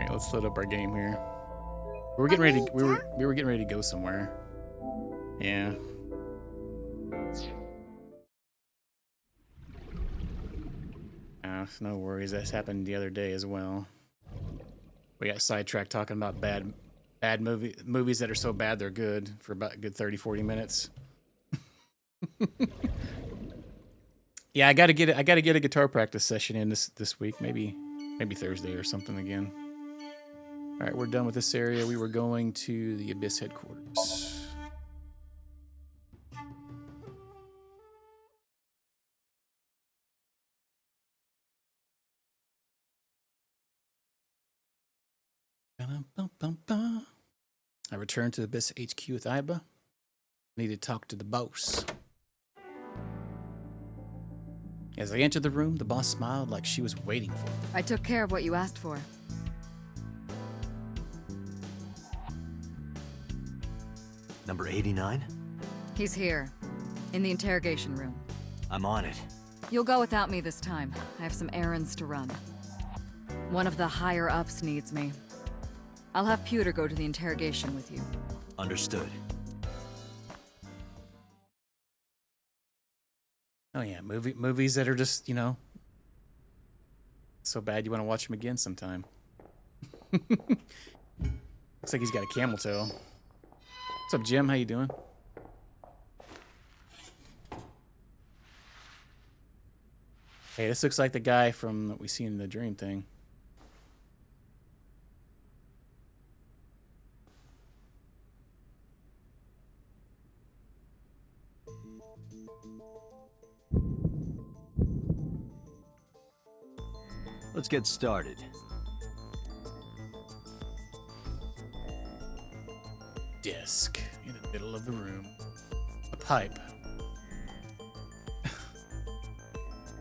right, let's load up our game here. We were getting ready. We were getting ready to go somewhere. Yeah. No worries. That's happened the other day as well. We got sidetracked talking about bad movies that are so bad they're good for about a good 30, 40 minutes. Yeah, I gotta get a guitar practice session in this week. Maybe Thursday or something again. All right, we're done with this area. We were going to the Abyss headquarters. I returned to Abyss HQ with Iba. I need to talk to the boss. As I entered the room, the boss smiled like she was waiting for me. I took care of what you asked for. Number 89? He's here, in the interrogation room. I'm on it. You'll go without me this time. I have some errands to run. One of the higher-ups needs me. I'll have Pewter go to the interrogation with you. Understood. Oh yeah, movies that are just, you know, so bad you want to watch them again sometime. Looks like he's got a camel toe. What's up, Jim? How you doing? Hey, this looks like the guy from what we see in the dream thing. Let's get started. Desk in the middle of the room. A pipe.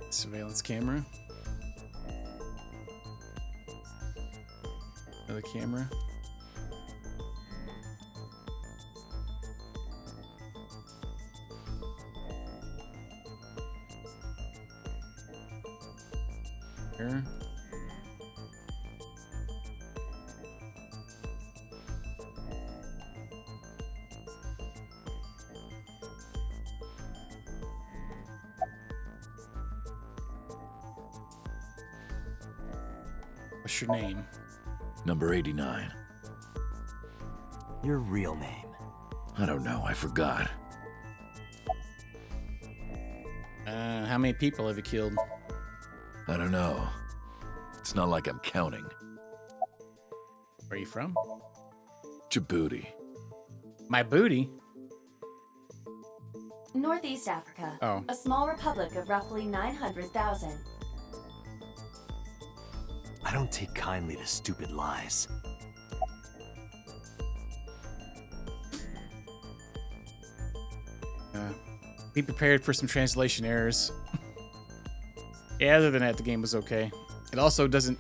Surveillance camera. Another camera. Here. What's your name? Number 89. Your real name? I don't know, I forgot. How many people have you killed? I don't know. It's not like I'm counting. Where are you from? Djibouti. My booty? Northeast Africa. Oh. A small republic of roughly 900,000. I don't take kindly to stupid lies. Be prepared for some translation errors. Yeah, other than that, the game was okay. It also doesn't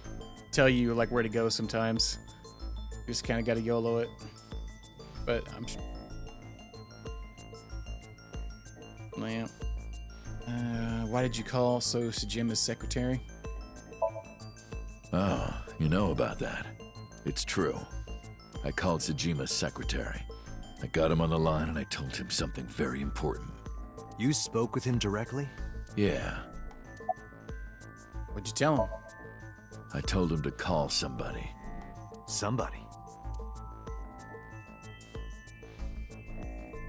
tell you like where to go sometimes. You just kind of got to YOLO it. But I'm sure. Why did you call Sojima's secretary? Oh, you know about that. It's true. I called Sojima's secretary. I got him on the line and I told him something very important. You spoke with him directly? Yeah. What'd you tell him? I told him to call somebody. Somebody?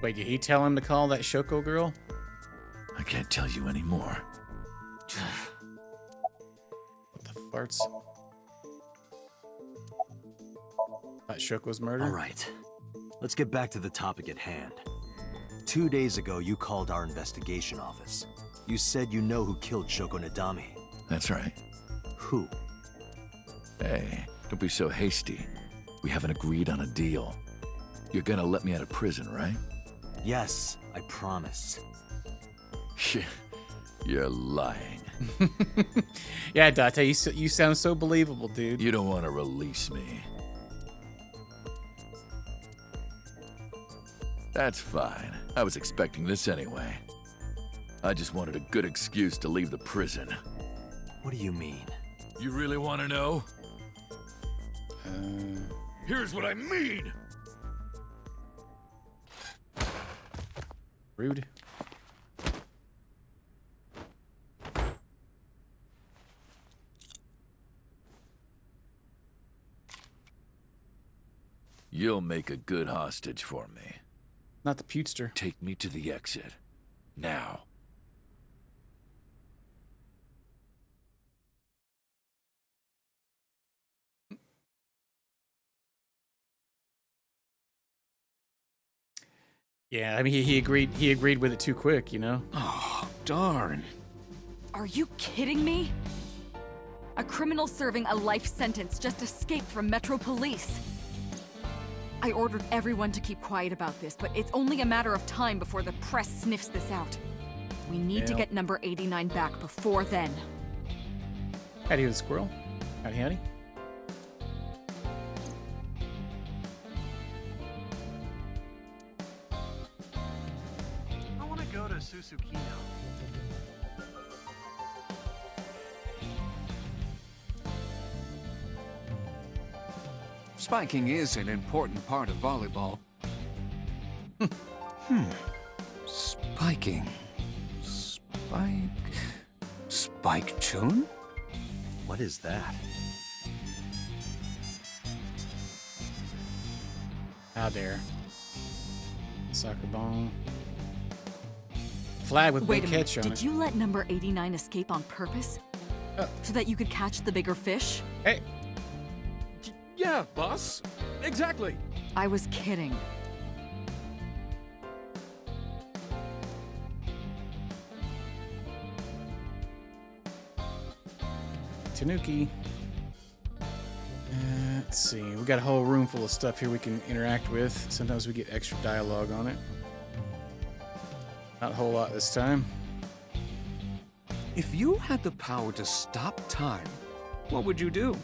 Wait, did he tell him to call that Shoko girl? I can't tell you anymore. What the farts? That Shoko's murder? All right. Let's get back to the topic at hand. 2 days ago, you called our investigation office. You said you know who killed Shoko Nadami. That's right. Who? Hey, don't be so hasty. We haven't agreed on a deal. You're gonna let me out of prison, right? Yes, I promise. You're lying. Yeah, Date, you sound so believable, dude. You don't want to release me. That's fine. I was expecting this anyway. I just wanted a good excuse to leave the prison. What do you mean? You really want to know? Here's what I mean! Rude. You'll make a good hostage for me. Not the putester. Take me to the exit. Now. Yeah, I mean he agreed. He agreed with it too quick, you know. Oh, darn. Are you kidding me? A criminal serving a life sentence just escaped from Metro Police. I ordered everyone to keep quiet about this, but it's only a matter of time before the press sniffs this out. We need to Yeah. get number 89 back before then. Howdy, the squirrel. Howdy, howdy. I want to go to Susukino. Spiking is an important part of volleyball. Spiking. Spike Chun? What is that? How dare. Soccer ball. Flag with Wait big a minute, catch on did it. you let number 89 escape on purpose? So that you could catch the bigger fish? Hey, Yeah, boss. Exactly. I was kidding. Tanuki. Let's see. We got a whole room full of stuff here we can interact with. Sometimes we get extra dialogue on it. Not a whole lot this time. If you had the power to stop time, what would you do?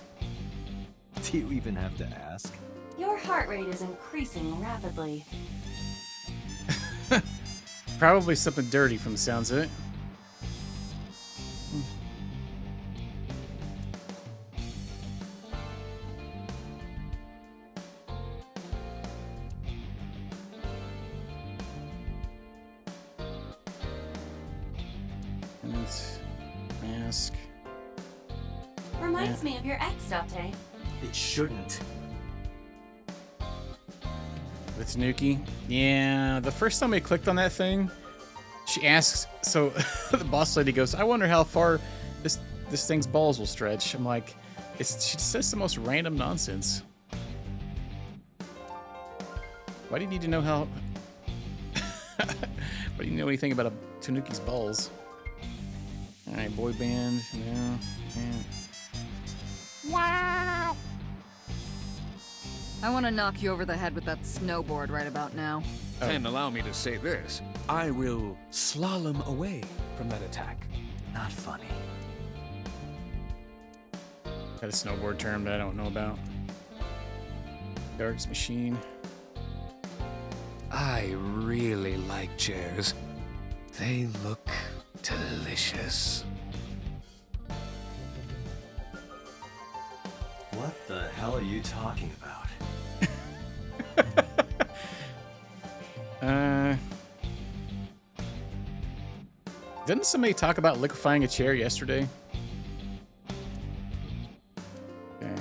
Do you even have to ask? Your heart rate is increasing rapidly. Probably something dirty from the sounds of it. And mask. Reminds me of your ex, Date. It shouldn't. With Tanuki. Yeah, the first time I clicked on that thing, she asks, so the boss lady goes, I wonder how far this thing's balls will stretch. I'm like, she says the most random nonsense. Why do you need to know how... Why do you know anything about a Tanuki's balls? Alright, boy band. Yeah, yeah. I want to knock you over the head with that snowboard right about now. And allow me to say this. I will slalom away from that attack. Not funny. Got a snowboard term that I don't know about. Dark's machine. I really like chairs. They look delicious. What the hell are you talking about? Didn't somebody talk about liquefying a chair yesterday? Okay.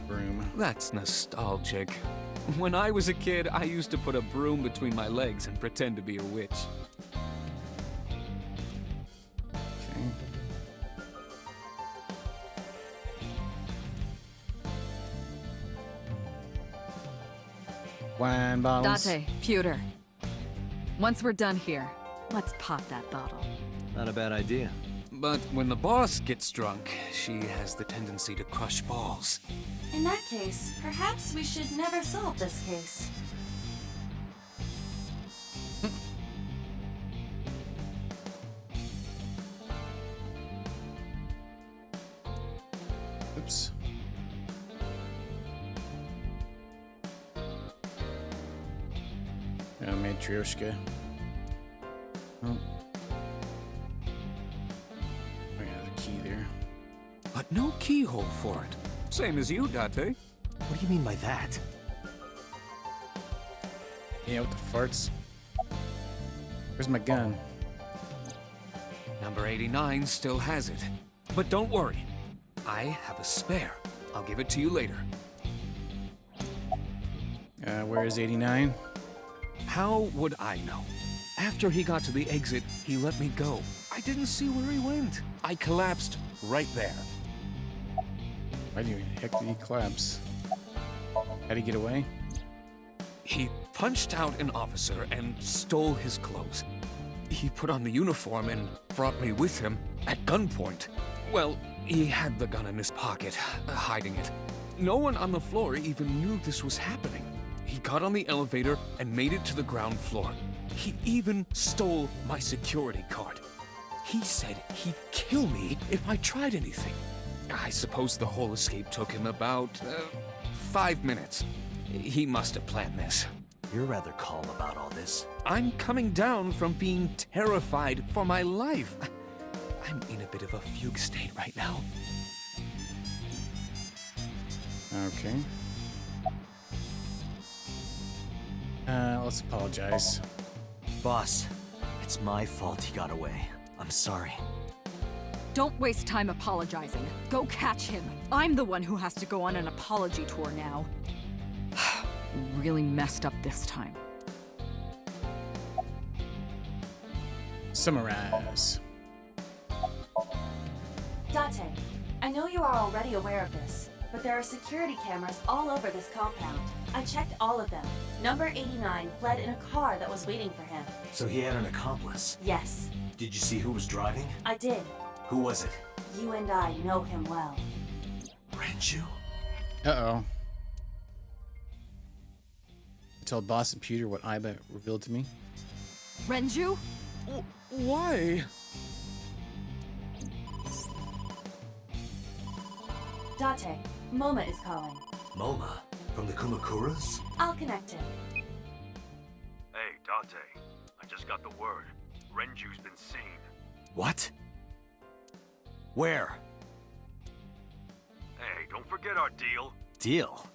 Broom. That's nostalgic. When I was a kid, I used to put a broom between my legs and pretend to be a witch. Okay. Wine bottles. Date, pewter. Once we're done here, let's pop that bottle. Not a bad idea. But when the boss gets drunk, she has the tendency to crush balls. In that case, perhaps we should never solve this case. Oops. Matryoshka. Oh. I got a key there. But no keyhole for it. Same as you, Date. What do you mean by that? Yeah, with the farts. Where's my gun? Number 89 still has it. But don't worry. I have a spare. I'll give it to you later. Where is 89? How would I know? After he got to the exit, he let me go. I didn't see where he went. I collapsed right there. Why the heck did he collapse? How'd he get away? He punched out an officer and stole his clothes. He put on the uniform and brought me with him at gunpoint. Well, he had the gun in his pocket, hiding it. No one on the floor even knew this was happening. He got on the elevator and made it to the ground floor. He even stole my security card. He said he'd kill me if I tried anything. I suppose the whole escape took him about 5 minutes. He must have planned this. You're rather calm about all this. I'm coming down from being terrified for my life. I'm in a bit of a fugue state right now. Okay. Let's apologize. Boss, it's my fault he got away. I'm sorry. Don't waste time apologizing. Go catch him. I'm the one who has to go on an apology tour now. You really messed up this time. Summarize. Date, I know you are already aware of this, but there are security cameras all over this compound. I checked all of them. Number 89 fled in a car that was waiting for him. So he had an accomplice. Yes, Did you see who was driving? I did. Who was it? You and I know him well. Renju? Uh-oh. I told Boss and Peter what Iba revealed to me. Renju? Why? Date, Moma is calling. Moma? From the Kumakuras? I'll connect him. Hey, Date. I just got the word. Renju's been seen. What? Where? Hey, don't forget our deal. Deal?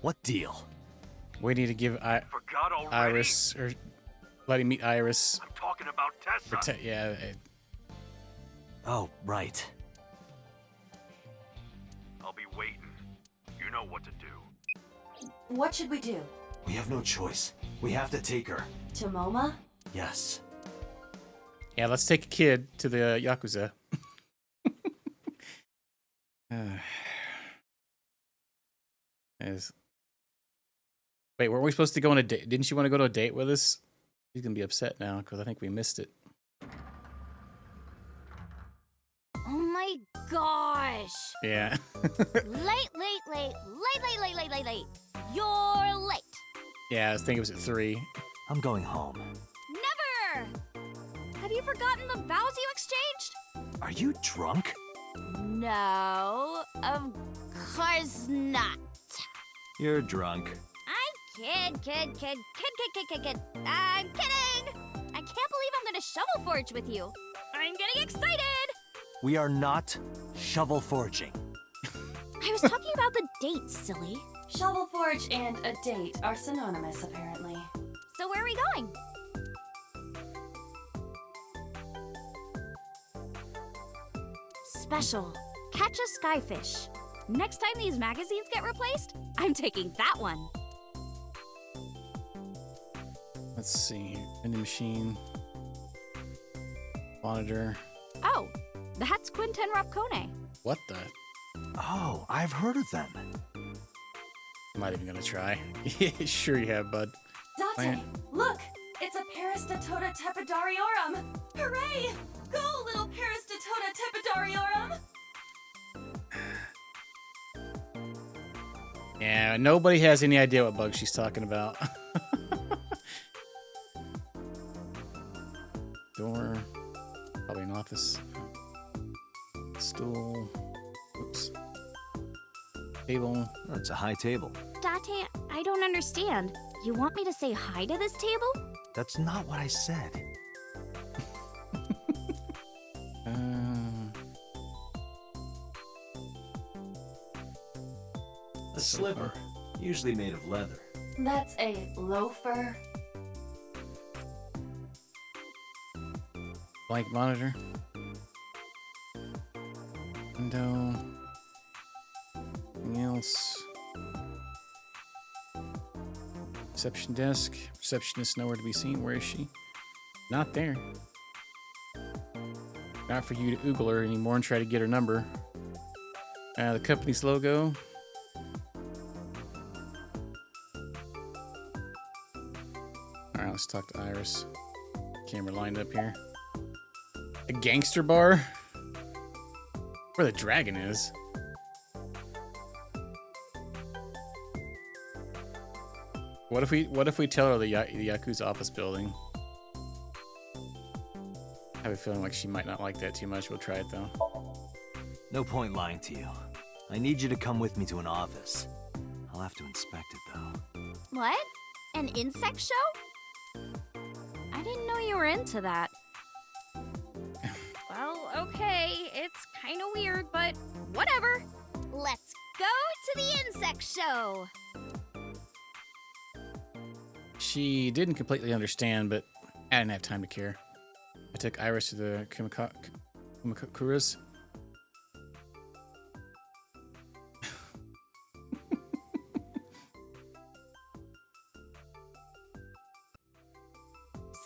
What deal? We need to give Forgot already? Iris, or let him meet Iris. I'm talking about Tessa. Yeah, Oh, right. I'll be waiting. You know what to do. What should we do? We have no choice. We have to take her. To Moma? Yes. yeah. Let's take a kid to the Yakuza. Wait, weren't we supposed to go on a date? Didn't you want to go to a date with us? He's gonna be upset now because I think we missed it. Oh my gosh! Yeah. Late. You're late. Yeah, I think it was at 3. I'm going home. Never! Have you forgotten the vows you exchanged? Are you drunk? No, of course not. You're drunk. I'm kid. I'm kidding! I can't believe I'm gonna shovel forge with you. I'm getting excited! We are not shovel forging. I was talking about the date, silly. Shovel Forge and a date are synonymous, apparently. So where are we going? Special. Catch a skyfish. Next time these magazines get replaced, I'm taking that one. Let's see here. Vending machine. Monitor. Oh, that's Quinten Rapcone. What the? Oh, I've heard of them. I'm not even gonna try. Sure you have, bud. Date, Plant. look! It's a Peristatota Tepidariorum! Hooray! Go, little Peristatota Tepidariorum! Yeah, nobody has any idea what bug she's talking about. Door. Probably an office. Stool. Oops. Table. Oh, it's a high table. Date, I don't understand. You want me to say hi to this table? That's not what I said. A slipper, usually made of leather. That's a loafer. Blank monitor. Window. Anything else? Reception desk. Receptionist nowhere to be seen. Where is she? Not there. Not for you to oogle her anymore and try to get her number. The company's logo. Alright, let's talk to Iris. Camera lined up here. A gangster bar? Where the dragon is. What if we tell her the Yakuza office building? I have a feeling like she might not like that too much. We'll try it though. No point lying to you. I need you to come with me to an office. I'll have to inspect it though. What? An insect show? I didn't know you were into that. Well, okay, it's kind of weird, but whatever. Let's go to the insect show. She didn't completely understand, but I didn't have time to care. I took Iris to the Kumakakuras.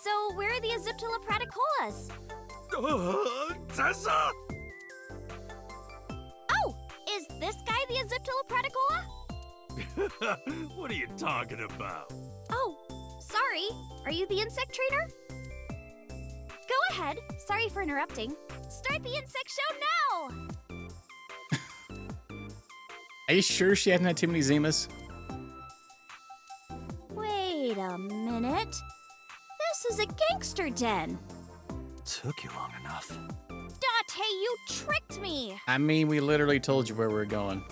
So, where are the Aziptula praticolas? Tessa! Oh, is this guy the Aziptula praticola? What are you talking about? Oh, sorry. Are you the insect trainer? Go ahead. Sorry for interrupting. Start the insect show now! Are you sure she hadn't had too many Zimas? Wait a minute. This is a gangster den. Took you long enough. Date, you tricked me! I mean, we literally told you where we were going.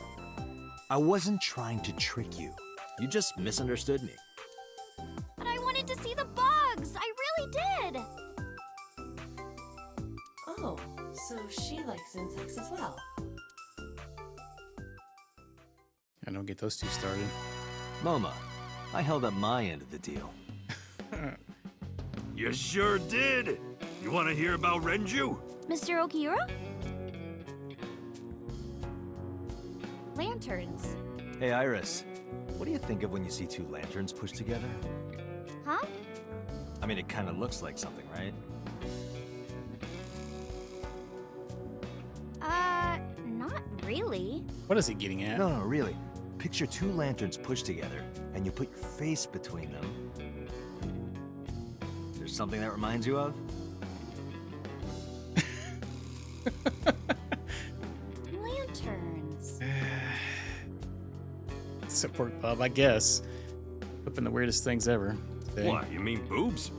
I wasn't trying to trick you. You just misunderstood me. But I wanted to see the bugs! I really did! Oh, so she likes insects as well. I don't get those two started. Moma, I held up my end of the deal. You sure did. You want to hear about Renju? Mr. Okiura? Lanterns. Hey, Iris. What do you think of when you see two lanterns pushed together? Huh? I mean, it kind of looks like something, right? Not really. What is he getting at? No, really. Picture two lanterns pushed together, and you put your face between them. There's something that reminds you of? Lanterns. Support Bob, I guess. Flipping the weirdest things ever. Today. What, you mean boobs?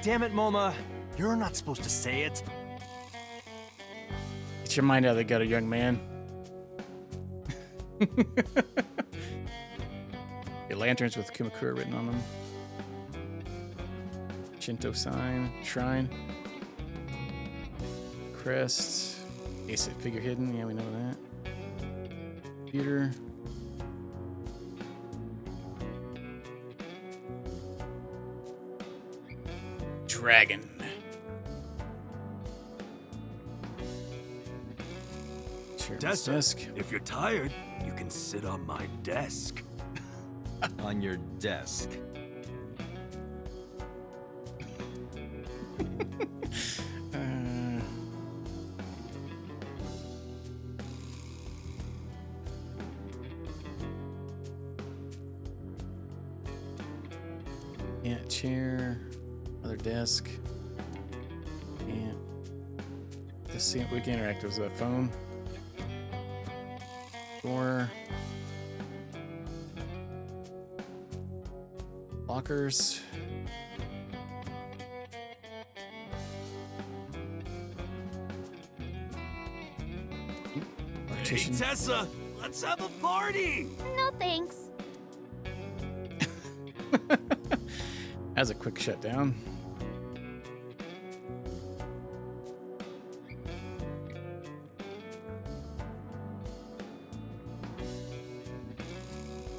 Damn it, Moma. You're not supposed to say it. Get your mind out of the gutter, young man. The lanterns with Kumakura written on them. Shinto sign, shrine. Crest. Ace figure hidden, yeah, we know that. Computer. Dragon. Tessa, Desk. if you're tired, you can sit on my desk. On your desk. Yeah, chair, other desk. Yeah. Just see if we can interact with the phone. Door. Lockers. Or competition. Tessa, let's have a party! No thanks. That's a quick shutdown.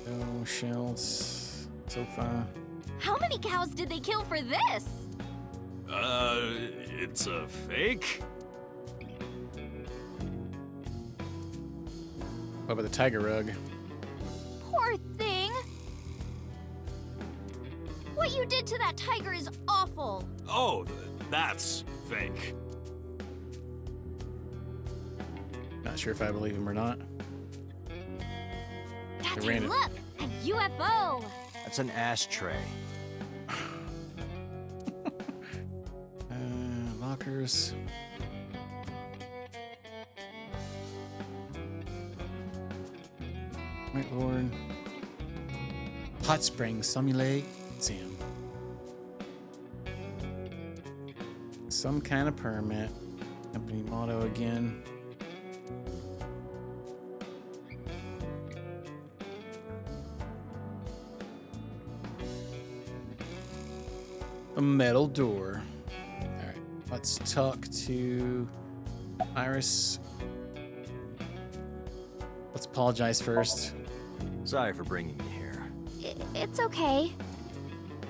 No shells. Sofa. How many cows did they kill for this? It's a fake? What about the tiger rug? Poor thing. What you did to that tiger is awful. Oh, that's fake. Not sure if I believe him or not. Dante, ran it. look! A UFO! That's an ashtray. Lockers. Whiteboard. Hot Springs, Simulate, Sam. Some kind of permit. Company motto again. A metal door. Alright, let's talk to Iris. Let's apologize first. Sorry for bringing you here. It's okay.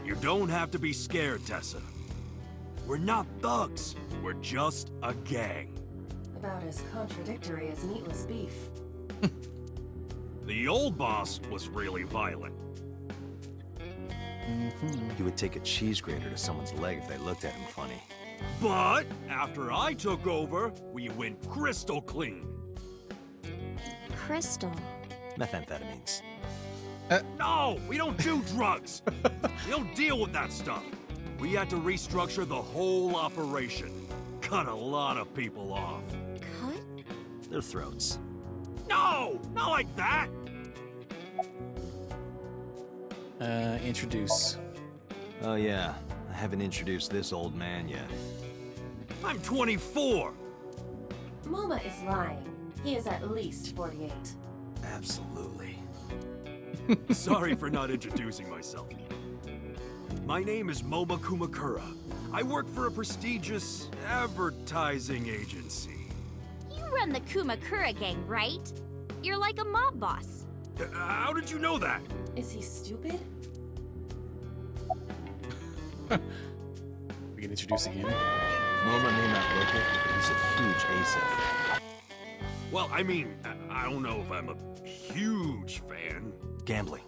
You don't have to be scared, Tessa. We're not thugs. We're just a gang. About as contradictory as meatless beef. The old boss was really violent. You would take a cheese grater to someone's leg if they looked at him funny. But after I took over, we went crystal clean. Crystal. Methamphetamines. No, we don't do drugs. We don't deal with that stuff. We had to restructure the whole operation. Cut a lot of people off. Cut? Their throats. No, not like that. Introduce. Oh yeah, I haven't introduced this old man yet. I'm 24. MoMA is lying. He is at least 48. Absolutely. Sorry for not introducing myself. My name is Moma Kumakura. I work for a prestigious advertising agency. You run the Kumakura gang, right? You're like a mob boss. How did you know that? Is he stupid? We can introduce again. Moma may not look it, but he's a huge ASIF. Well, I mean, I don't know if I'm a huge fan. Gambling.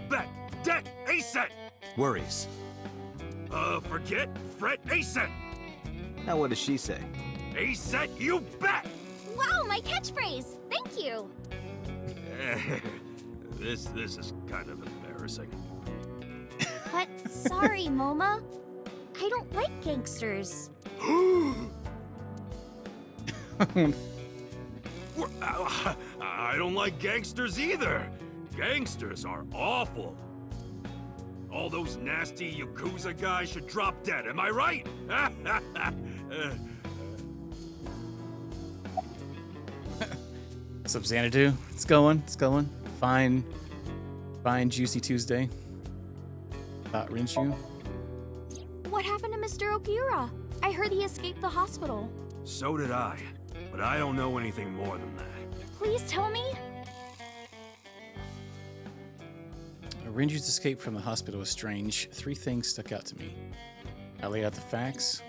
Bet, debt, ASET! Worries. Forget, fret, ASET! Now what does she say? ASET, you bet! Wow, my catchphrase! Thank you! This is kind of embarrassing. But sorry, Moma. I don't like gangsters. I don't like gangsters either. Gangsters are awful. All those nasty Yakuza guys should drop dead, am I right? What's up, Xanadu? It's going. Fine, juicy Tuesday. Thought Rinshu. What happened to Mr. Okiura? I heard he escaped the hospital. So did I, but I don't know anything more than that. Please tell me? Rinju's escape from the hospital was strange. 3 things stuck out to me. I lay out the facts.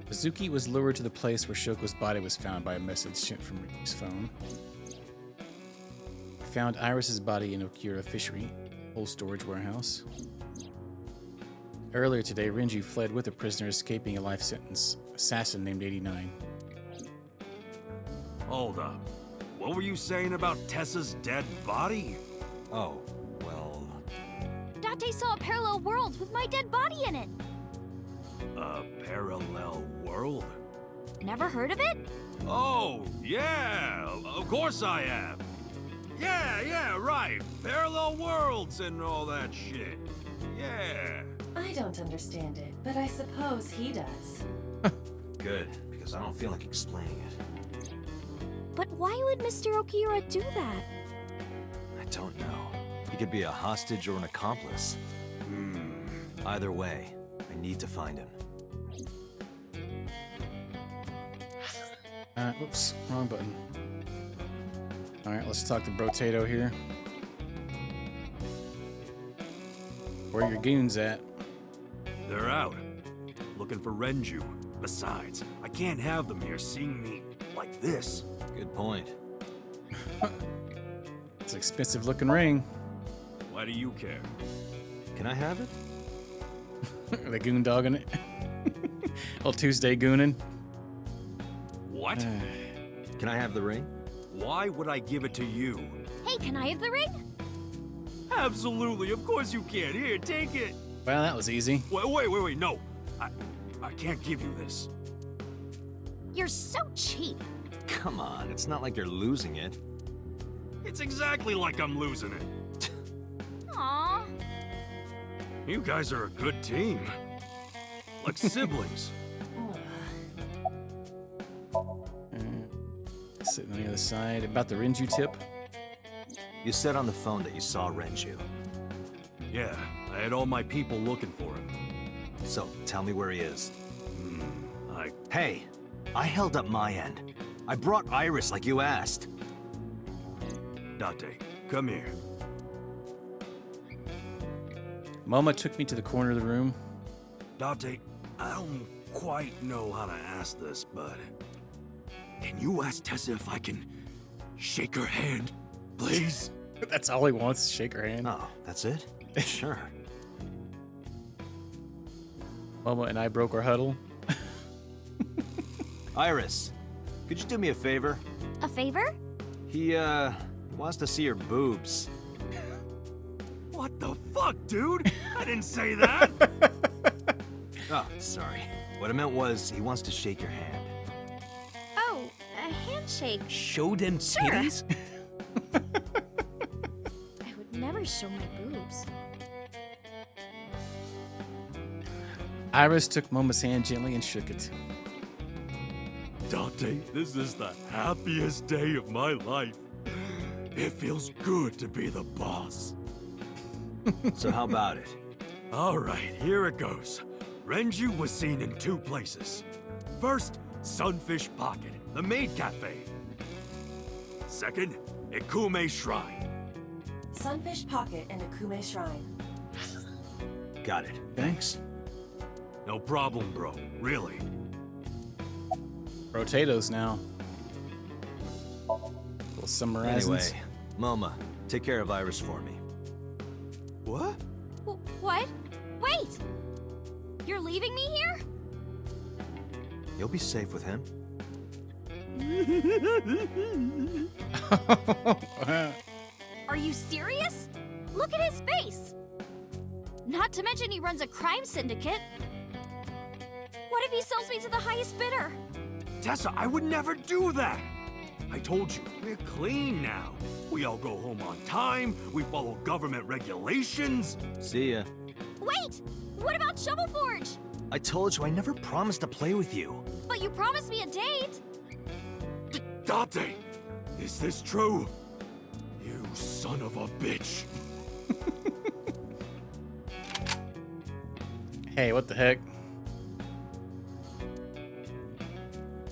Mizuki was lured to the place where Shoko's body was found by a message sent from Rinju's phone. I found Iris's body in Okura Fishery, old storage warehouse. Earlier today, Rinju fled with a prisoner escaping a life sentence, assassin named 89. Hold up. What were you saying about Tessa's dead body? Oh, well... Date saw a parallel world with my dead body in it. A parallel world? Never heard of it? Oh, yeah, of course I have. Yeah, right. Parallel worlds and all that shit. Yeah. I don't understand it, but I suppose he does. Good, because I don't feel like explaining it. Why would Mr. Okiura do that? I don't know. He could be a hostage or an accomplice. Either way, I need to find him. Oops, wrong button. Alright, let's talk to Brotato here. Where are your goons at? They're out. Looking for Renju. Besides, I can't have them here seeing me like this. Good point. It's an expensive looking ring. Why do you care? Can I have it? Are they goon dogging it? Little Tuesday gooning. What? Can I have the ring? Why would I give it to you? Hey, can I have the ring? Absolutely, of course you can. Here, take it. Well, that was easy. Wait, no. I can't give you this. You're so cheap. Come on, it's not like you're losing it. It's exactly like I'm losing it. Aww. You guys are a good team. Like siblings. Sitting on the other side. About the Renju tip. You said on the phone that you saw Renju. Yeah, I had all my people looking for him. So, tell me where he is. I... Hey, I held up my end. I brought Iris like you asked. Date, come here. Moma took me to the corner of the room. Date, I don't quite know how to ask this, but... Can you ask Tessa if I can shake her hand, please? That's all he wants, shake her hand. Oh, that's it? Sure. Moma and I broke our huddle. Iris, could you do me a favor? A favor? He wants to see your boobs. What the fuck, dude? I didn't say that! Oh, sorry. What I meant was, he wants to shake your hand. Oh, a handshake. Show them Sure. titties? I would never show my boobs. Iris took Moma's hand gently and shook it. Dante, this is the happiest day of my life. It feels good to be the boss. So how about it? All right, here it goes. Renju was seen in 2 places. First, Sunfish Pocket, the maid cafe. Second, Ikume Shrine. Sunfish Pocket and Akume Shrine. Got it. Thanks. No problem, bro. Really. Potatoes now. Little summer Anyway, raisins. Moma, take care of Iris for me. What? What? Wait! You're leaving me here? You'll be safe with him. Are you serious? Look at his face! Not to mention he runs a crime syndicate. What if he sells me to the highest bidder? Tessa, I would never do that! I told you, we're clean now. We all go home on time, we follow government regulations. See ya. Wait! What about Shovel Forge? I told you I never promised to play with you. But you promised me a date! Dante, is this true? You son of a bitch. Hey, what the heck?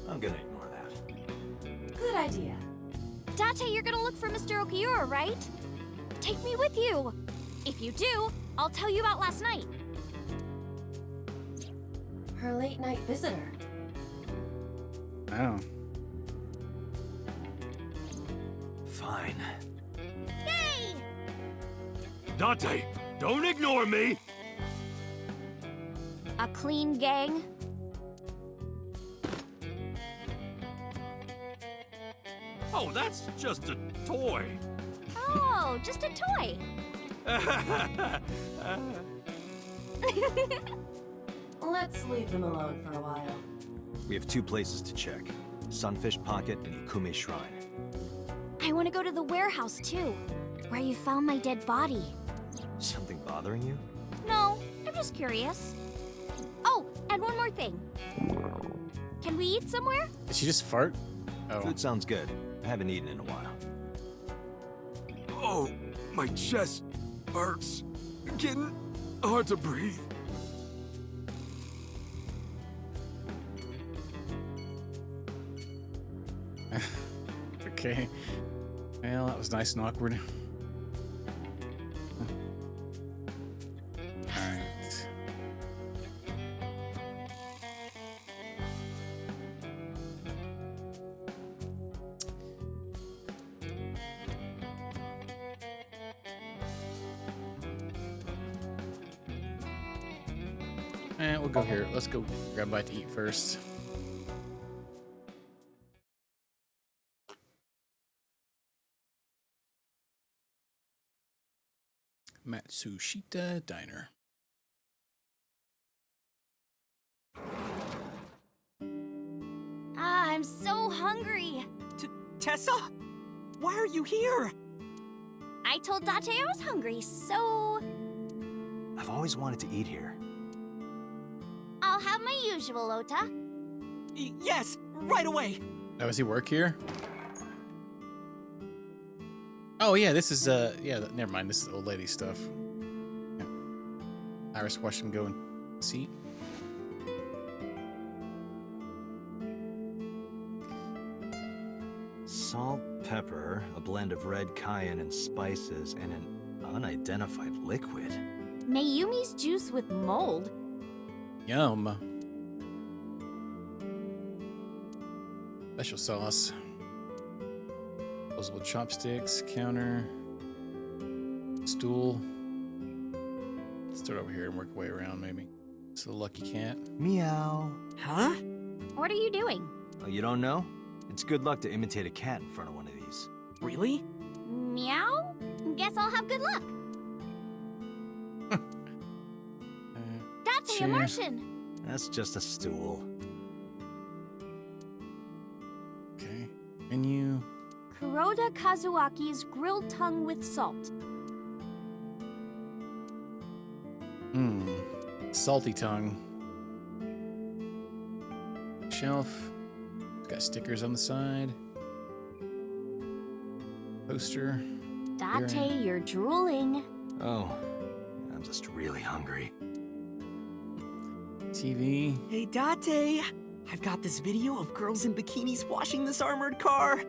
I'm gonna ignore that. Good idea. Date, you're gonna look for Mr. Okiura, right? Take me with you! If you do, I'll tell you about last night. Her late night visitor. Oh. Fine. Yay! Dante, don't ignore me! A clean gang? Oh, that's just a toy. Oh, just a toy. Let's leave them alone for a while. We have 2 places to check. Sunfish Pocket and Ikume Shrine. I want to go to the warehouse too, where you found my dead body. Something bothering you? No, I'm just curious. Oh, and one more thing. Can we eat somewhere? Did she just fart? Oh. Food sounds good. I haven't eaten in a while. Oh, my chest hurts. Getting hard to breathe. Okay. Well, that was nice and awkward. Alright. We'll go here. Let's go grab a bite to eat first. Matsushita Diner. I'm so hungry. Tessa? Why are you here? I told Date I was hungry, so I've always wanted to eat here. I'll have my usual, Ota. Yes, right away. Oh, does he work here? Oh yeah, this is yeah. Never mind. This is old lady stuff. Yeah. Iris watched him go and see. Salt, pepper, a blend of red cayenne and spices, and an unidentified liquid. Mayumi's juice with mold. Yum. Special sauce. Disposable chopsticks, counter, stool. Let's start over here and work our way around, maybe. It's the lucky cat. Meow. Huh? What are you doing? Oh, you don't know? It's good luck to imitate a cat in front of one of these. Really? Meow? Guess I'll have good luck. That's a chair. Martian. That's just a stool. Okay. Menu. Kuroda Kazuaki's grilled tongue with salt. Salty tongue. Shelf. It's got stickers on the side. Poster. Date, you're drooling. Oh, I'm just really hungry. TV. Hey, Date. I've got this video of girls in bikinis washing this armored car.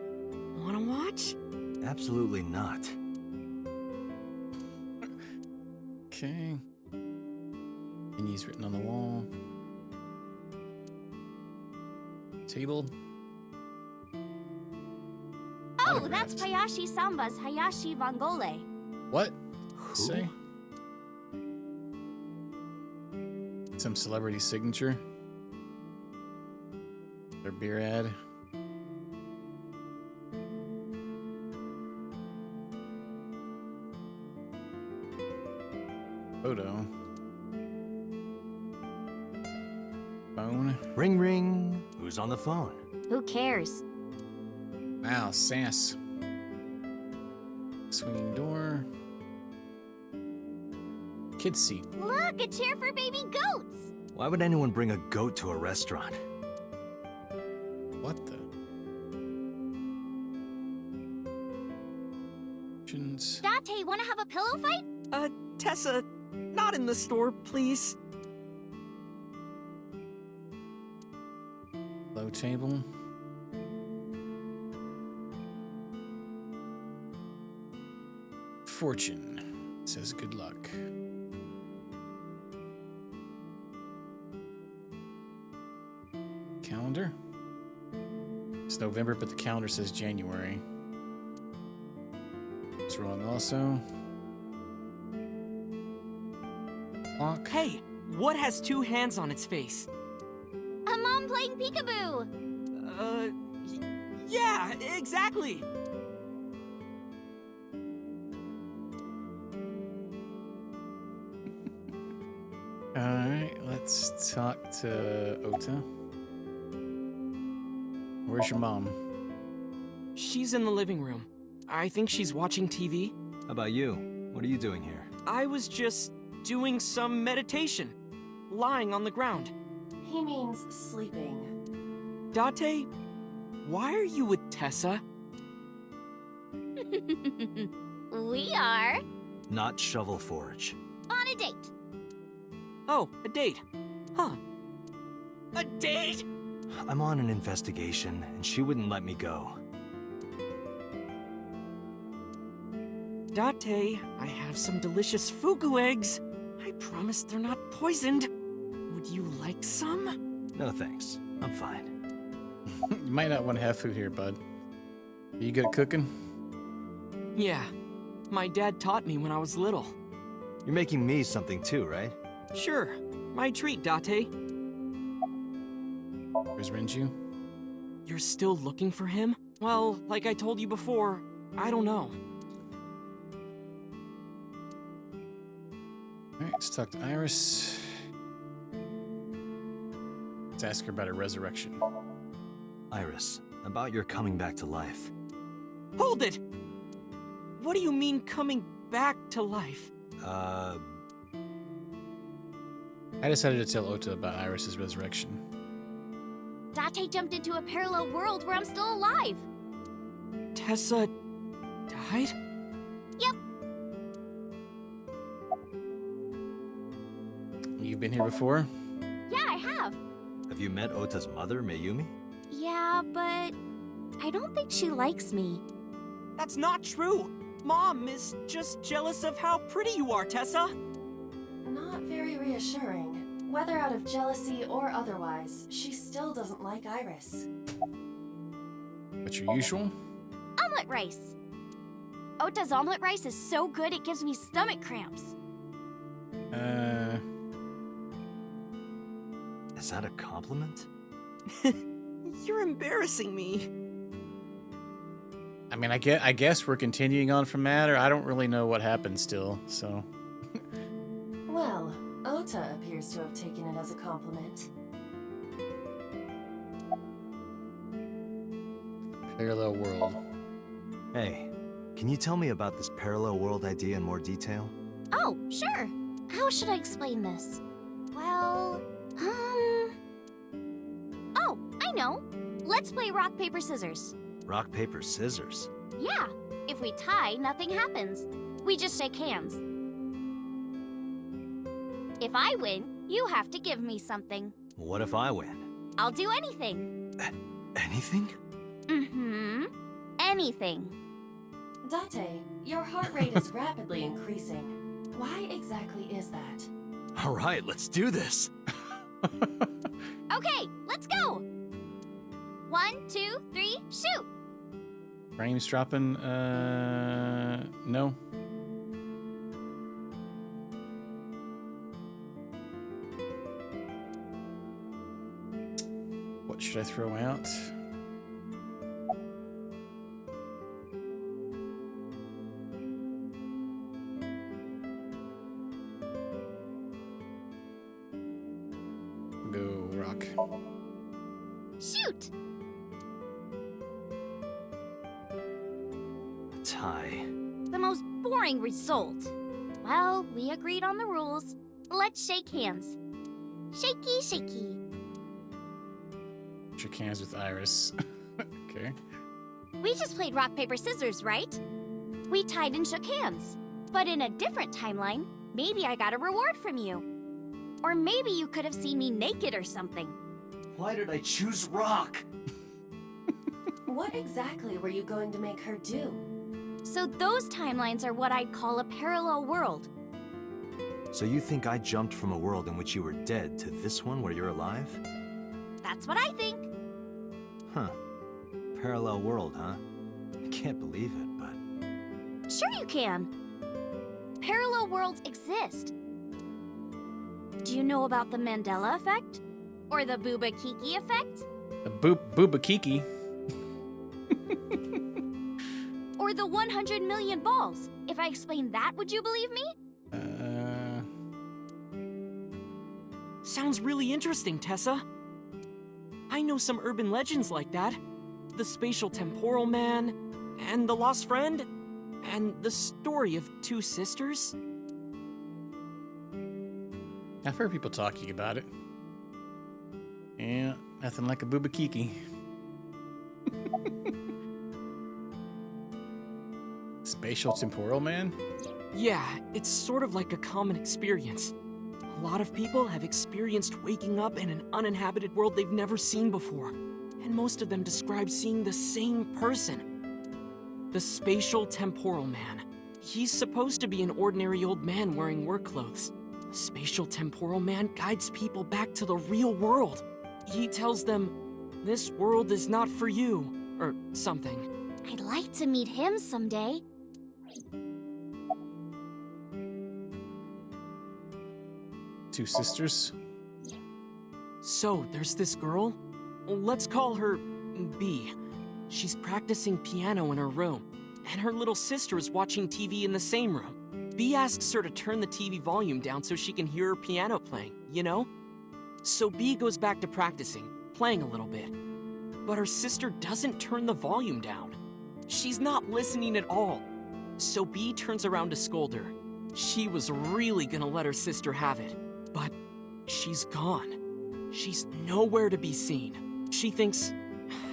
Wanna watch? Absolutely not. Okay. Menus written on the wall. Table. Oh, that's Autographs. Hayashi Samba's Hayashi Vangole. What? Who? Say? Some celebrity signature. Their beer ad. Photo. Phone. Ring ring. Who's on the phone? Who cares? Wow, sass. Swinging door. Kid seat. Look, a chair for baby goats. Why would anyone bring a goat to a restaurant? What the? Options. Date, wanna have a pillow fight? Tessa, not in the store, please. Low table. Fortune says good luck. Calendar. It's November, but the calendar says January. It's wrong also. Clock. Hey, what has two hands on its face? A mom playing peekaboo. Yeah, exactly. Alright, let's talk to Ota. Where's your mom? She's in the living room. I think she's watching TV. How about you? What are you doing here? I was just doing some meditation, lying on the ground. He means sleeping. Date, why are you with Tessa? We are Not Shovel Forge. on a date. Oh, a date. Huh. A date? I'm on an investigation, and she wouldn't let me go. Date, I have some delicious fugu eggs. I promise they're not poisoned. Would you like some? No thanks. I'm fine. You might not want to have food here, bud. Are you good at cooking? Yeah. My dad taught me when I was little. You're making me something too, right? Sure. My treat, Date. Where's Renju? You're still looking for him? Well, like I told you before, I don't know. Alright, let's talk to Iris. Let's ask her about her resurrection. Iris, about your coming back to life. Hold it! What do you mean coming back to life? I decided to tell Ota about Iris's resurrection. Date jumped into a parallel world where I'm still alive. Tessa died? Yep. You've been here before? Yeah, I have. Have you met Ota's mother, Mayumi? Yeah, but I don't think she likes me. That's not true! Mom is just jealous of how pretty you are, Tessa! Not very reassuring. Whether out of jealousy or otherwise, she still doesn't like Iris. What's your usual? Omelet rice. Ota's omelet rice is so good it gives me stomach cramps. Is that a compliment? You're embarrassing me. I mean, I guess we're continuing on from Matter. I don't really know what happened still, so. Well, Ota appears to have taken it as a compliment. Parallel world. Hey, can you tell me about this parallel world idea in more detail? Oh, sure. How should I explain this? Well, Oh, I know. Let's play rock, paper, scissors. Rock, paper, scissors. Yeah. If we tie, nothing happens. We just shake hands. If I win, you have to give me something. What if I win? I'll do anything. Anything? Mm-hmm. Anything. Date, your heart rate is rapidly increasing. Why exactly is that? All right, let's do this. Okay, let's go. 1, 2, 3, shoot. Frames dropping, no. What should I throw out? Go rock. Shoot. Tie. The most boring result. Well, we agreed on the rules. Let's shake hands. Shaky, shaky. Shook hands with Iris. Okay. We just played rock, paper, scissors, right? We tied and shook hands. But in a different timeline, maybe I got a reward from you. Or maybe you could have seen me naked or something. Why did I choose rock? What exactly were you going to make her do? So those timelines are what I'd call a parallel world. So you think I jumped from a world in which you were dead to this one where you're alive? That's what I think. Huh. Parallel world, huh? I can't believe it, but... Sure you can. Parallel worlds exist. Do you know about the Mandela effect? Or the Booba Kiki effect? The Booba Kiki. Or the 100 million balls? If I explain that, would you believe me? Sounds really interesting, Tessa. I know some urban legends like that. The spatial temporal man, and the lost friend, and the story of two sisters. I've heard people talking about it. Yeah, nothing like a Booba Kiki. Spatial temporal man? Yeah, it's sort of like a common experience. A lot of people have experienced waking up in an uninhabited world they've never seen before, and most of them describe seeing the same person. The spatial temporal man. He's supposed to be an ordinary old man wearing work clothes. The spatial temporal man guides people back to the real world. He tells them, this world is not for you, or something. I'd like to meet him someday. Two sisters? So, there's this girl. Let's call her B. She's practicing piano in her room, and her little sister is watching TV in the same room. B asks her to turn the TV volume down so she can hear her piano playing, you know? So B goes back to practicing, playing a little bit. But her sister doesn't turn the volume down. She's not listening at all. So B turns around to scold her. She was really gonna let her sister have it, but she's gone. She's nowhere to be seen. She thinks,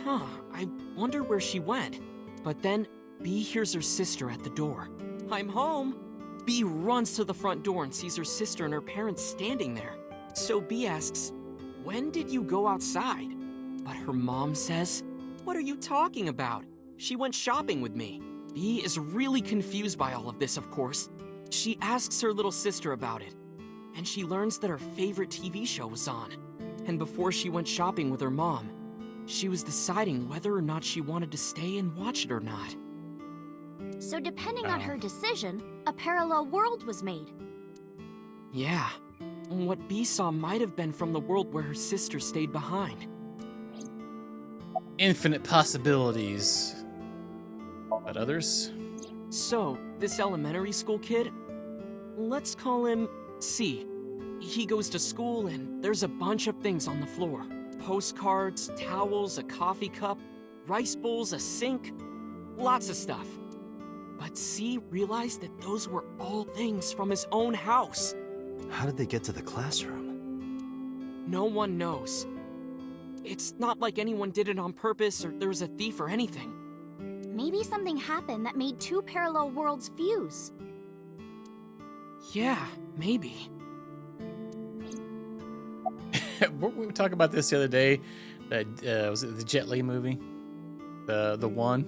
I wonder where she went. But then B hears her sister at the door. I'm home. B runs to the front door and sees her sister and her parents standing there. So B asks, when did you go outside? But her mom says, what are you talking about? She went shopping with me. B is really confused by all of this, of course. She asks her little sister about it, and she learns that her favorite TV show was on. And before she went shopping with her mom, she was deciding whether or not she wanted to stay and watch it or not. So depending on her decision, a parallel world was made. Yeah. What B saw might have been from the world where her sister stayed behind. Infinite possibilities. But others? So, this elementary school kid, let's call him C. He goes to school and there's a bunch of things on the floor. Postcards, towels, a coffee cup, rice bowls, a sink, lots of stuff. But C realized that those were all things from his own house. How did they get to the classroom? No one knows. It's not like anyone did it on purpose or there was a thief or anything. Maybe something happened that made two parallel worlds fuse. Yeah, maybe. We were talking about this the other day. That was it the Jet Li movie? The one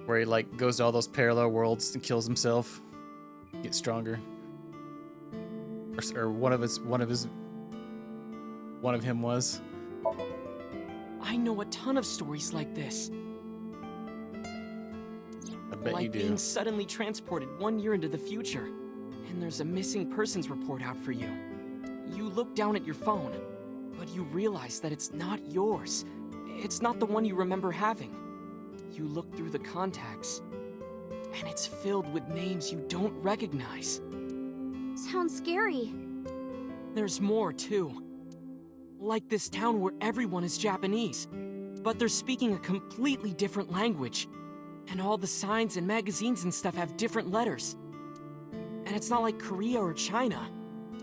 where he like goes to all those parallel worlds and kills himself, gets stronger. Or one of him was. I know a ton of stories like this. I bet like you do. Being suddenly transported 1 year into the future, and there's a missing persons report out for you. You look down at your phone, but you realize that it's not yours. It's not the one you remember having. You look through the contacts, and it's filled with names you don't recognize. Sounds scary. There's more, too. Like this town where everyone is Japanese, but they're speaking a completely different language. And all the signs and magazines and stuff have different letters. And it's not like Korea or China.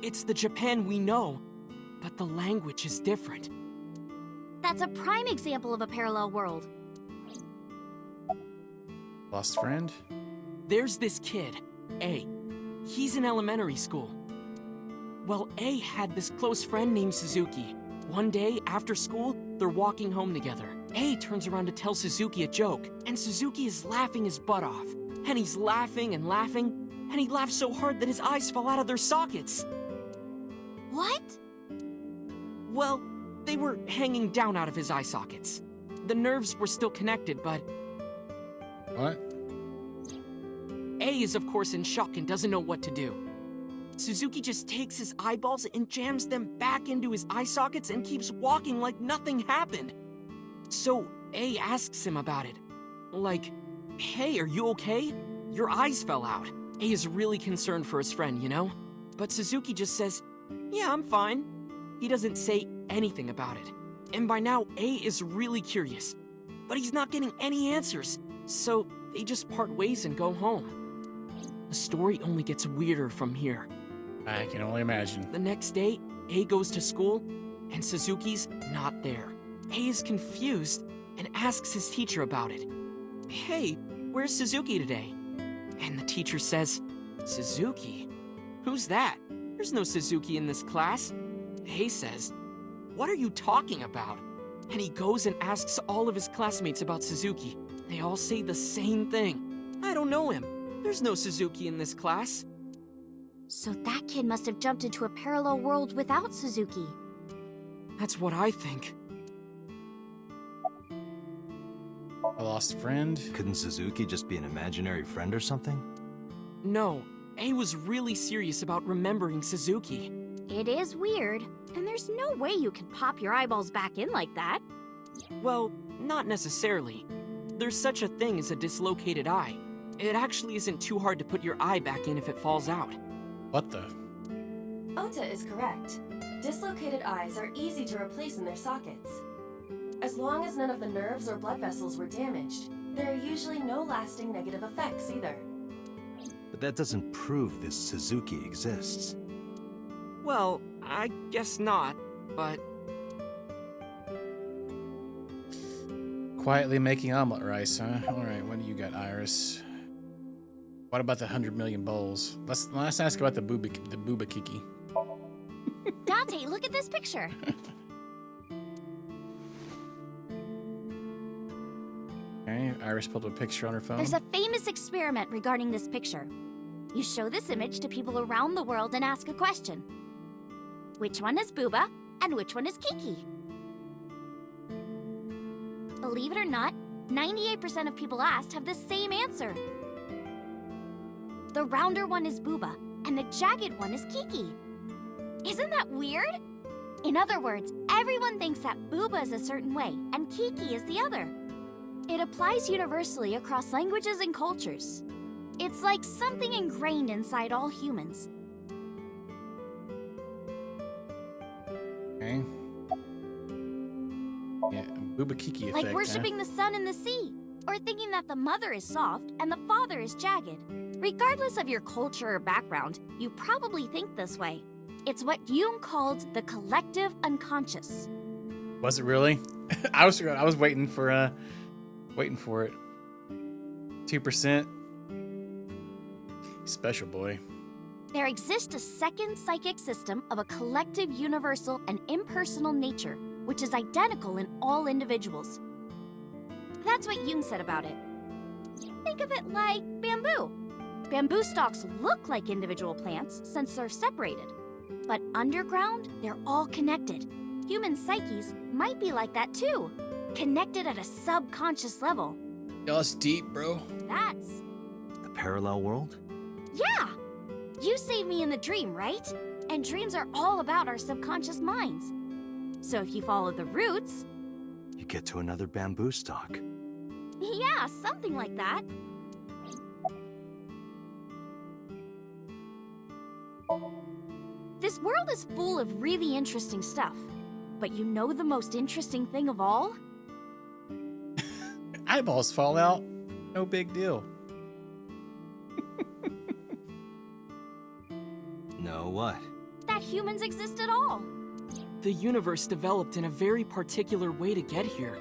It's the Japan we know, but the language is different. That's a prime example of a parallel world. Lost friend? There's this kid, A. He's in elementary school. Well, A had this close friend named Suzuki. One day, after school, they're walking home together. A turns around to tell Suzuki a joke, and Suzuki is laughing his butt off. And he's laughing and laughing, and he laughs so hard that his eyes fall out of their sockets. What? Well, they were hanging down out of his eye sockets. The nerves were still connected, but What? A is of course in shock and doesn't know what to do. Suzuki just takes his eyeballs and jams them back into his eye sockets and keeps walking like nothing happened. So A asks him about it. Like, hey, are you okay? Your eyes fell out. A is really concerned for his friend, you know? But Suzuki just says, yeah, I'm fine. He doesn't say anything about it. And by now, A is really curious. But he's not getting any answers. So they just part ways and go home. The story only gets weirder from here. I can only imagine. The next day, A goes to school, and Suzuki's not there. A is confused and asks his teacher about it. Hey, where's Suzuki today? And the teacher says, Suzuki? Who's that? There's no Suzuki in this class. Hei says, what are you talking about? And he goes and asks all of his classmates about Suzuki. They all say the same thing. I don't know him. There's no Suzuki in this class. So that kid must have jumped into a parallel world without Suzuki. That's what I think. A lost friend. Couldn't Suzuki just be an imaginary friend or something? No, A was really serious about remembering Suzuki. It is weird, and there's no way you can pop your eyeballs back in like that. Well, not necessarily. There's such a thing as a dislocated eye. It actually isn't too hard to put your eye back in if it falls out. What the? Ota is correct. Dislocated eyes are easy to replace in their sockets. As long as none of the nerves or blood vessels were damaged, there are usually no lasting negative effects either. But that doesn't prove this Suzuki exists. Well, I guess not, but... Quietly making omelet rice, huh? Alright, what do you got, Iris? What about the 100 million bowls? Let's ask about the booba kiki. Dante, look at this picture. Okay, Iris pulled up a picture on her phone. There's a famous experiment regarding this picture. You show this image to people around the world and ask a question. Which one is Booba and which one is Kiki? Believe it or not, 98% of people asked have the same answer. The rounder one is Booba, and the jagged one is Kiki. Isn't that weird? In other words, everyone thinks that Booba is a certain way, and Kiki is the other. It applies universally across languages and cultures. It's like something ingrained inside all humans. Okay. Yeah, booba kiki effect, Like worshipping the sun and the sea, or thinking that the mother is soft and the father is jagged. Regardless of your culture or background, you probably think this way. It's what Jung called the collective unconscious. Was it really? I was waiting for it. 2%. Special boy. There exists a second psychic system of a collective, universal, and impersonal nature, which is identical in all individuals. That's what Jung said about it. Think of it like bamboo. Bamboo stalks look like individual plants since they're separated. But underground, they're all connected. Human psyches might be like that too, connected at a subconscious level. Yo, it's deep, bro. That's... The parallel world? Yeah! You saved me in the dream, right? And dreams are all about our subconscious minds. So if you follow the roots... You get to another bamboo stalk. Yeah, something like that. This world is full of really interesting stuff. But you know the most interesting thing of all? Eyeballs fall out. No big deal. No, what? That humans exist at all. The universe developed in a very particular way to get here.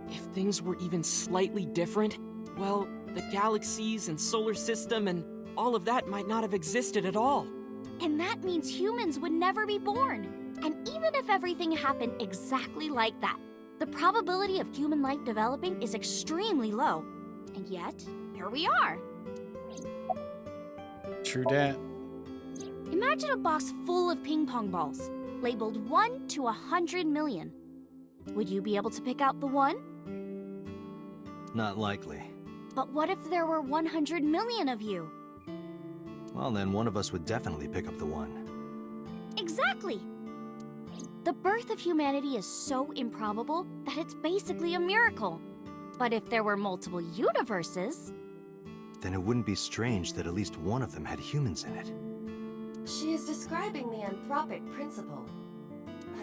If things were even slightly different, well, the galaxies and solar system and all of that might not have existed at all. And that means humans would never be born. And even if everything happened exactly like that, the probability of human life developing is extremely low. And yet, here we are. True dat. Imagine a box full of ping pong balls, labeled 1 to 100 million. Would you be able to pick out the one? Not likely. But what if there were 100 million of you? Well, then one of us would definitely pick up the one. Exactly! The birth of humanity is so improbable that it's basically a miracle. But if there were multiple universes... Then it wouldn't be strange that at least one of them had humans in it. She is describing the anthropic principle.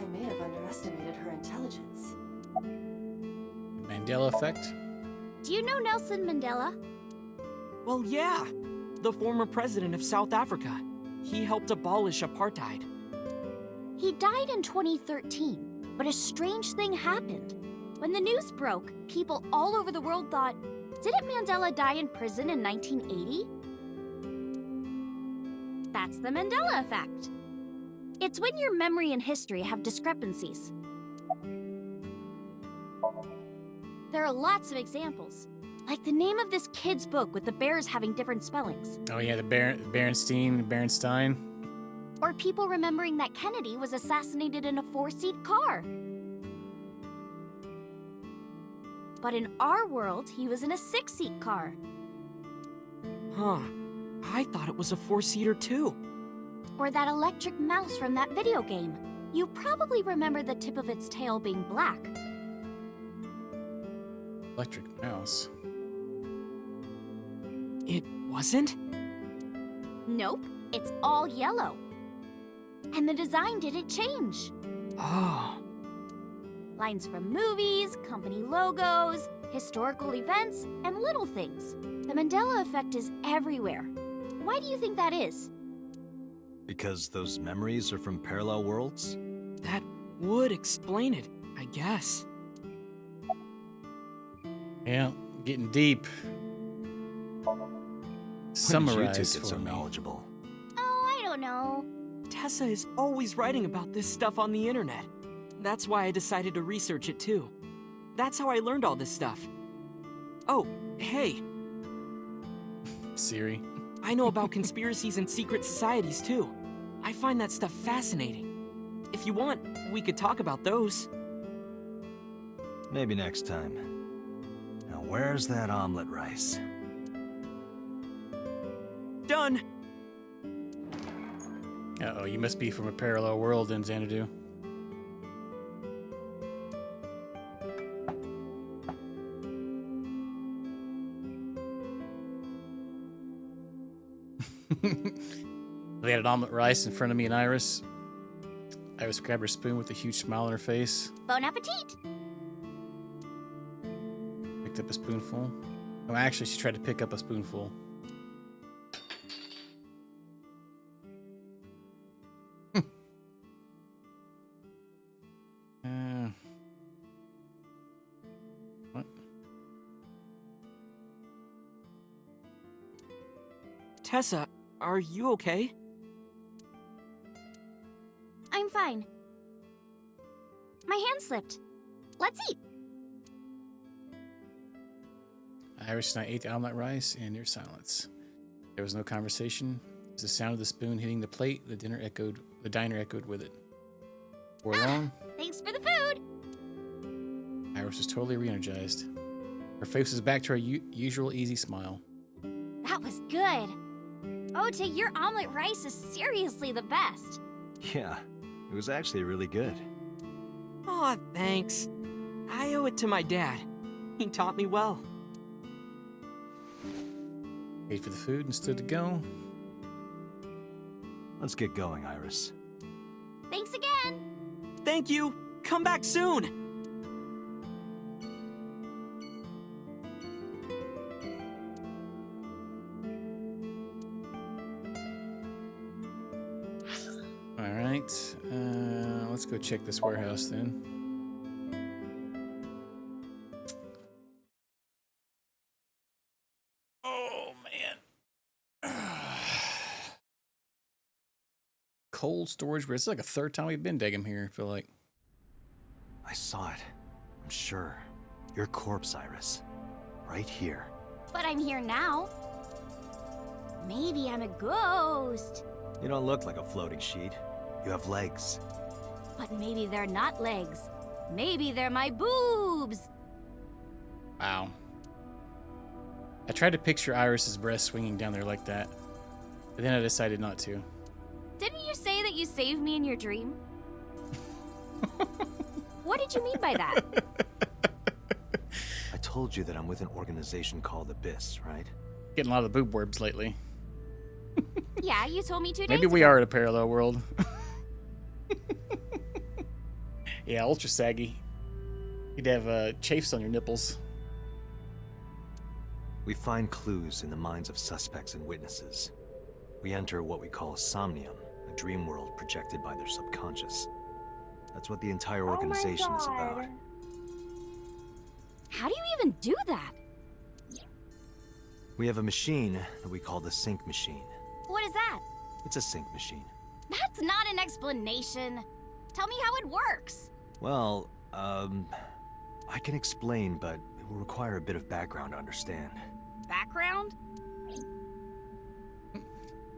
I may have underestimated her intelligence. Mandela effect? Do you know Nelson Mandela? Well, yeah. The former president of South Africa. He helped abolish apartheid. He died in 2013, but a strange thing happened. When the news broke, people all over the world thought, Didn't Mandela die in prison in 1980? That's the Mandela effect. It's when your memory and history have discrepancies. There are lots of examples, like the name of this kid's book with the bears having different spellings. Oh yeah, the Berenstein. Or people remembering that Kennedy was assassinated in a 4-seat car. But in our world, he was in a 6-seat car. Huh. I thought it was a 4-seater too. Or that electric mouse from that video game. You probably remember the tip of its tail being black. Electric mouse. It wasn't? Nope, it's all yellow. And the design didn't change. Oh. Lines from movies, company logos, historical events, and little things. The Mandela effect is everywhere. Why do you think that is? Because those memories are from parallel worlds? That would explain it, I guess. Yeah, getting deep. Summarize When did you two get for so me. knowledgeable? Oh, I don't know. Tessa is always writing about this stuff on the internet. That's why I decided to research it too. That's how I learned all this stuff. Oh, hey, Siri. I know about conspiracies and secret societies too. I find that stuff fascinating. If you want, we could talk about those. Maybe next time. Now where's that omelet rice? Done! Uh-oh, you must be from a parallel world then, Xanadu. They had an omelet rice in front of me and Iris. Iris grabbed her spoon with a huge smile on her face. Bon appetit! Picked up a spoonful. Oh, actually, she tried to pick up a spoonful. What? Tessa, are you okay? I'm fine. My hand slipped. Let's eat. Iris and I ate the omelet rice, and there's silence. There was no conversation. It was the sound of the spoon hitting the plate. The diner echoed with it. For long, Thanks for the food. Iris was totally re-energized. Her face was back to her usual easy smile. That was good. Ota, your omelet rice is seriously the best. Yeah, it was actually really good. Aw, thanks. I owe it to my dad. He taught me well. Paid for the food and stood to go. Let's get going, Iris. Thanks again. Thank you. Come back soon. All right, let's go check this warehouse then. Oh man. Cold storage. It's like a third time we've been digging here, I feel like. I saw it. I'm sure. Your corpse, Iris. Right here. But I'm here now. Maybe I'm a ghost. You don't look like a floating sheet. You have legs. But maybe they're not legs. Maybe they're my boobs. Wow. I tried to picture Iris's breast swinging down there like that, but then I decided not to. Didn't you say that you saved me in your dream? What did you mean by that? I told you that I'm with an organization called Abyss, right? Getting a lot of boob words lately. Yeah, you told me 2 days Maybe we ago. are in a parallel world. Yeah, ultra saggy. You'd have chafes on your nipples. We find clues in the minds of suspects and witnesses. We enter what we call Somnium, a dream world projected by their subconscious. That's what the entire organization is about. How do you even do that? We have a machine that we call the sync machine. What is that? It's a sync machine. That's not an explanation. Tell me how it works. Well, I can explain, but it will require a bit of background to understand. Background?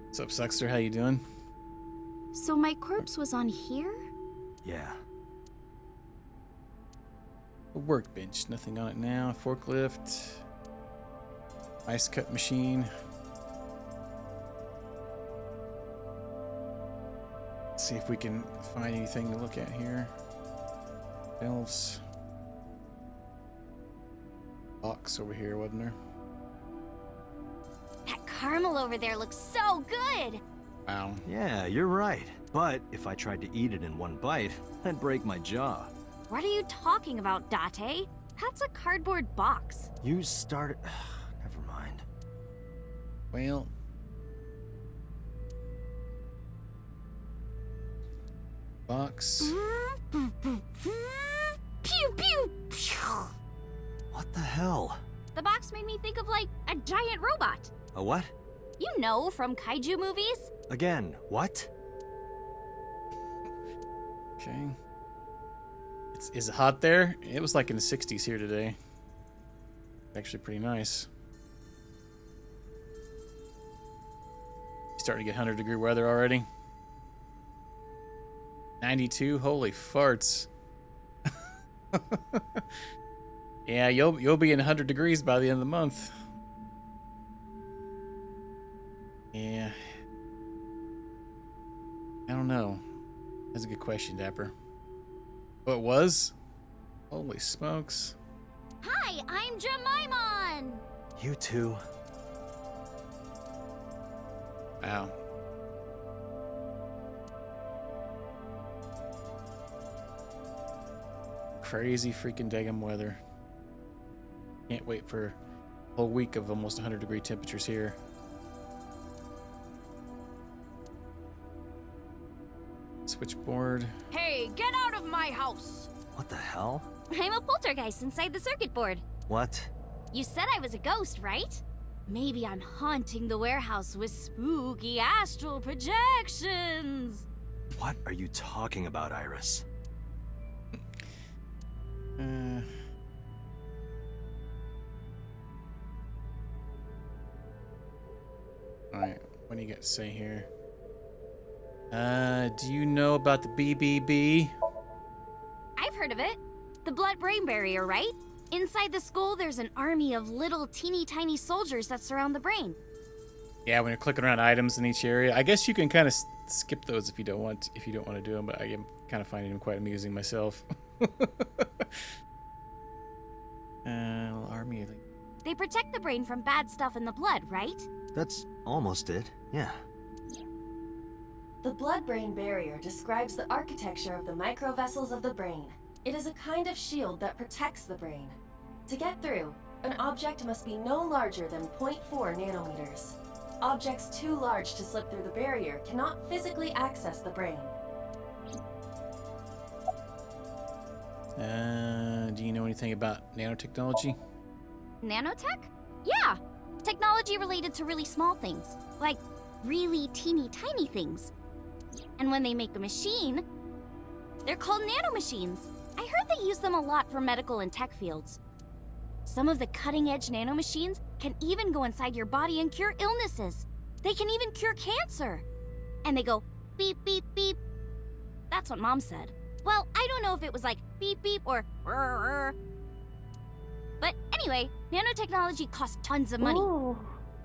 What's up, Suckster? How you doing? So my corpse was on here? Yeah. A workbench. Nothing on it now. Forklift. Ice cut machine. Let's see if we can find anything to look at here. Elves. Box over here, wasn't there? That caramel over there looks so good! Wow. Yeah, you're right. But if I tried to eat it in one bite, I'd break my jaw. What are you talking about, Date? That's a cardboard box. You started... Never mind. Well. Box. Pew pew pew! What the hell? The box made me think of like a giant robot. A what? You know, from kaiju movies? Again, what? Okay. Is it hot there? It was like in the 60s here today. Actually pretty nice. Starting to get 100-degree weather already. 92, holy farts. Yeah, you'll be in 100 degrees by the end of the month. Yeah. I don't know. That's a good question, Dapper. Oh, it was? Holy smokes. Hi, I'm Jemimon! You too. Wow. Crazy freaking daggum weather. Can't wait for a whole week of almost 100-degree temperatures here. Switchboard. Hey, get out of my house! What the hell? I'm a poltergeist inside the circuit board. What? You said I was a ghost, right? Maybe I'm haunting the warehouse with spooky astral projections. What are you talking about, Iris? Alright, what do you got to say here? Do you know about the BBB? I've heard of it. The blood-brain barrier, right? Inside the skull, there's an army of little teeny tiny soldiers that surround the brain. Yeah, when you're clicking around items in each area, I guess you can kind of skip those if you don't want to do them. But I am kind of finding them quite amusing myself. Army. They protect the brain from bad stuff in the blood, right? That's almost it, yeah. The blood-brain barrier describes the architecture of the microvessels of the brain. It is a kind of shield that protects the brain. To get through, an object must be no larger than 0.4 nanometers. Objects too large to slip through the barrier cannot physically access the brain. Do you know anything about nanotechnology? Nanotech? Yeah! Technology related to really small things. Like really teeny tiny things. And when they make a machine, they're called nanomachines. I heard they use them a lot for medical and tech fields. Some of the cutting-edge nanomachines can even go inside your body and cure illnesses. They can even cure cancer. And they go beep, beep, beep. That's what Mom said. Well, I don't know if it was like beep, beep or rrr. But anyway, nanotechnology costs tons of money. Ooh.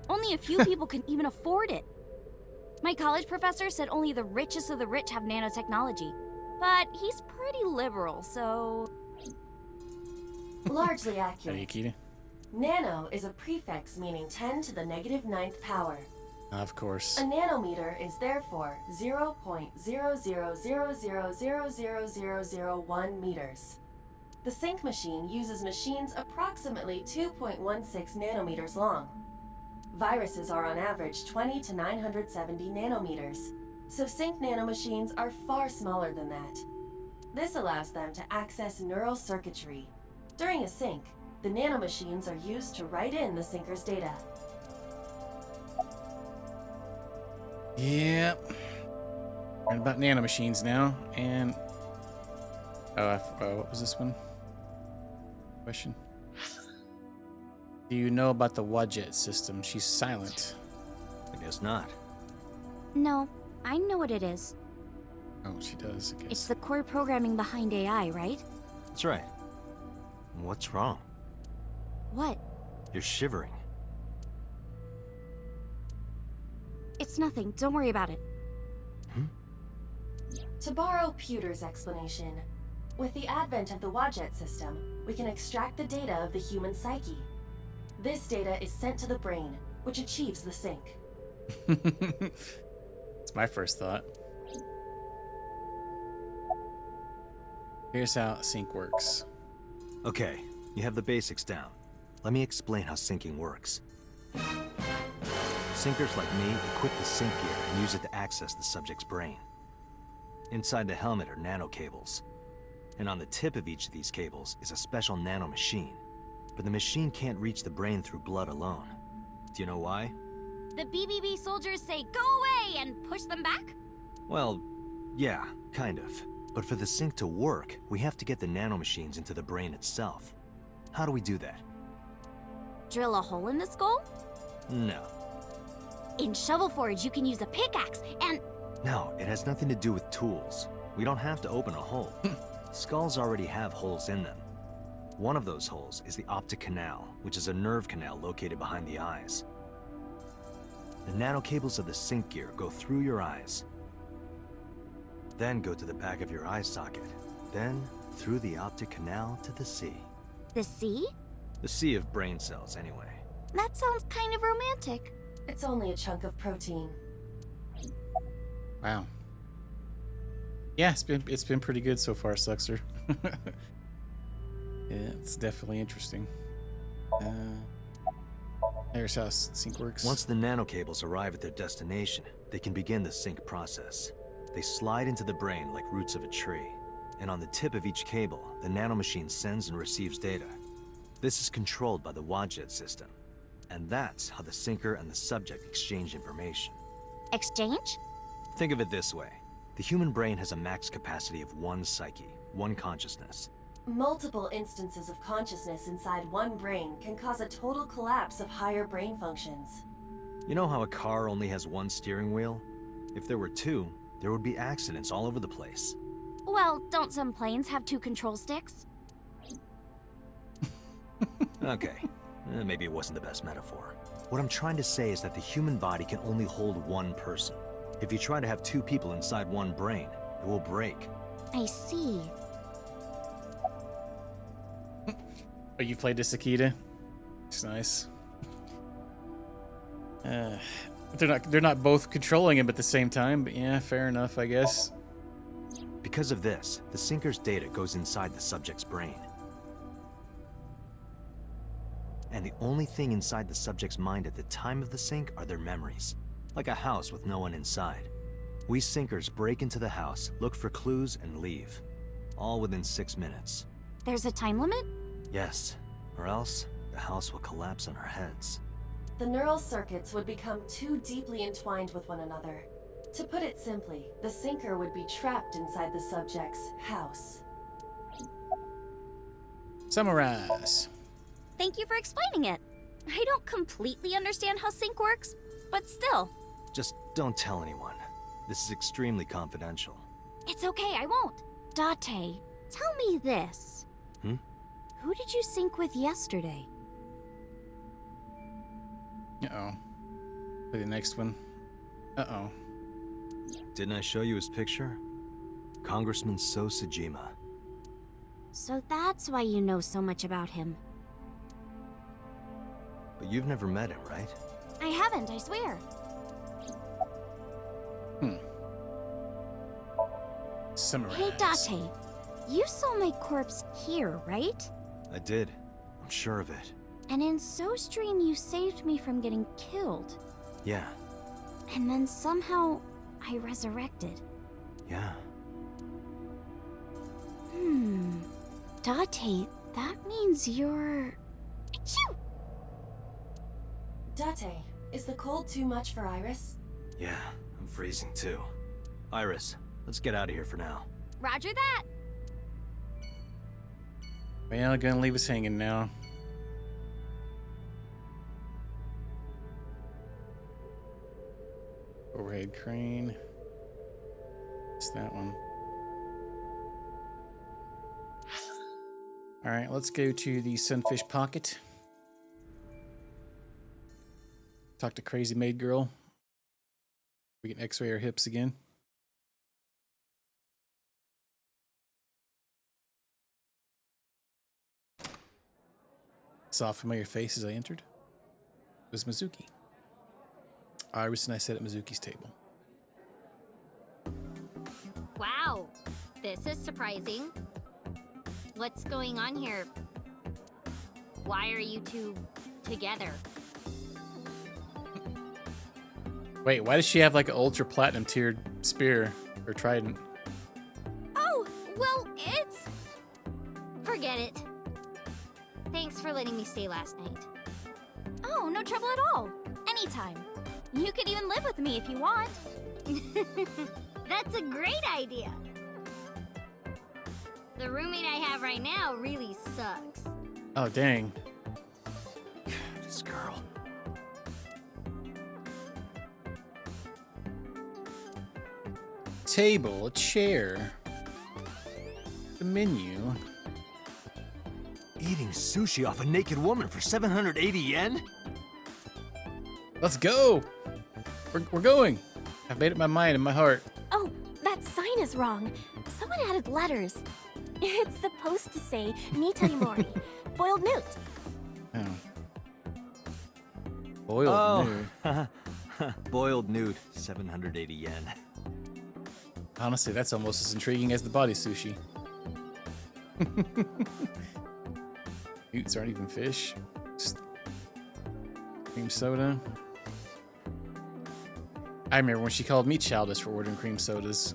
Only a few people can even afford it. My college professor said only the richest of the rich have nanotechnology. But he's pretty liberal, so... Largely How accurate. do you, Kita? Nano is a prefix meaning 10 to the negative 9th power. Of course. A nanometer is therefore 0.0000000001 meters. The sync machine uses machines approximately 2.16 nanometers long. Viruses are on average 20 to 970 nanometers, so sync nanomachines are far smaller than that. This allows them to access neural circuitry. During a sync, the nanomachines are used to write in the syncer's data. Yep. And about nanomachines now, and what was this one? Question. Do you know about the Wadjet system? She's silent. I guess not. No, I know what it is. Oh, she does, I guess. It's the core programming behind AI, right? That's right. What's wrong? What? You're shivering. It's nothing. Don't worry about it. To borrow Pewter's explanation, with the advent of the Wadjet system, we can extract the data of the human psyche. This data is sent to the brain, which achieves the sync. It's my first thought. Here's how sync works. Okay, you have the basics down. Let me explain how syncing works. Syncers like me equip the sync gear and use it to access the subject's brain. Inside the helmet are nanocables. And on the tip of each of these cables is a special nanomachine. But the machine can't reach the brain through blood alone. Do you know why? The BBB soldiers say go away and push them back? Well, yeah, kind of. But for the sync to work, we have to get the nanomachines into the brain itself. How do we do that? Drill a hole in the skull? No. In Shovel Forge, you can use a pickaxe and... No, it has nothing to do with tools. We don't have to open a hole. Skulls already have holes in them. One of those holes is the optic canal, which is a nerve canal located behind the eyes. The nanocables of the sync gear go through your eyes, then go to the back of your eye socket, then through the optic canal to the sea. The sea? The sea of brain cells, anyway. That sounds kind of romantic. It's only a chunk of protein. Wow. Yeah, it's been pretty good so far, Suxer. Yeah, it's definitely interesting. There's how sync works. Once the nanocables arrive at their destination, they can begin the sync process. They slide into the brain like roots of a tree. And on the tip of each cable, the nanomachine sends and receives data. This is controlled by the Wadjet system. And that's how the syncer and the subject exchange information. Exchange? Think of it this way. The human brain has a max capacity of one psyche, one consciousness. Multiple instances of consciousness inside one brain can cause a total collapse of higher brain functions. You know how a car only has one steering wheel? If there were two, there would be accidents all over the place. Well, don't some planes have 2 control sticks? Okay, maybe it wasn't the best metaphor. What I'm trying to say is that the human body can only hold one person. If you try to have 2 people inside one brain, it will break. I see. Oh, you played as Akita? It's nice. They're not both controlling him at the same time, but yeah, fair enough, I guess. Because of this, the syncer's data goes inside the subject's brain. And the only thing inside the subject's mind at the time of the sync are their memories. Like a house with no one inside. We syncers break into the house, look for clues, and leave. All within 6 minutes. There's a time limit? Yes, or else the house will collapse on our heads. The neural circuits would become too deeply entwined with one another. To put it simply, the syncer would be trapped inside the subject's house. Summarize. Thank you for explaining it. I don't completely understand how sync works, but still. Just don't tell anyone. This is extremely confidential. It's okay, I won't. Date, tell me this. Who did you sync with yesterday? Uh-oh. For the next one. Uh-oh. Didn't I show you his picture? Congressman So Sajima. So that's why you know so much about him. But you've never met him, right? I haven't, I swear. Summarize. Hey, Date, you saw my corpse here, right? I did. I'm sure of it. And in SoStream, you saved me from getting killed. Yeah. And then somehow, I resurrected. Yeah. Date, that means you're... Achoo! Date, is the cold too much for Iris? Yeah, I'm freezing too. Iris, let's get out of here for now. Roger that. Well, gonna leave us hanging now. Overhead crane. It's that one. Alright, let's go to the Sunfish Pocket. Talk to Crazy Maid Girl. We can x-ray her hips again. Saw a familiar face as I entered. It was Mizuki. Iris and I sat at Mizuki's table. Wow, this is surprising. What's going on here? Why are you two together? Wait, why does she have like an ultra platinum tiered spear or trident? Oh, well, it's... Forget it. Thanks for letting me stay last night. Oh, no trouble at all. Anytime. You could even live with me if you want. That's a great idea. The roommate I have right now really sucks. Oh, dang. This girl. Table, a chair, the menu. Eating sushi off a naked woman for 780 yen? Let's go. We're going. I've made up my mind and my heart. Oh, that sign is wrong. Someone added letters. It's supposed to say Nitai Mori, boiled newt. Oh. Boiled nude. Boiled newt, 780 yen. Honestly, that's almost as intriguing as the body sushi. Newts aren't even fish. Just cream soda. I remember when she called me childish for ordering cream sodas.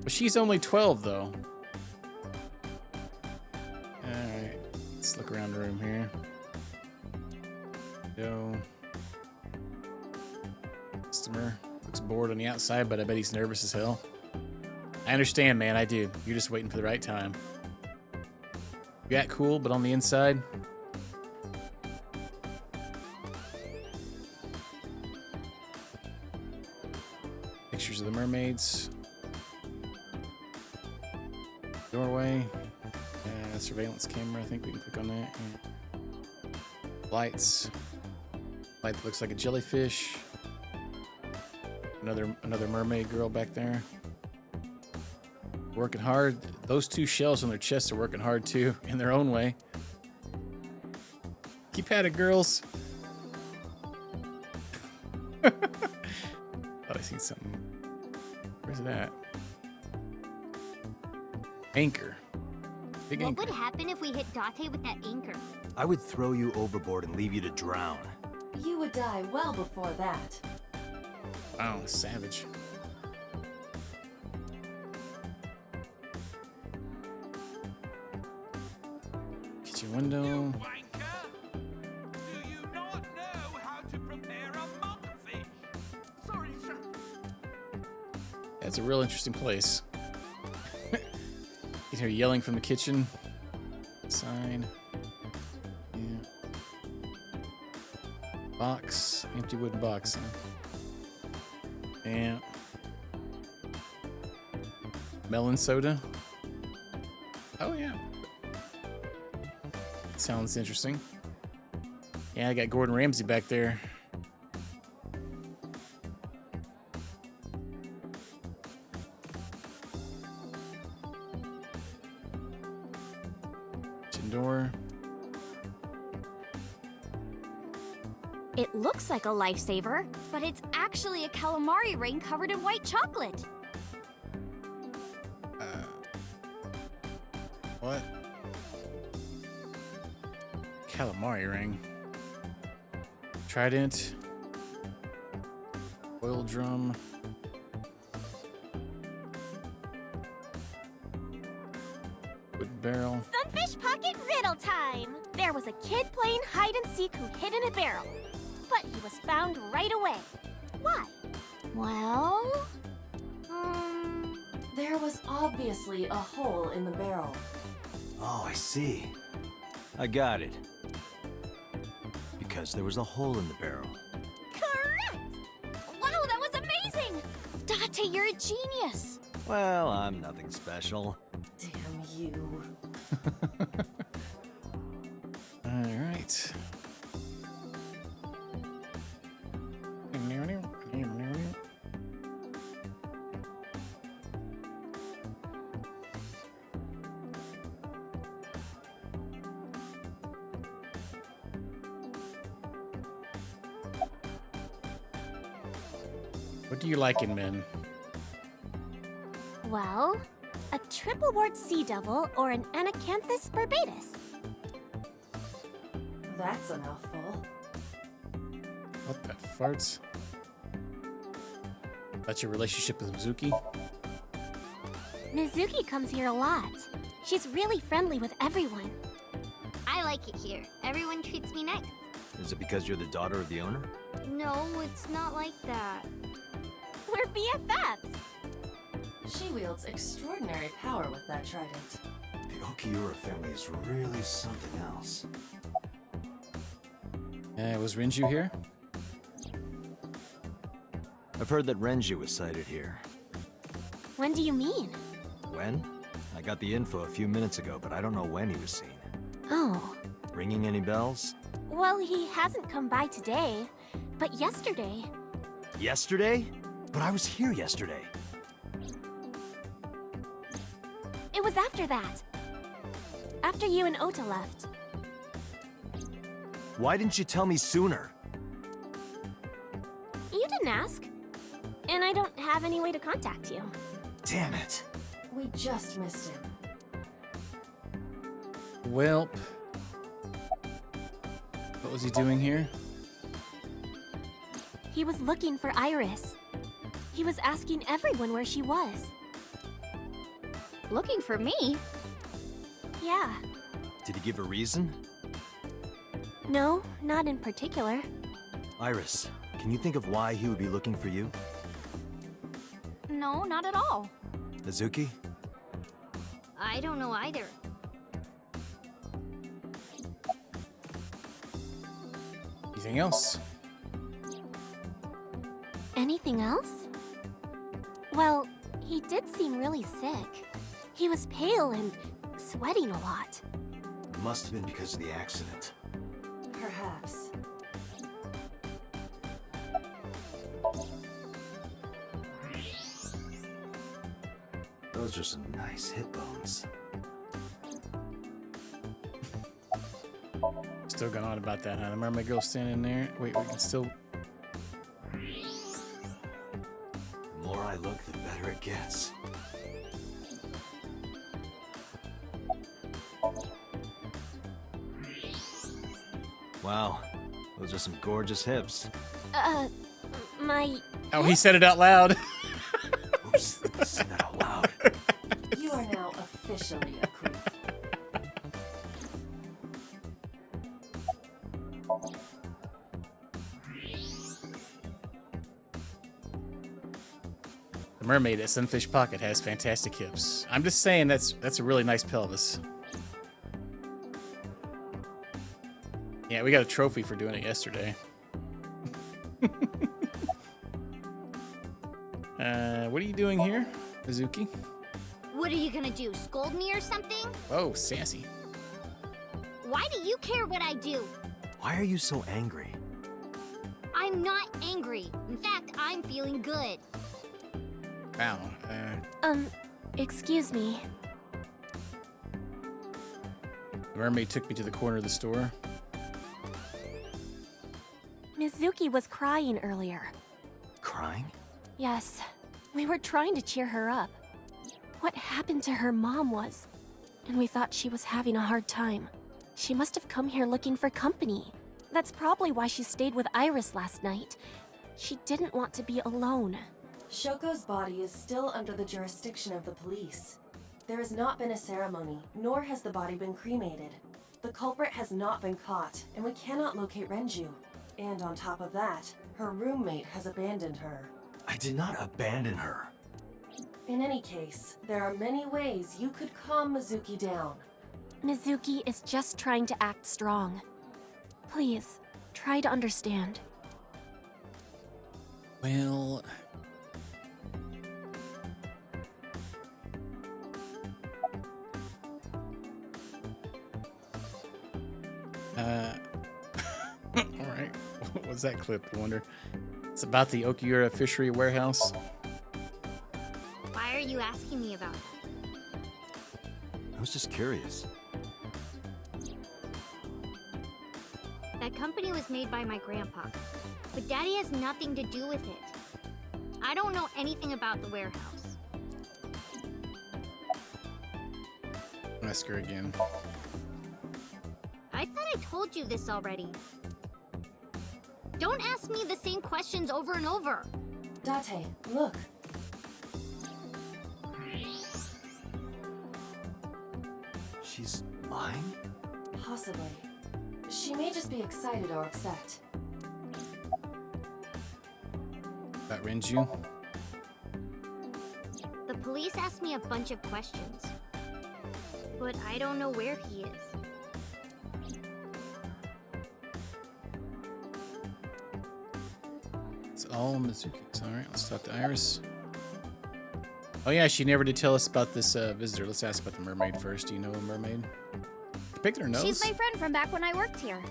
But she's only 12, though. Alright, let's look around the room here. Go. Customer looks bored on the outside, but I bet he's nervous as hell. I understand, man, I do. You're just waiting for the right time. You act cool, but on the inside... Pictures of the mermaids. Doorway. Surveillance camera, I think we can click on that. Yeah. Lights. Light that looks like a jellyfish. Another mermaid girl back there. Working hard. Those two shells on their chests are working hard too, in their own way. Keep at it, girls. Oh, I seen something. Where's it at? Anchor. Big What anchor. would happen if we hit Date with that anchor? I would throw you overboard and leave you to drown. You would die well before that. Wow, savage. Kitchen window. That's a real interesting place. You hear yelling from the kitchen. Sign. Yeah. Box. Empty wooden box. Huh? Yeah. Melon soda. Oh, yeah. Sounds interesting. Yeah, I got Gordon Ramsay back there. Kitchen door. It looks like a lifesaver, But it's actually a calamari ring covered in white chocolate. What? Calamari ring. Trident. Oil drum. Wood barrel. Sunfish Pocket riddle time! There was a kid playing hide and seek who hid in a barrel. But he was found right away. Why? Well... There was obviously a hole in the barrel. Oh, I see. I got it. Because there was a hole in the barrel. Correct! Wow, that was amazing! Date, you're a genius! Well, I'm nothing special. Damn you. Alright. What do you like in men? Well, a triple wart sea devil or an anacanthus barbatus. That's a mouthful. What the farts? That's your relationship with Mizuki? Mizuki comes here a lot. She's really friendly with everyone. I like it here. Everyone treats me nice. Is it because you're the daughter of the owner? No, it's not like that. We're BFFs. She wields extraordinary power with that trident. The Okiura family is really something else. Was Renju here? I've heard that Renju was sighted here. When do you mean? When? I got the info a few minutes ago, but I don't know when he was seen. Oh. Ringing any bells? Well, he hasn't come by today, but yesterday. Yesterday? But I was here yesterday. It was after that. After you and Ota left. Why didn't you tell me sooner? You didn't ask. And I don't have any way to contact you. Damn it. We just missed him. Welp. What was he doing here? He was looking for Iris. He was asking everyone where she was. Looking for me? Yeah. Did he give a reason? No, not in particular. Iris, can you think of why he would be looking for you? No, not at all. Mizuki? I don't know either. Anything else? Anything else? Well, he did seem really sick. He was pale and sweating a lot. It must have been because of the accident. Perhaps. Those are some nice hip bones. Still going on about that, huh? The mermaid girl standing there. Wait, we can still... The more I look, the better it gets. Wow, those are some gorgeous hips. My... Oh, he said it out loud. Oops, say that out loud. You are now officially a creep. The mermaid at Sunfish Pocket has fantastic hips. I'm just saying that's a really nice pelvis. Yeah, we got a trophy for doing it yesterday. What are you doing here, Mizuki? What are you gonna do, scold me or something? Oh, sassy. Why do you care what I do? Why are you so angry? I'm not angry. In fact, I'm feeling good. Wow. Excuse me. The mermaid took me to the corner of the store. Mizuki was crying earlier. Crying? Yes, we were trying to cheer her up. What happened to her mom was... And we thought she was having a hard time. She must have come here looking for company. That's probably why she stayed with Iris last night. She didn't want to be alone. Shoko's body is still under the jurisdiction of the police. There has not been a ceremony, nor has the body been cremated. The culprit has not been caught, and we cannot locate Renju. And on top of that, her roommate has abandoned her. I did not abandon her. In any case, there are many ways you could calm Mizuki down. Mizuki is just trying to act strong. Please, try to understand. Well... Alright. What was that clip, I wonder? It's about the Okiura fishery warehouse. Why are you asking me about that? I was just curious. That company was made by my grandpa, but Daddy has nothing to do with it. I don't know anything about the warehouse. Ask her again. I thought I told you this already. Don't ask me the same questions over and over. Date, look. She's mine? Possibly. She may just be excited or upset. About Renju? The police asked me a bunch of questions, but I don't know where he is. It's all Mizuki's. Alright, let's talk to Iris. Oh yeah, she never did tell us about this visitor. Let's ask about the mermaid first. Do you know a mermaid? She picked her nose? She's my friend from back when I worked here.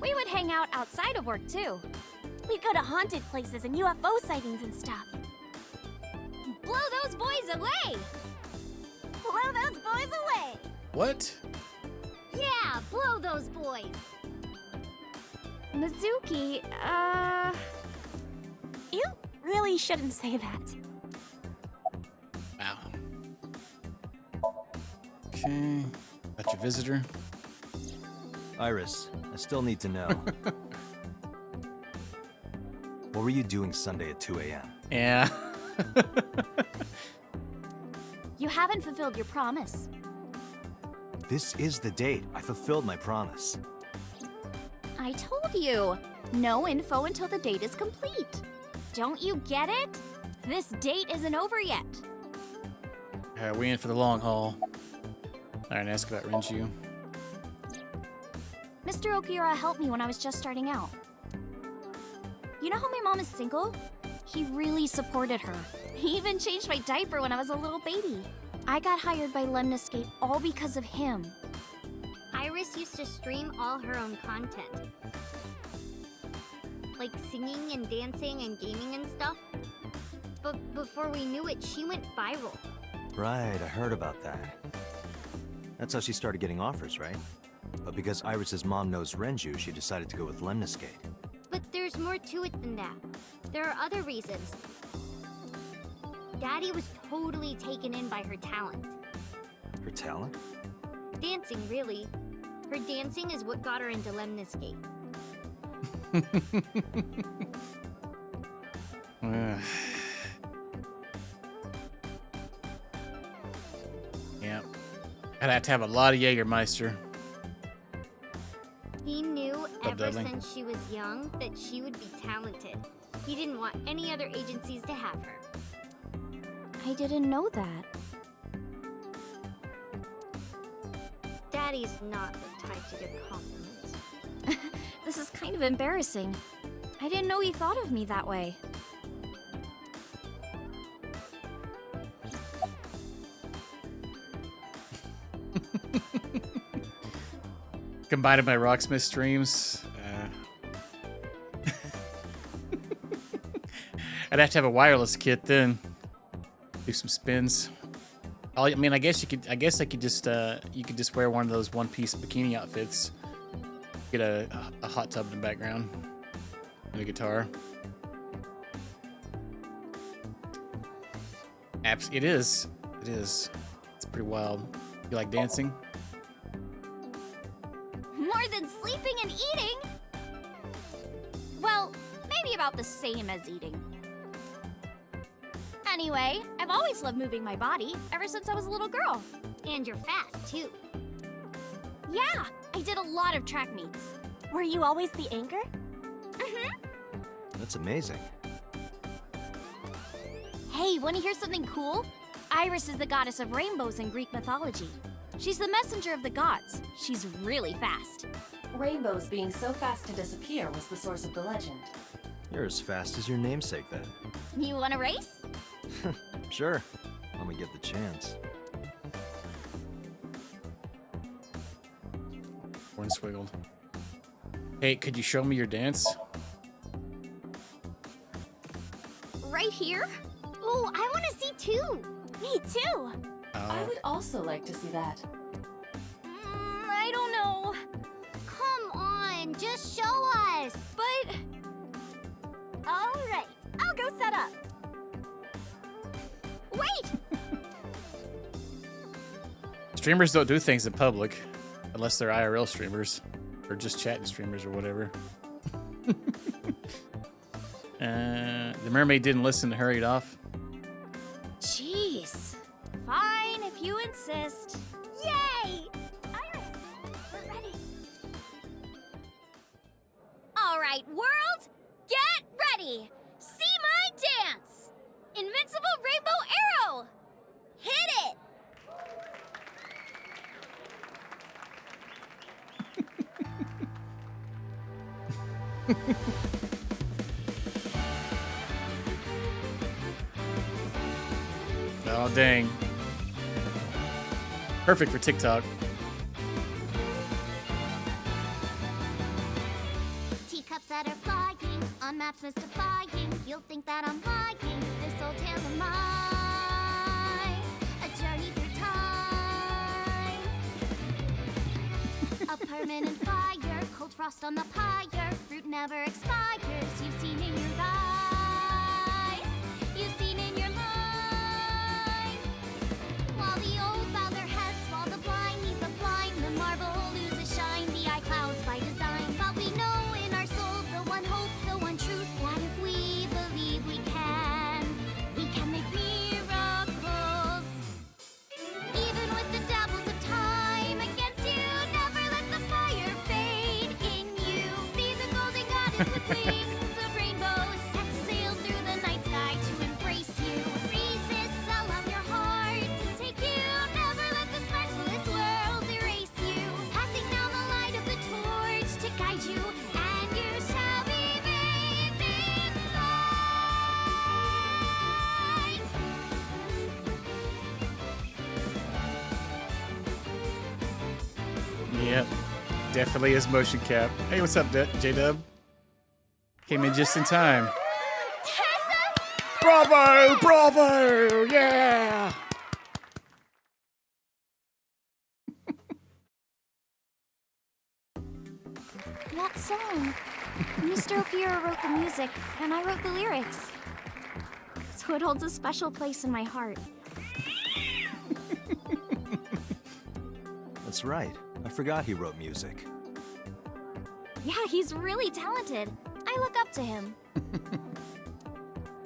We would hang out outside of work, too. We go to haunted places and UFO sightings and stuff. Blow those boys away! Blow those boys away! What? Yeah, blow those boys! Mizuki, you really shouldn't say that. Wow. Okay. Got your visitor. Iris, I still need to know. What were you doing Sunday at 2 a.m.? Yeah. You haven't fulfilled your promise. This is the date. I fulfilled my promise. I told you. No info until the date is complete. Don't you get it? This date isn't over yet. Alright, we in for the long haul. Alright, ask about Renju. Mr. Okiura helped me when I was just starting out. You know how my mom is single? He really supported her. He even changed my diaper when I was a little baby. I got hired by Lemniscape all because of him. Iris used to stream all her own content. Like singing and dancing and gaming and stuff. But before we knew it, she went viral. Right, I heard about that. That's how she started getting offers, right? But because Iris's mom knows Renju, she decided to go with Lemniscate. But there's more to it than that. There are other reasons. Daddy was totally taken in by her talent. Her talent? Dancing, really. Her dancing is what got her into Lemniscape. Yeah. I'd have to have a lot of Jägermeister. He knew ever Dudley. since she was young that she would be talented. He didn't want any other agencies to have her. I didn't know that. Daddy's not the type to give compliments. This is kind of embarrassing. I didn't know he thought of me that way. Combined my Rocksmith streams. I'd have to have a wireless kit then. Do some spins. I mean, I guess I could just you could just wear one of those one-piece bikini outfits. Get a hot tub in the background and a guitar. It is. It is. It's pretty wild. You like dancing? More than sleeping and eating? Well, maybe about the same as eating. Anyway, I've always loved moving my body, ever since I was a little girl. And you're fast, too. Yeah, I did a lot of track meets. Were you always the anchor? Mm-hmm. That's amazing. Hey, wanna hear something cool? Iris is the goddess of rainbows in Greek mythology. She's the messenger of the gods. She's really fast. Rainbows being so fast to disappear was the source of the legend. You're as fast as your namesake, then. You wanna race? Sure. Let me get the chance. One swiggled. Hey, could you show me your dance? Right here? Ooh, I wanna see too. Me too. I would also like to see that. I don't know. Come on, just show us. But... Alright, I'll go set up. Wait! Streamers don't do things in public. Unless they're IRL streamers. Or just chatting streamers or whatever. The mermaid didn't listen and hurried off. Jeez. Fine, if you insist. Yay! Iris, we're ready. Alright, world, get ready! See my dance! Invincible Rainbow Arrow! Hit it! Oh, dang. Perfect for TikTok. Teacups that are flying, on maps mystifying. You'll think that I'm lying. This old tale of mine, a journey through time. A permanent fire, cold frost on the pyre. Fruit never expires. You've seen in your eyes. You've seen in your mind. While the old bow their heads, while the blind meet the blind, the marble loses shine. The eye clouds by design. But we know in our soul the one hope, the one truth, that if we believe we can make miracles. Even with the devils of time against you, never let the fire fade in you. See the golden goddess with wings of rainbows, set sail through the night sky to embrace you. Resist, allow your heart to take you. Never let the sparks of this world erase you. Passing down the light of the torch to guide you, and you shall be bathed in light. Yep. Definitely is motion cap. Hey, what's up, J-Dub? Came in just in time. Bravo! Bravo! Yeah! That song. Mr. O'Hara wrote the music, and I wrote the lyrics. So it holds a special place in my heart. That's right. I forgot he wrote music. Yeah, he's really talented. I look up to him.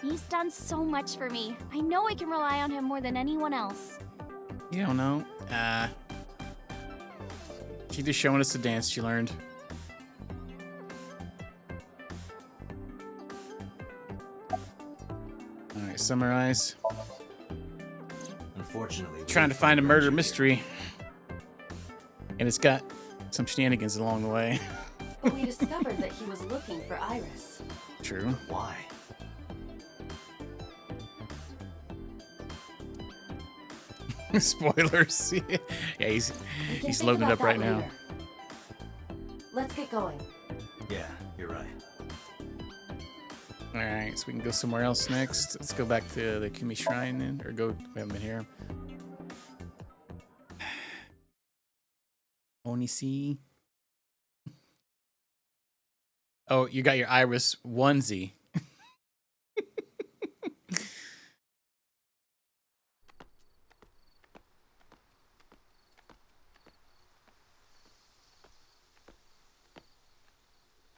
He's done so much for me. I know I can rely on him more than anyone else. You don't know. She just showing us the dance she learned. Alright, summarize. Unfortunately, Trying to find a murder mystery. And it's got some shenanigans along the way. But we discovered that he was looking for Iris. True. Why? Spoilers. Yeah, he's We can think loading it about up right that now. later. Let's get going. Yeah, you're right. Alright, so we can go somewhere else next. Let's go back to the Kumi Shrine then, or go, we haven't been here. Onisi. Oh, you got your Iris onesie.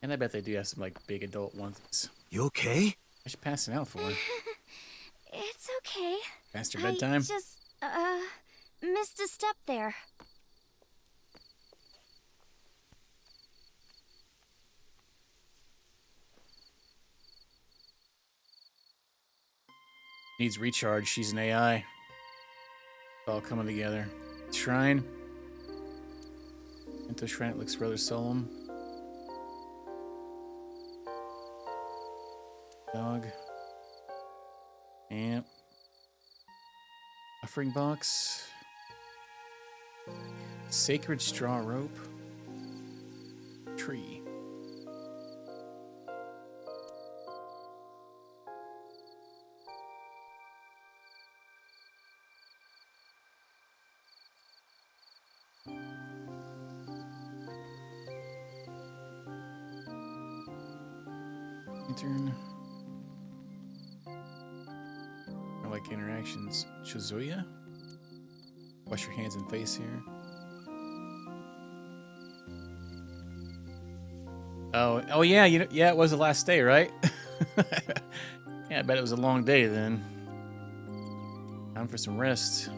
And I bet they do have some like big adult onesies. You okay? I should pass it out for her. It's okay. Past her bedtime. I just, missed a step there. Needs recharge. She's an AI. It's all coming together. Shrine. Into shrine. It looks rather solemn. Dog. Amp. Offering box. Sacred straw rope. Tree. Intern. I like interactions. Chizuya? Wash your hands and face here. Oh yeah, yeah, it was the last day, right? Yeah, I bet it was a long day then. Time for some rest.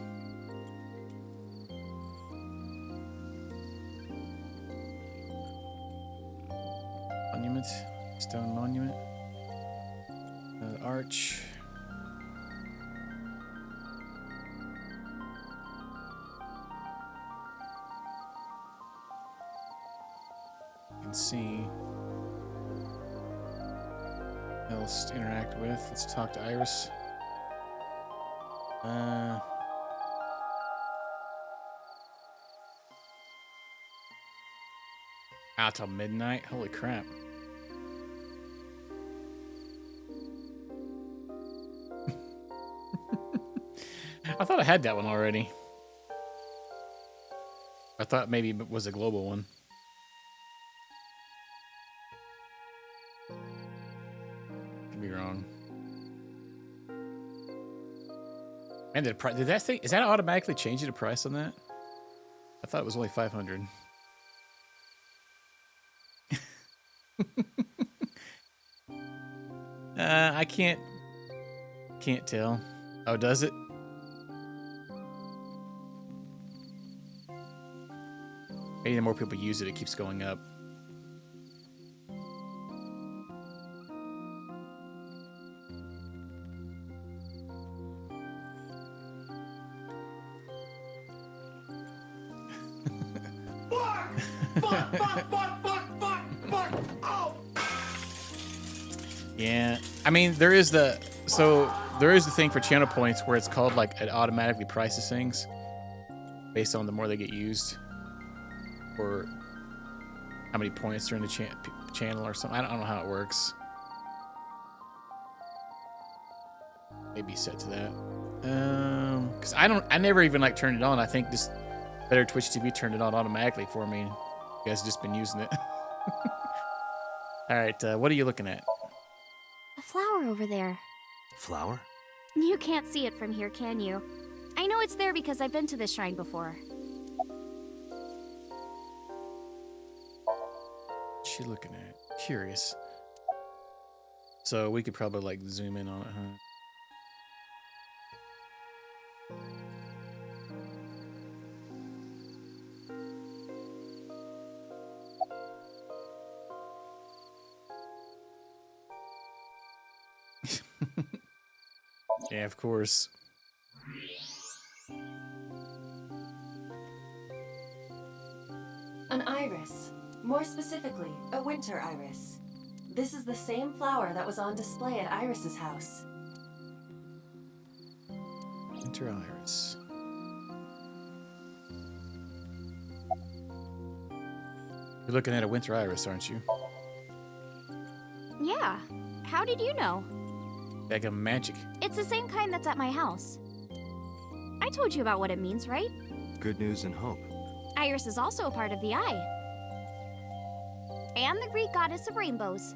Monument, stone monument, arch. You can see else to interact with. Let's talk to Iris. Out till midnight. Holy crap. I thought I had that one already. I thought maybe it was a global one. Could be wrong. Man, did that thing, is that automatically changing the price on that? I thought it was only 500. I can't tell. Oh, does it? Maybe the more people use it, it keeps going up. Yeah, I mean, there is the thing for channel points where it's called like it automatically prices things based on the more they get used, or how many points are in the channel or something. I don't know how it works. Maybe set to that. Cause I never even like turned it on. I think just Better Twitch TV turned it on automatically for me. You guys have just been using it. All right, what are you looking at? A flower over there. Flower? You can't see it from here, can you? I know it's there because I've been to this shrine before. What's she looking at? Curious. So we could probably like zoom in on it, huh? Yeah, of course. An iris. More specifically, a winter iris. This is the same flower that was on display at Iris's house. Winter iris. You're looking at a winter iris, aren't you? Yeah. How did you know? Like a magic. It's the same kind that's at my house. I told you about what it means, right? Good news and hope. Iris is also a part of the eye. And the Greek goddess of rainbows.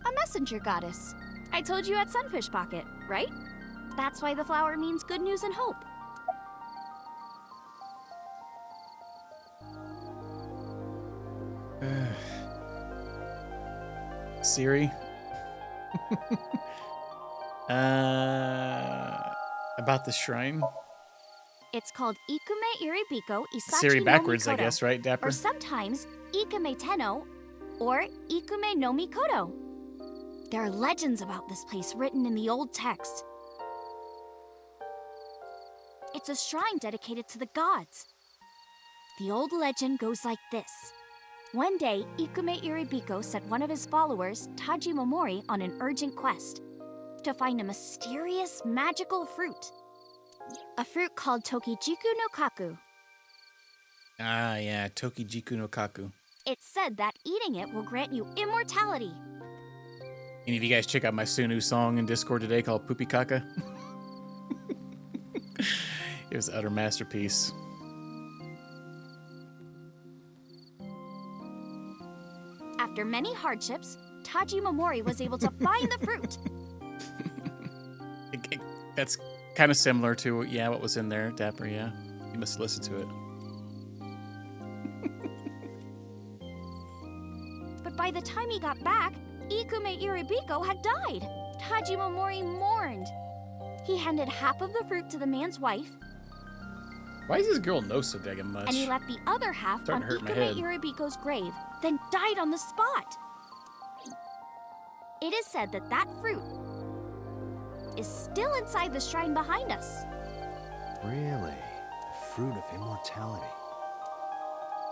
A messenger goddess. I told you at Sunfish Pocket, right? That's why the flower means good news and hope. Siri? About the shrine? It's called Ikume Iribiko Isachi Siri no backwards, I Mikoto, guess, right, Dapper? or sometimes Ikume Tenno, or Ikume no Mikoto. There are legends about this place written in the old text. It's a shrine dedicated to the gods. The old legend goes like this. One day, Ikume Iribiko sent one of his followers, Taji Momori, on an urgent quest to find a mysterious magical fruit. A fruit called Tokijiku no Kaku. Ah, yeah, Tokijiku no Kaku. It's said that eating it will grant you immortality. Any of you guys check out my Sunu song in Discord today called Poopy Kaka? It was an utter masterpiece. After many hardships, Taji Momori was able to find the fruit. That's kind of similar to, yeah, what was in there, Dapper, yeah. You must listen to it. But by the time he got back, Ikume Iribiko had died. Taji Momori mourned. He handed half of the fruit to the man's wife, Why does this girl know so daggum much? and he left the other half on Starting to hurt my Ikume head. Iribiko's grave, then died on the spot. It is said that that fruit is still inside the shrine behind us. Really? The fruit of immortality.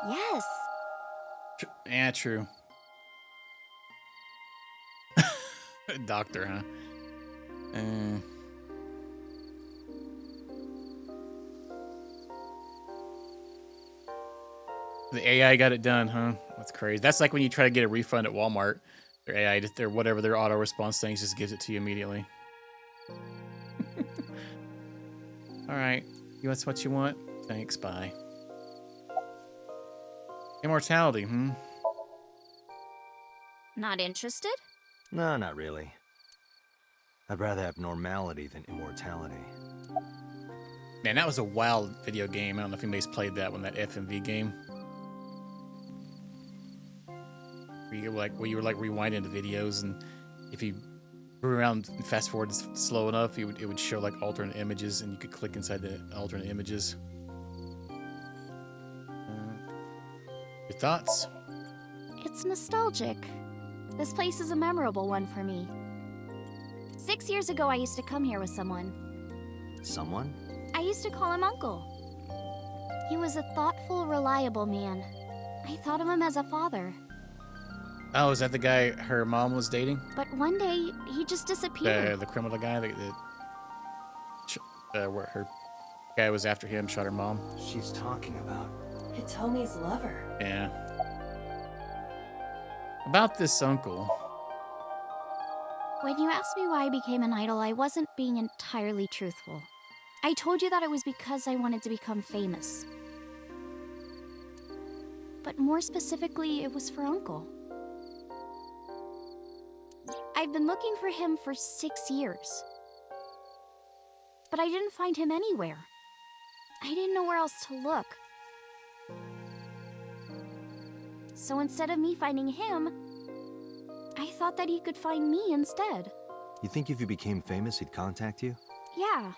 Yes. Yeah, true. Doctor, huh? The AI got it done, huh? That's crazy. That's like when you try to get a refund at Walmart. Their AI, their whatever their auto response things, just gives it to you immediately. All right, that's what you want. Thanks. Bye. Immortality, Not interested? No, not really. I'd rather have normality than immortality. Man, that was a wild video game. I don't know if anybody's played that one, that FMV game. Where you were like rewinding the videos, and if you move around and fast forward slow enough, it would show like alternate images, and you could click inside the alternate images. Your thoughts? It's nostalgic. This place is a memorable one for me. 6 years ago, I used to come here with someone. Someone? I used to call him Uncle. He was a thoughtful, reliable man. I thought of him as a father. Oh, is that the guy her mom was dating? But one day, he just disappeared. The criminal guy where her guy was after him, shot her mom. She's talking about Hitomi's lover. Yeah. About this uncle. When you asked me why I became an idol, I wasn't being entirely truthful. I told you that it was because I wanted to become famous. But more specifically, it was for Uncle. I've been looking for him for 6 years. But I didn't find him anywhere. I didn't know where else to look. So instead of me finding him, I thought that he could find me instead. You think if you became famous, he'd contact you? Yeah.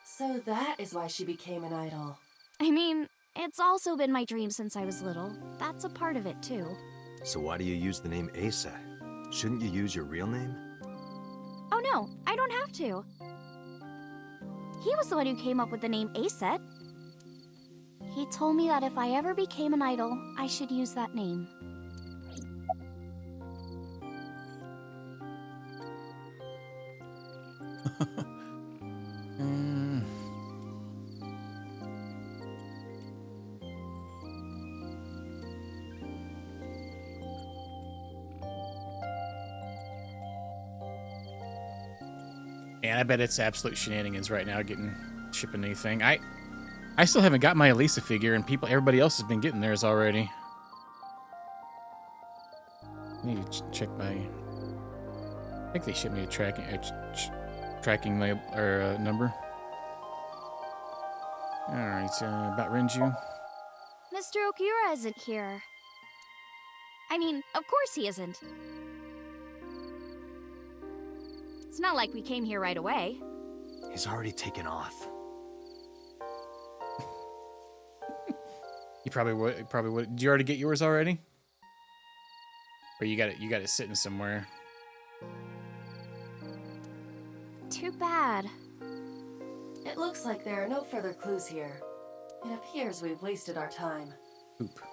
So that is why she became an idol. I mean, it's also been my dream since I was little. That's a part of it, too. So why do you use the name Asa? Shouldn't you use your real name? Oh no, I don't have to. He was the one who came up with the name Aset. He told me that if I ever became an idol, I should use that name. Man, I bet it's absolute shenanigans right now shipping anything. I still haven't got my Elisa figure, and everybody else has been getting theirs already. I need to check my. I think they shipped me a tracking label or number. All right, about Renju. Mr. Okura isn't here. I mean, of course he isn't. It's not like we came here right away. He's already taken off. You probably would. Did you already get yours already? Or you got it sitting somewhere? Too bad. It looks like there are no further clues here. It appears we've wasted our time. Oop. I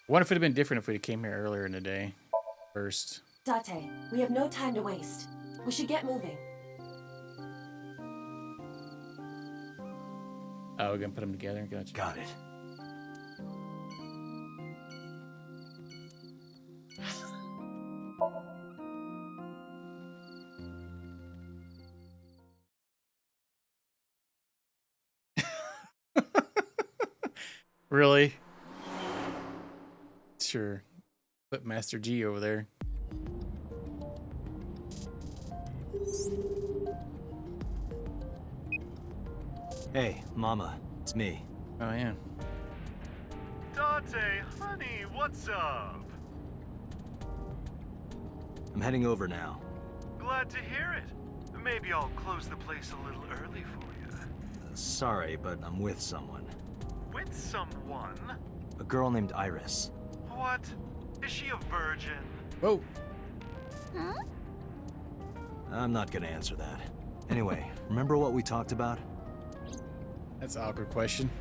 wonder if it'd have been different if we came here earlier in the day. First. Date, we have no time to waste. We should get moving. Oh, we're gonna put them together. Gotcha. Got it. Really? Sure. Put Master G over there. Hey, Mama, it's me. Oh, yeah. Dante, honey, what's up? I'm heading over now. Glad to hear it. Maybe I'll close the place a little early for you. Sorry, but I'm with someone. With someone? A girl named Iris. What? Is she a virgin? Whoa. Huh? I'm not gonna answer that. Anyway, remember what we talked about? That's an awkward question.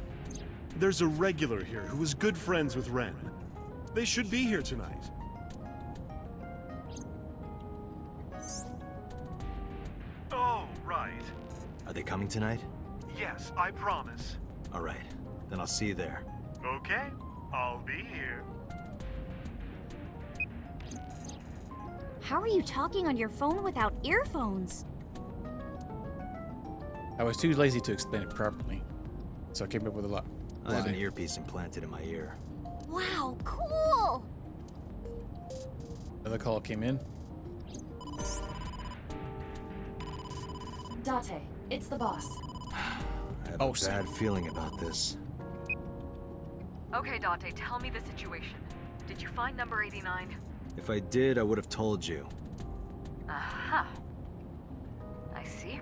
There's a regular here who is good friends with Ren. They should be here tonight. Oh, right. Are they coming tonight? Yes, I promise. All right, then I'll see you there. Okay, I'll be here. How are you talking on your phone without earphones? I was too lazy to explain it properly, so I came up with a lot. I have an earpiece implanted in my ear. Wow, cool! Another call came in. Date, it's the boss. I have Oh, a bad feeling about this. Okay, Dante, tell me the situation. Did you find number 89? If I did, I would have told you. Aha. I see.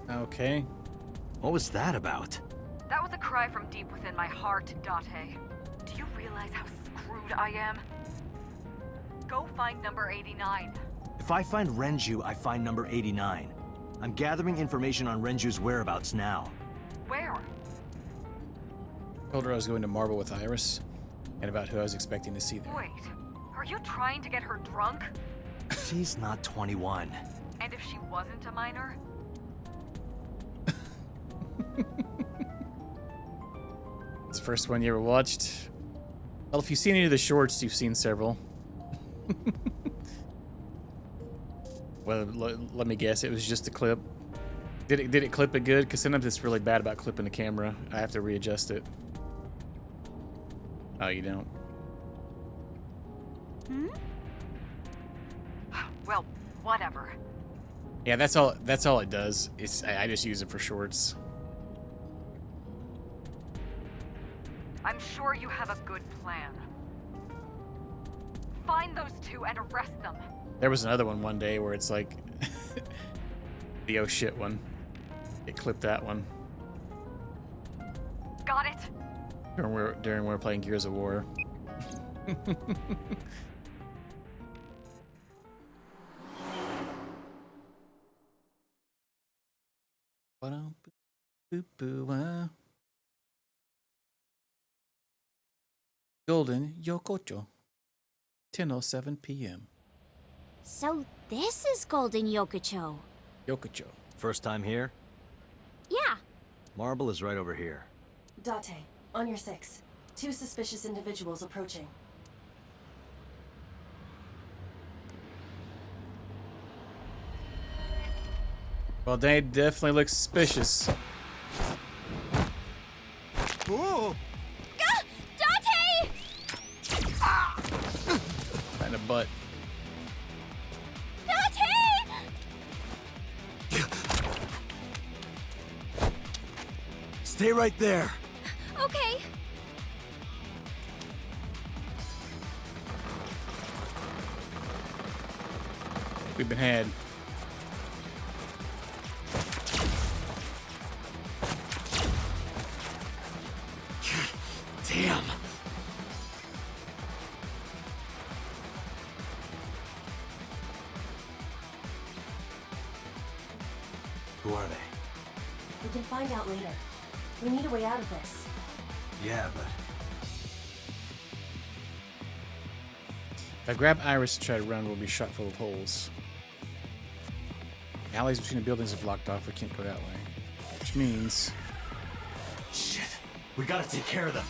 Okay. What was that about? That was a cry from deep within my heart, Date. Do you realize how screwed I am? Go find number 89. If I find Renju, I find number 89. I'm gathering information on Renju's whereabouts now. Where? Told her I was going to Marble with Iris, and about who I was expecting to see there. Wait, are you trying to get her drunk? She's not 21. And if she wasn't a minor? It's the first one you ever watched. Well, if you've seen any of the shorts, you've seen several. Well, let me guess, it was just a clip. Did it clip it good? Because sometimes it's really bad about clipping the camera. I have to readjust it. Oh, you don't? Well, whatever. Yeah, that's all it does. I just use it for shorts. I'm sure you have a good plan. Find those two and arrest them. There was another one day where it's like the oh shit one. It clipped that one. Got it? During we were playing Gears of War. Golden Yokocho, 10:07 p.m. So this is Golden Yokocho. Yokocho. First time here? Yeah. Marble is right over here. Date, on your 6. 2 suspicious individuals approaching. Well, they definitely look suspicious. Oh! Dante! Right in the butt. Dante! Stay right there. Okay. We've been had. Damn. Who are they? We can find out later. We need a way out of this. Yeah, but If I grab Iris and try to run, we'll be shot full of holes. Alleys between the buildings are blocked off. We can't go that way. Which means... shit. We gotta take care of them.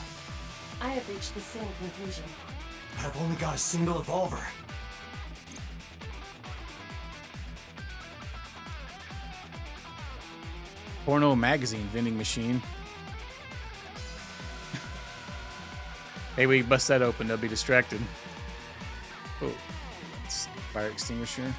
I have reached the same conclusion. But I've only got a single revolver. Porno magazine vending machine. Hey, we bust that open, they'll be distracted. Oh, it's fire extinguisher.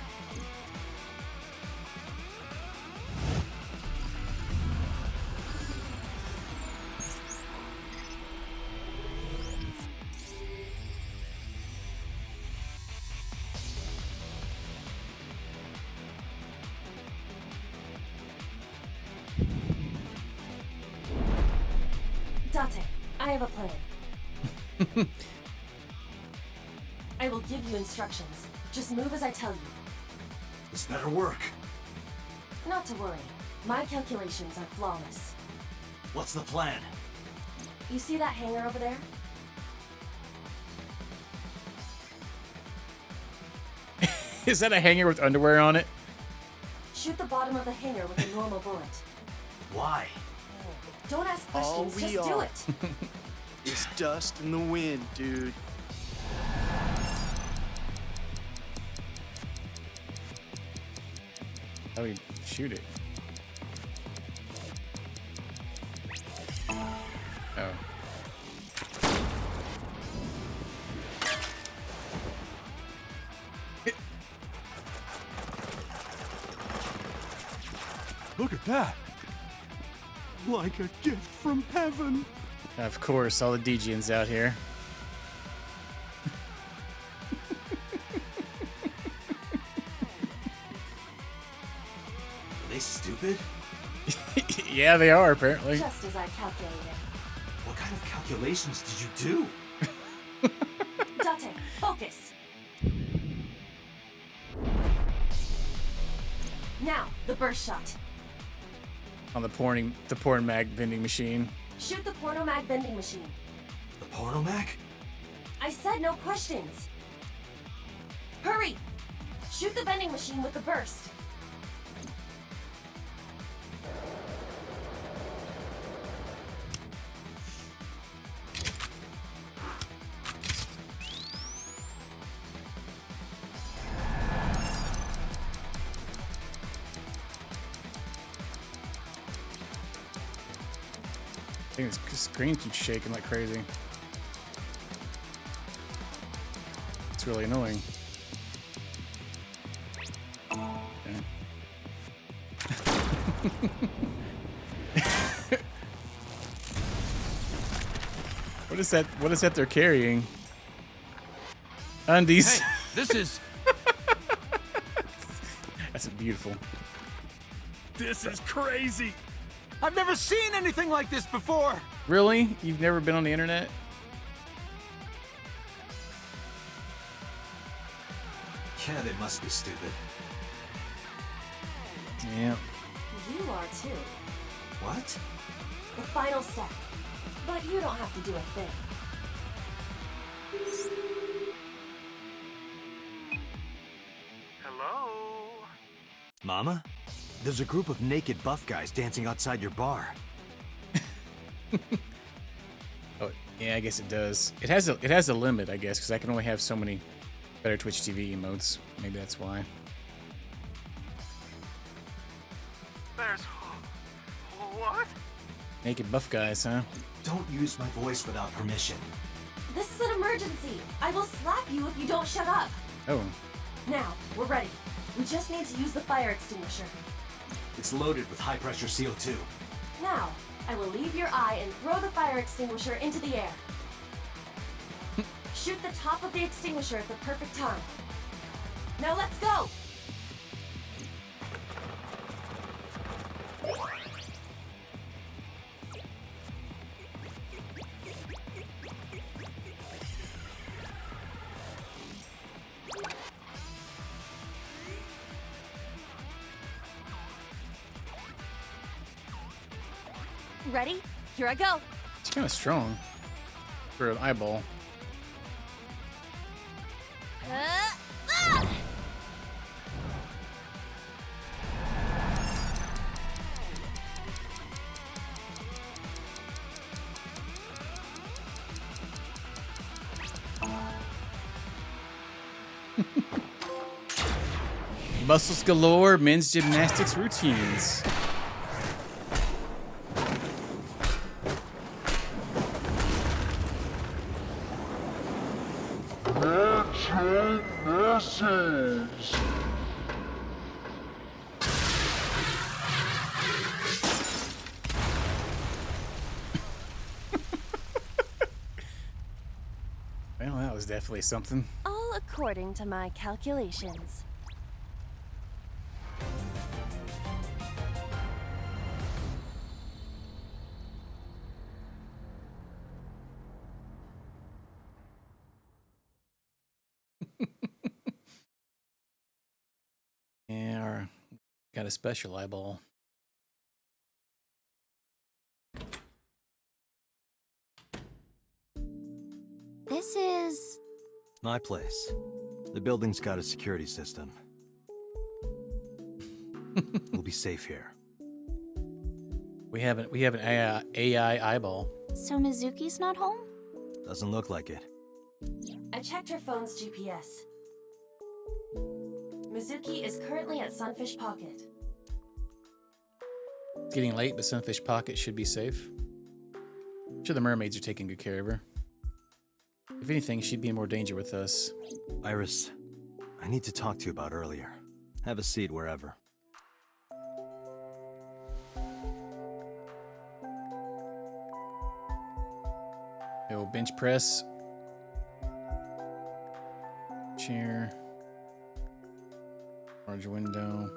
Date, I have a plan. I will give you instructions. Just move as I tell you. This better work. Not to worry. My calculations are flawless. What's the plan? You see that hangar over there? Is that a hanger with underwear on it? Shoot the bottom of the hangar with a normal bullet. Why? Don't ask All questions, we just do are. it. It's dust in the wind, dude. How do we shoot it? Oh. Look at that. Like a gift from heaven. Of course, all the DJs out here. Are they stupid? Yeah, they are, apparently. Just as I calculated. What kind of calculations did you do? Date, focus. Now, the burst shot. On the porn mag vending machine. Shoot the porno mag vending machine. The porno mag? I said no questions. Hurry! Shoot the vending machine with the burst. I think the screen keeps shaking like crazy. It's really annoying. Okay. What is that? What is that they're carrying? Undies. Hey, this is... That's beautiful. This is crazy. I've never seen anything like this before. Really? You've never been on the internet? Yeah, they must be stupid. Yeah. You are too. What? The final step. But you don't have to do a thing. Hello? Mama? There's a group of naked buff guys dancing outside your bar. Oh, yeah, I guess it does. It has a limit, I guess, because I can only have so many better Twitch TV emotes. Maybe that's why. There's... What? Naked buff guys, huh? Don't use my voice without permission. This is an emergency. I will slap you if you don't shut up. Oh. Now, we're ready. We just need to use the fire extinguisher. It's loaded with high-pressure CO2. Now, I will leave your eye and throw the fire extinguisher into the air. Shoot the top of the extinguisher at the perfect time. Now let's go! Ready? Here I go. It's kind of strong for an eyeball. Ah! Muscles galore, men's gymnastics routines. Well, that was definitely something. All according to my calculations. Yeah, got a special eyeball. This is... My place. The building's got a security system. We'll be safe here. We have an AI eyeball. So Mizuki's not home? Doesn't look like it. I checked her phone's GPS. Mizuki is currently at Sunfish Pocket. It's getting late, but Sunfish Pocket should be safe. I'm sure the mermaids are taking good care of her. If anything, she'd be in more danger with us. Iris, I need to talk to you about earlier. Have a seat wherever. Yo, bench press. Chair. Large window.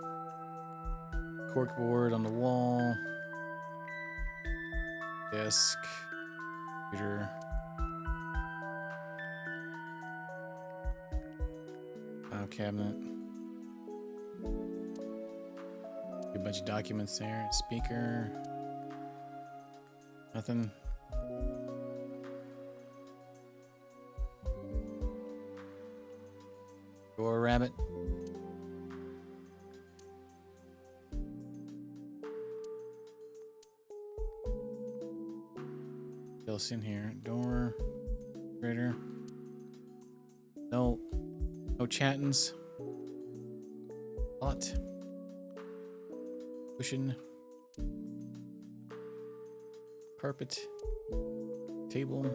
Corkboard on the wall. Desk. Computer. File cabinet. A bunch of documents there. Speaker. Nothing. Door rabbit. What else in here? Door. Refrigerator. No chattins. Pot. Cushion. Carpet. Table.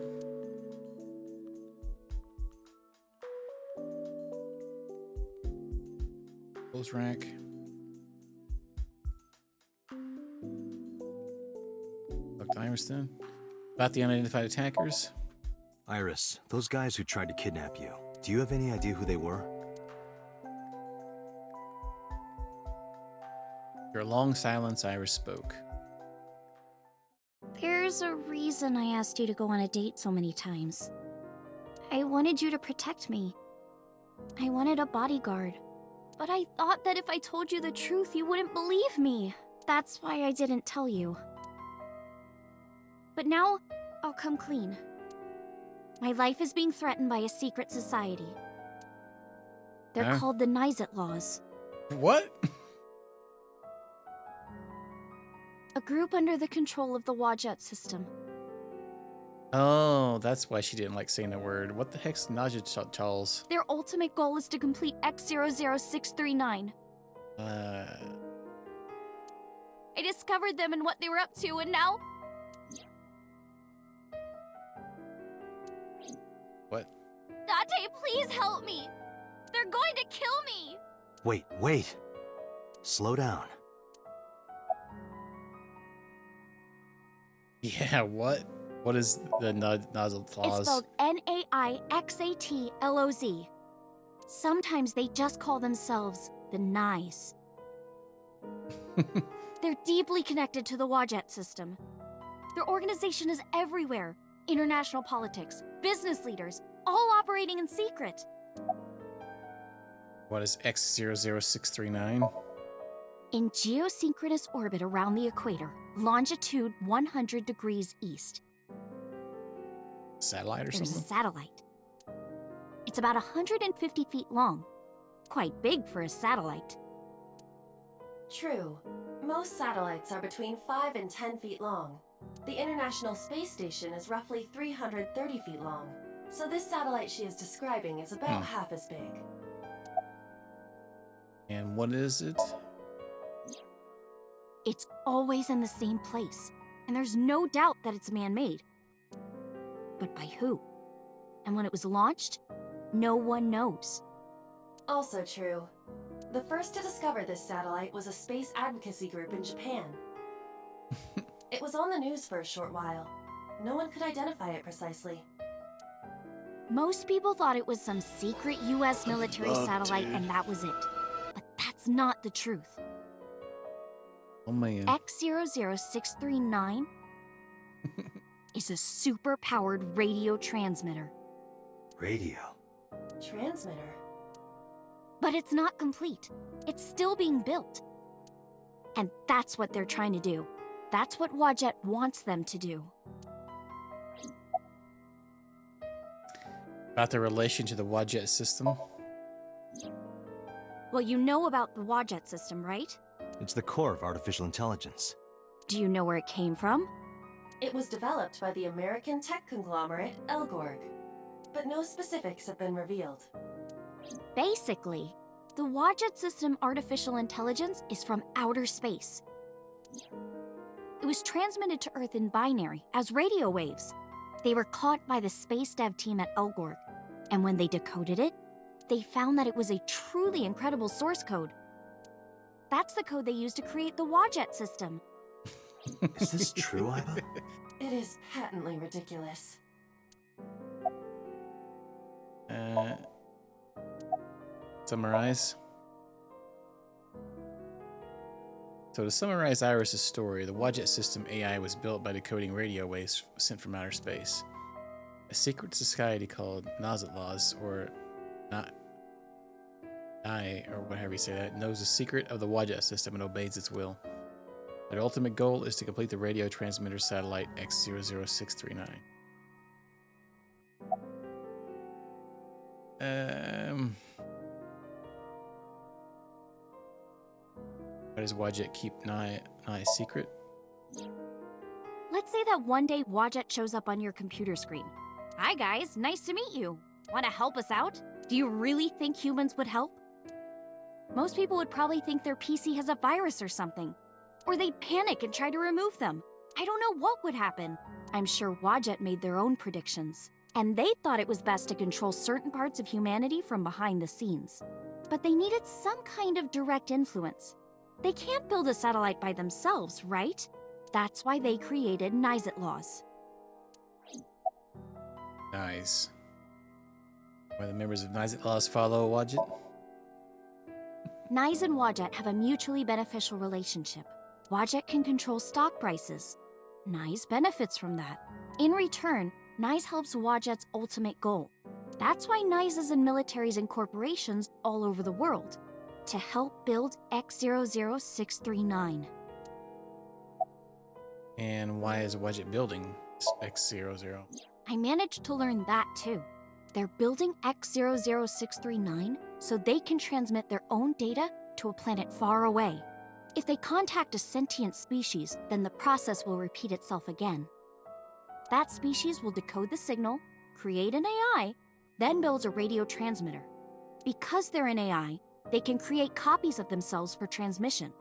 Clothes rack. Dr. Iverson. About the unidentified attackers. Iris, those guys who tried to kidnap you, do you have any idea who they were? After a long silence, Iris spoke. There's a reason I asked you to go on a date so many times. I wanted you to protect me. I wanted a bodyguard. But I thought that if I told you the truth, you wouldn't believe me. That's why I didn't tell you. But now, I'll come clean. My life is being threatened by a secret society. They're called the Nizet Laws. What? A group under the control of the Wadjet system. Oh, that's why she didn't like saying the word. What the heck's Naja Charles? Their ultimate goal is to complete X00639. I discovered them and what they were up to, and now... What? Date, please help me! They're going to kill me! Wait. Slow down. Yeah, what? What is the nozzle clause? It's spelled Naixatloz. Sometimes they just call themselves the Nice. They're deeply connected to the Wadjet system. Their organization is everywhere. International politics, business leaders, all operating in secret. What is X00639? In geosynchronous orbit around the equator, longitude 100 degrees east. Satellite or There's a something? satellite. It's about 150 feet long. Quite big for a satellite. True. Most satellites are between 5 and 10 feet long. The International Space Station is roughly 330 feet long. So this satellite she is describing is about half as big. And what is it? It's always in the same place, and there's no doubt that it's man-made. But by who? And when it was launched, no one knows. Also true. The first to discover this satellite was a space advocacy group in Japan. It was on the news for a short while. No one could identify it precisely. Most people thought it was some secret US military love satellite to. and that was it. But that's not the truth. Oh man. X00639 is a super-powered radio transmitter. Radio. Transmitter. But it's not complete. It's still being built. And that's what they're trying to do. That's what Wadjet wants them to do. About the relation to the Wadjet system? Well, you know about the Wadjet system, right? It's the core of artificial intelligence. Do you know where it came from? It was developed by the American tech conglomerate Elgorg, but no specifics have been revealed. Basically, the Wadjet system artificial intelligence is from outer space. It was transmitted to Earth in binary as radio waves. They were caught by the space dev team at Elgorg, and when they decoded it, they found that it was a truly incredible source code. That's the code they used to create the Wadjet system. Is this true, Iva? It is patently ridiculous. Summarize. So to summarize Iris' story, the Wadjet system AI was built by decoding radio waves sent from outer space. A secret society called Nazatlas, or not or whatever you say that, knows the secret of the Wadjet system and obeys its will. Their ultimate goal is to complete the radio transmitter satellite X00639. Why does Wadjet keep Nye secret? Let's say that one day Wadjet shows up on your computer screen. Hi guys, nice to meet you. Want to help us out? Do you really think humans would help? Most people would probably think their PC has a virus or something. Or they'd panic and try to remove them. I don't know what would happen. I'm sure Wadjet made their own predictions. And they thought it was best to control certain parts of humanity from behind the scenes. But they needed some kind of direct influence. They can't build a satellite by themselves, right? That's why they created Nazatlas. Nice. Why the members of Nazatlas follow Wadjet? Nyes and Wadjet have a mutually beneficial relationship. Wadjet can control stock prices. Nyes benefits from that. In return, Nyes helps Wadjet's ultimate goal. That's why Nyes is in militaries and corporations all over the world. To help build X00639. And why is Wadjet building X00? I managed to learn that too. They're building X00639 so they can transmit their own data to a planet far away. If they contact a sentient species, then the process will repeat itself again. That species will decode the signal, create an AI, then builds a radio transmitter. Because they're an AI, they can create copies of themselves for transmission.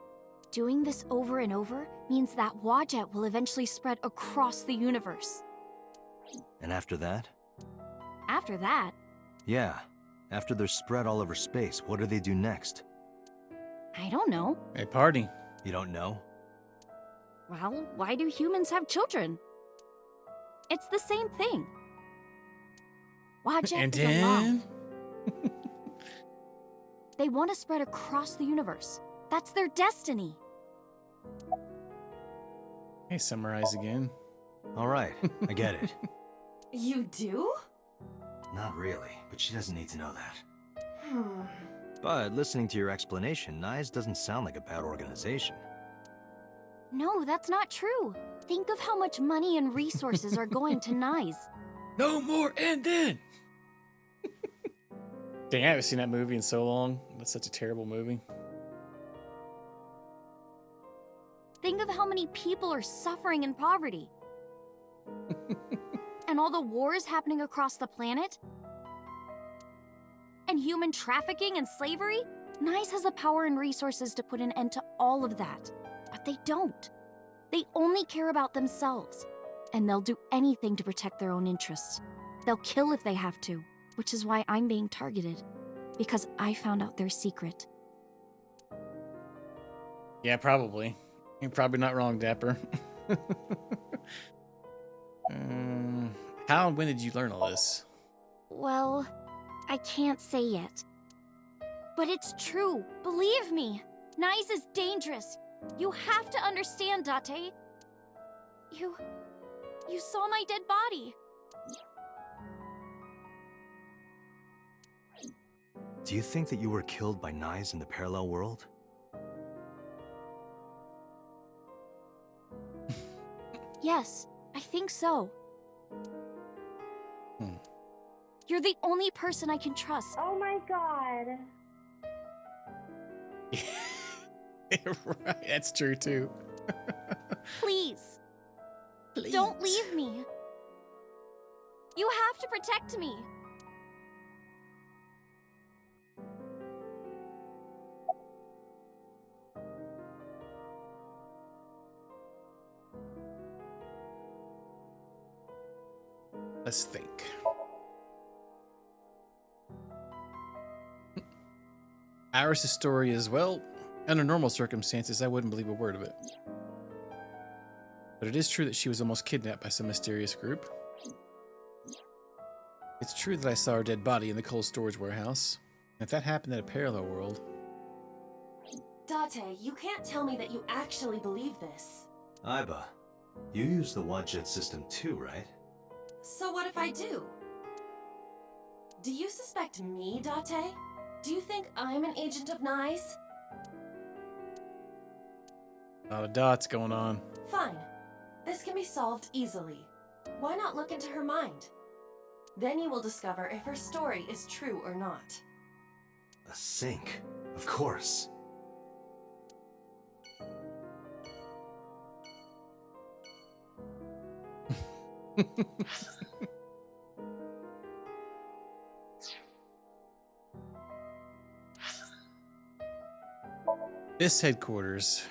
Doing this over and over means that Wadjet will eventually spread across the universe. And after that? After that, Yeah. After they're spread all over space, what do they do next? I don't know. A party. You don't know? Well, why do humans have children? It's the same thing. Wadjet And is alive. then? They want to spread across the universe. That's their destiny. Hey, summarize again. All right, I get it. You do? Not really, but she doesn't need to know that. But listening to your explanation, Nyes doesn't sound like a bad organization. No, that's not true. Think of how much money and resources are going to Nyes. No more ending! Dang, I haven't seen that movie in so long. That's such a terrible movie. Think of how many people are suffering in poverty. And all the wars happening across the planet. And human trafficking and slavery. Nyes has the power and resources to put an end to all of that. But they don't. They only care about themselves. And they'll do anything to protect their own interests. They'll kill if they have to. Which is why I'm being targeted. Because I found out their secret. Yeah, probably. You're probably not wrong, Dapper. How and when did you learn all this? Well, I can't say yet. But it's true. Believe me. Nyes is dangerous. You have to understand, Date. You saw my dead body. Do you think that you were killed by Nyes in the parallel world? Yes, I think so. You're the only person I can trust. Oh my god. Right, that's true too. Please. Please. Don't leave me. You have to protect me. Let's think. Iris' story is, well, under normal circumstances, I wouldn't believe a word of it. But it is true that she was almost kidnapped by some mysterious group. It's true that I saw her dead body in the cold storage warehouse. And if that happened in a parallel world... Date, you can't tell me that you actually believe this. Iba, you use the Wadjet system too, right? So what if I do? Do you suspect me, Date? Do you think I'm an agent of Nyes? A lot of dots going on. Fine. This can be solved easily. Why not look into her mind? Then you will discover if her story is true or not. A sync, of course. This headquarters.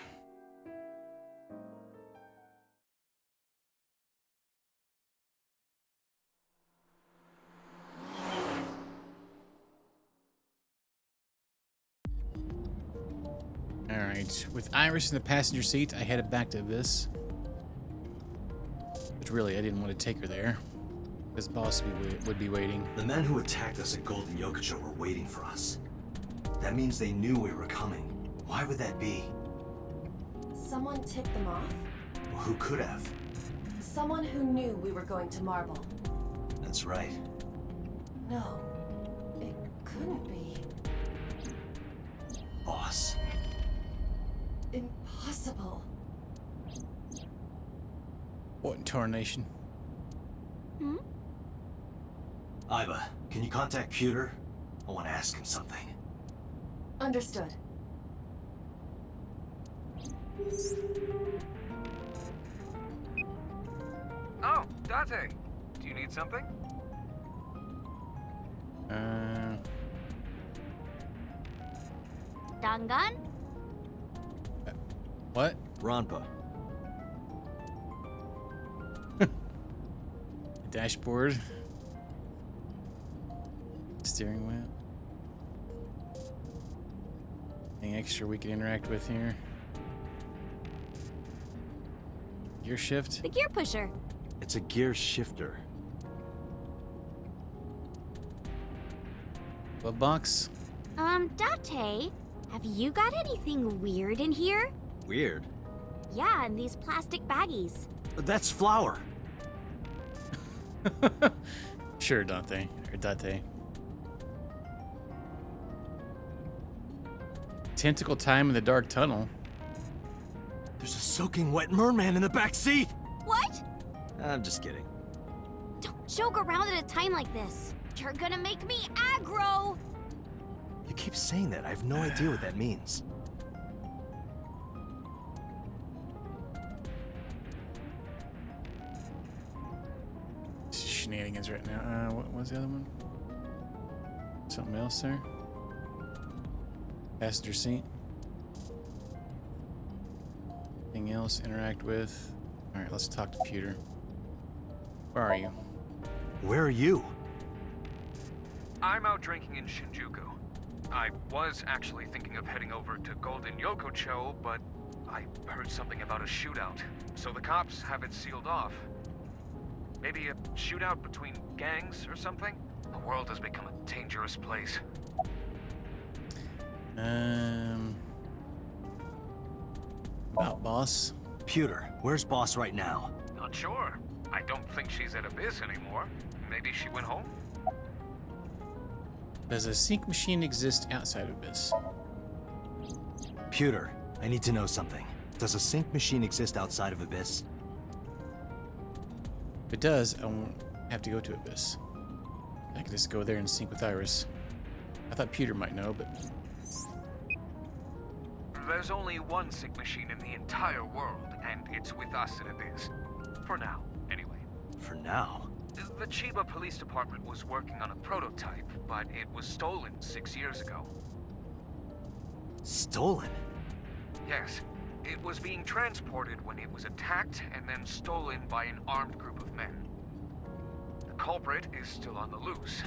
Alright, with Iris in the passenger seat, I headed back to this. But really, I didn't want to take her there. His boss would be waiting. The men who attacked us at Golden Yokocho were waiting for us. That means they knew we were coming. Why would that be? Someone tipped them off? Well, who could have? Someone who knew we were going to Marble. That's right. No, it couldn't be. Boss. Impossible. What in tarnation? Iba, can you contact Pewter? I want to ask him something. Understood. Oh, Date. Do you need something? Dangan? What? Ronpa. Dashboard. Steering wheel. Anything extra we can interact with here? Gear shift? The gear pusher. It's a gear shifter. Glove box? Date, have you got anything weird in here? Weird. Yeah, in these plastic baggies. That's flour. Sure, Dante. Or Date. Tentacle time in the dark tunnel. There's a soaking wet merman in the back seat! What? I'm just kidding. Don't joke around at a time like this. You're gonna make me aggro! You keep saying that. I have no idea what that means. Shenanigans right now. What was the other one? Something else there? Passenger seat. Anything else? Interact with. All right, let's talk to Peter. Where are you? Where are you? I'm out drinking in Shinjuku. I was actually thinking of heading over to Golden Yokocho, but I heard something about a shootout, so the cops have it sealed off. Maybe a shootout between gangs or something? The world has become a dangerous place. About boss. Pewter, where's boss right now? Not sure. I don't think she's at Abyss anymore. Maybe she went home? Does a sync machine exist outside of Abyss? Pewter, I need to know something. Does a sync machine exist outside of Abyss? If it does, I won't have to go to Abyss. I can just go there and sync with Iris. I thought Peter might know, but... There's only one sync machine in the entire world, and it's with us at Abyss. For now, anyway. For now? The Chiba Police Department was working on a prototype, but it was stolen 6 years ago. Stolen? Yes. It was being transported when it was attacked and then stolen by an armed group of men. The culprit is still on the loose.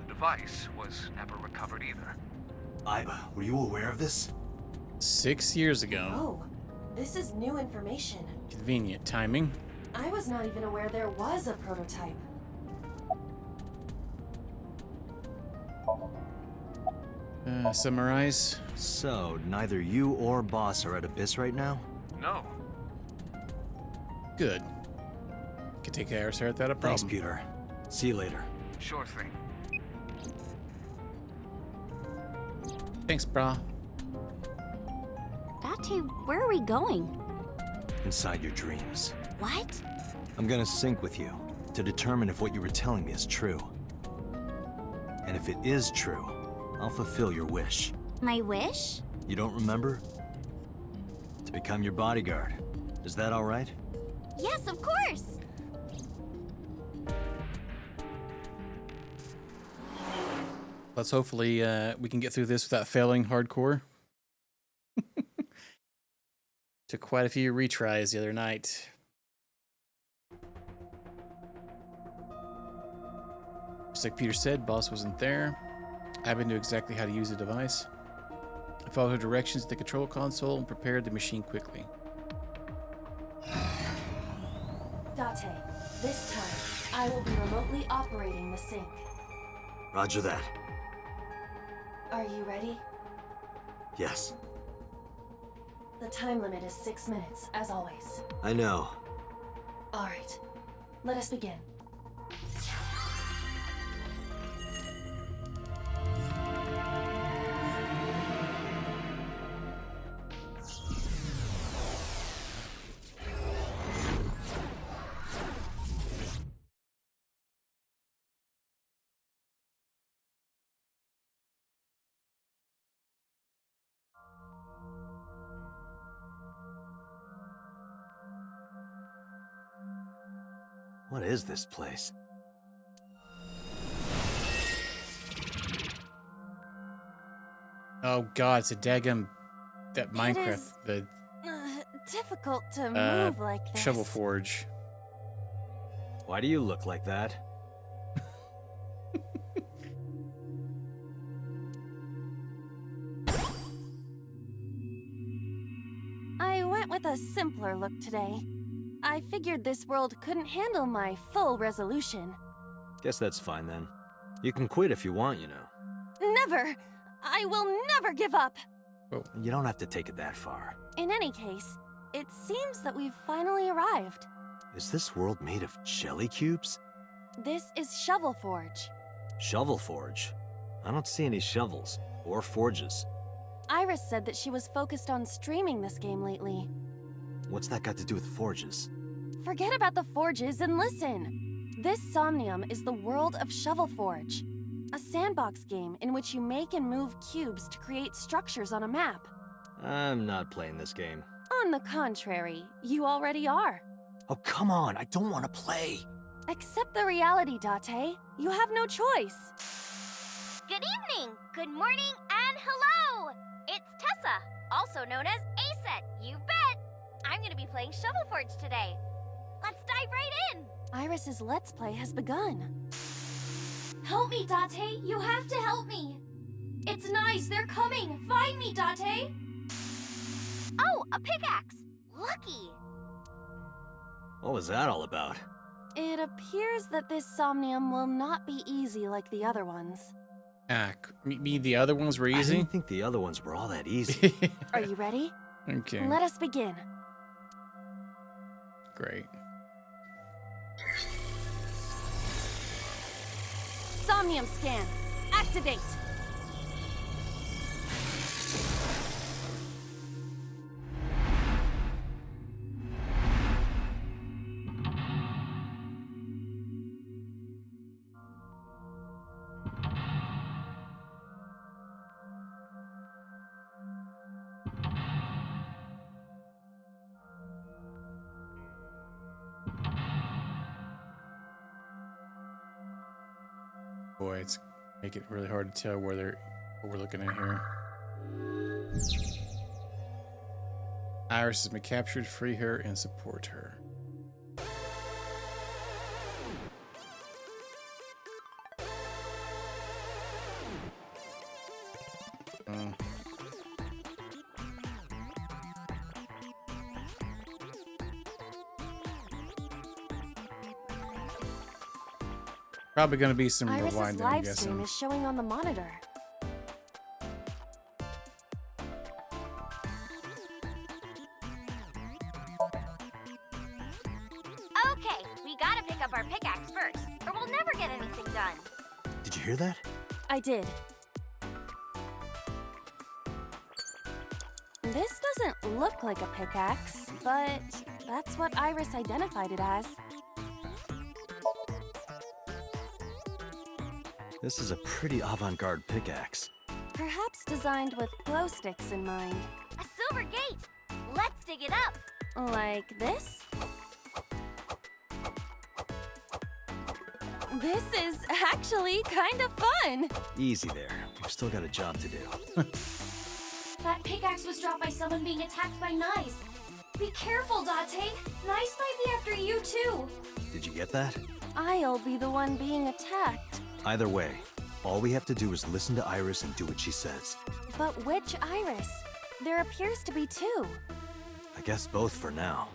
The device was never recovered either. Iba, were you aware of this? 6 years ago. Oh, this is new information. Convenient timing. I was not even aware there was a prototype. Summarize. So, neither you or boss are at Abyss right now? No. Good. Could take Iris here without a problem. Thanks, Pewter. See you later. Sure thing. Thanks, brah. Date, where are we going? Inside your dreams. What? I'm gonna sync with you to determine if what you were telling me is true. And if it is true, I'll fulfill your wish. My wish? You don't remember? To become your bodyguard. Is that all right? Yes, of course! Let's hopefully we can get through this without failing hardcore. Took quite a few retries the other night. Just like Peter said, boss wasn't there. Ivan knew exactly how to use the device. I followed her directions to the control console and prepared the machine quickly. Date, this time, I will be remotely operating the sync. Roger that. Are you ready? Yes. The time limit is 6 minutes, as always. I know. All right, let us begin. What is this place? Oh god, it's a daggum that Minecraft, is, the difficult to move like this. Shovel Forge. Why do you look like that? I went with a simpler look today. I figured this world couldn't handle my full resolution. Guess that's fine then. You can quit if you want, you know. Never! I will never give up! Oh. You don't have to take it that far. In any case, it seems that we've finally arrived. Is this world made of jelly cubes? This is Shovel Forge. Shovel Forge? I don't see any shovels or forges. Iris said that she was focused on streaming this game lately. What's that got to do with forges? Forget about the forges and listen. This Somnium is the world of Shovel Forge, a sandbox game in which you make and move cubes to create structures on a map. I'm not playing this game. On the contrary, you already are. Oh, come on, I don't want to play. Accept the reality, Date. You have no choice. Good evening, good morning, and hello! It's Tessa, also known as Aset, you bet! I'm gonna be playing Shovel Forge today. Let's dive right in! Iris's Let's Play has begun. Help me, Date! You have to help me! It's nice, they're coming! Find me, Date! Oh, a pickaxe! Lucky! What was that all about? It appears that this Somnium will not be easy like the other ones. The other ones were I easy? didn't think the other ones were all that easy. Are you ready? Okay. Let us begin. Great. Somnium scan. Activate. Boy, it's making it really hard to tell what we're looking at here. Iris has been captured. Free her and support her. Probably going to be some Iris's rewinding, I'm live guessing. stream is showing on the monitor. Okay, we gotta pick up our pickaxe first, or we'll never get anything done. Did you hear that? I did. This doesn't look like a pickaxe, but that's what Iris identified it as. This is a pretty avant-garde pickaxe. Perhaps designed with glow sticks in mind. A silver gate! Let's dig it up! Like this? This is actually kind of fun! Easy there. We've still got a job to do. That pickaxe was dropped by someone being attacked by knives. Be careful, Date. Knives might be after you too. Did you get that? I'll be the one being attacked. Either way, all we have to do is listen to Iris and do what she says. But which Iris? There appears to be two. I guess both for now.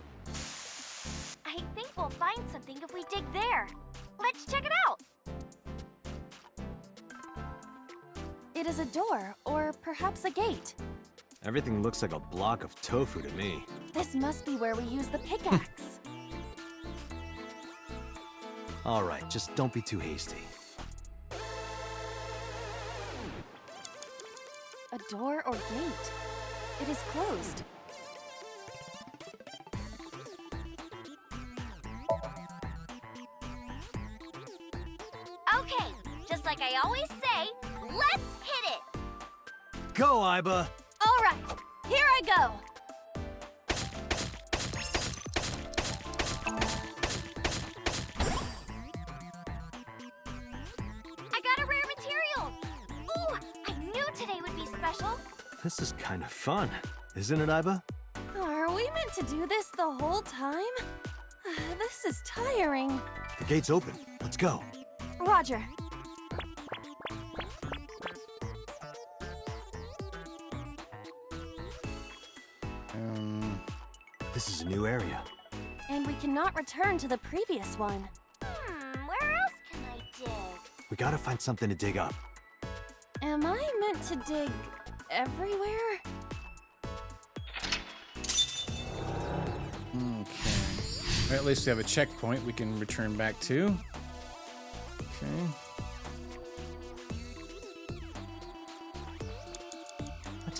I think we'll find something if we dig there. Let's check it out! It is a door, or perhaps a gate. Everything looks like a block of tofu to me. This must be where we use the pickaxe. All right, just don't be too hasty. A door or gate? It is closed. Okay, just like I always say, let's hit it! Go, Iba! All right, here I go. I got a rare material! Ooh, I knew today would be special! This is kind of fun, isn't it, Iba? Are we meant to do this the whole time? This is tiring. The gate's open. Let's go. Roger. This is a new area. And we cannot return to the previous one. Where else can I dig? We gotta find something to dig up. Am I meant to dig everywhere? Okay. Well, at least we have a checkpoint we can return back to. Okay.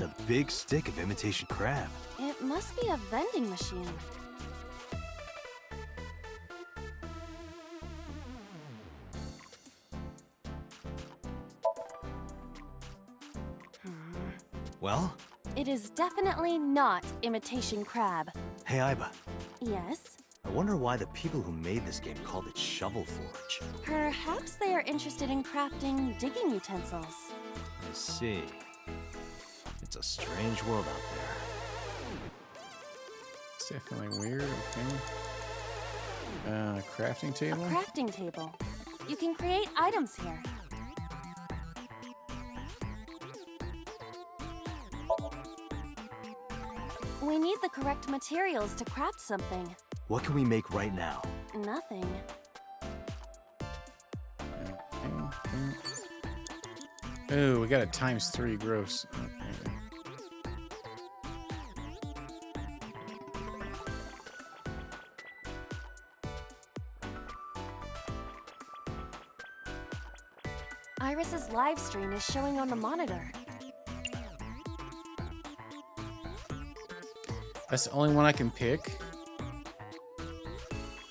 It's a big stick of imitation crab. It must be a vending machine. Well? It is definitely not imitation crab. Hey, Iba. Yes? I wonder why the people who made this game called it Shovel Forge. Perhaps they are interested in crafting digging utensils. I see. It's a strange world out there. It's definitely weird. Okay. Crafting A table. crafting table. You can create items here. We need the correct materials to craft something. What can we make right now? Nothing. Oh, we got a ×3 gross. Okay. Iris's live stream is showing on the monitor. That's the only one I can pick.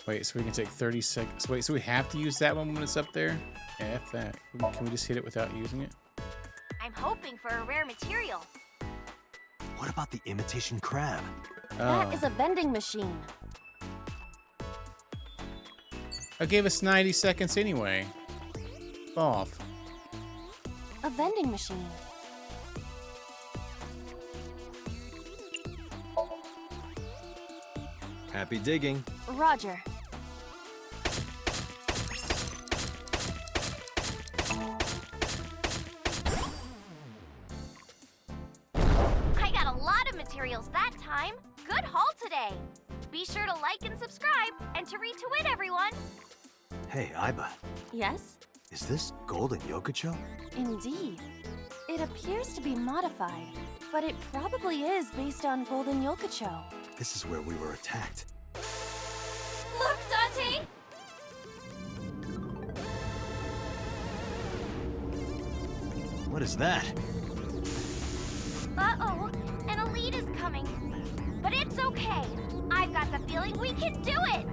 Wait, so we can take 30 seconds. Wait, so we have to use that one when it's up there? Yeah, F that. Can we just hit it without using it? I'm hoping for a rare material. What about the imitation crab? That is a vending machine. It gave us 90 seconds anyway. Off. A vending machine. Happy digging. Roger. I got a lot of materials that time. Good haul today. Be sure to like and subscribe, and to retweet everyone. Hey, Iba. Yes? Is this Golden Yokocho? Indeed. It appears to be modified, but it probably is based on Golden Yokocho. This is where we were attacked. Look, Dante! What is that? Uh-oh, an elite is coming. But it's okay. I've got the feeling we can do it!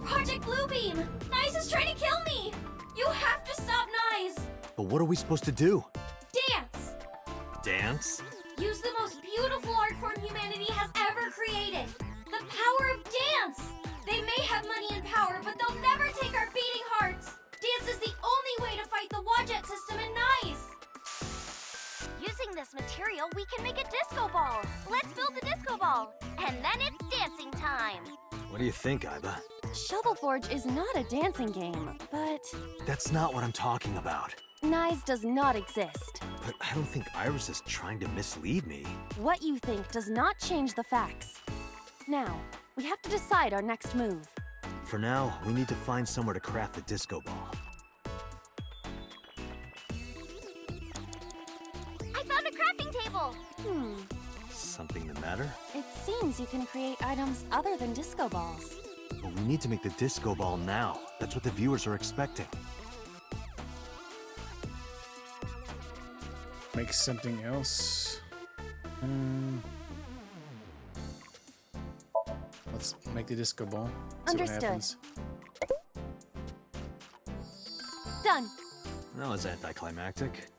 Project Bluebeam! Nyes is trying to kill me! You have to stop Nyes! But what are we supposed to do? Dance! Dance? Use the most beautiful art form humanity has ever created! The power of dance! They may have money and power, but they'll never take our beating hearts! Dance is the only way to fight the Wadjet system in Nyes! Using this material, we can make a disco ball. Let's build the disco ball. And then it's dancing time. What do you think, Iba? Shovel Forge is not a dancing game, but That's not what I'm talking about. Nyes does not exist. But I don't think Iris is trying to mislead me. What you think does not change the facts. Now, we have to decide our next move. For now, we need to find somewhere to craft the disco ball. I found a crafting table. Something the matter? It seems you can create items other than disco balls. But we need to make the disco ball now. That's what the viewers are expecting. Make something else. Let's make the disco ball. See Understood. what happens. Done. That was anticlimactic.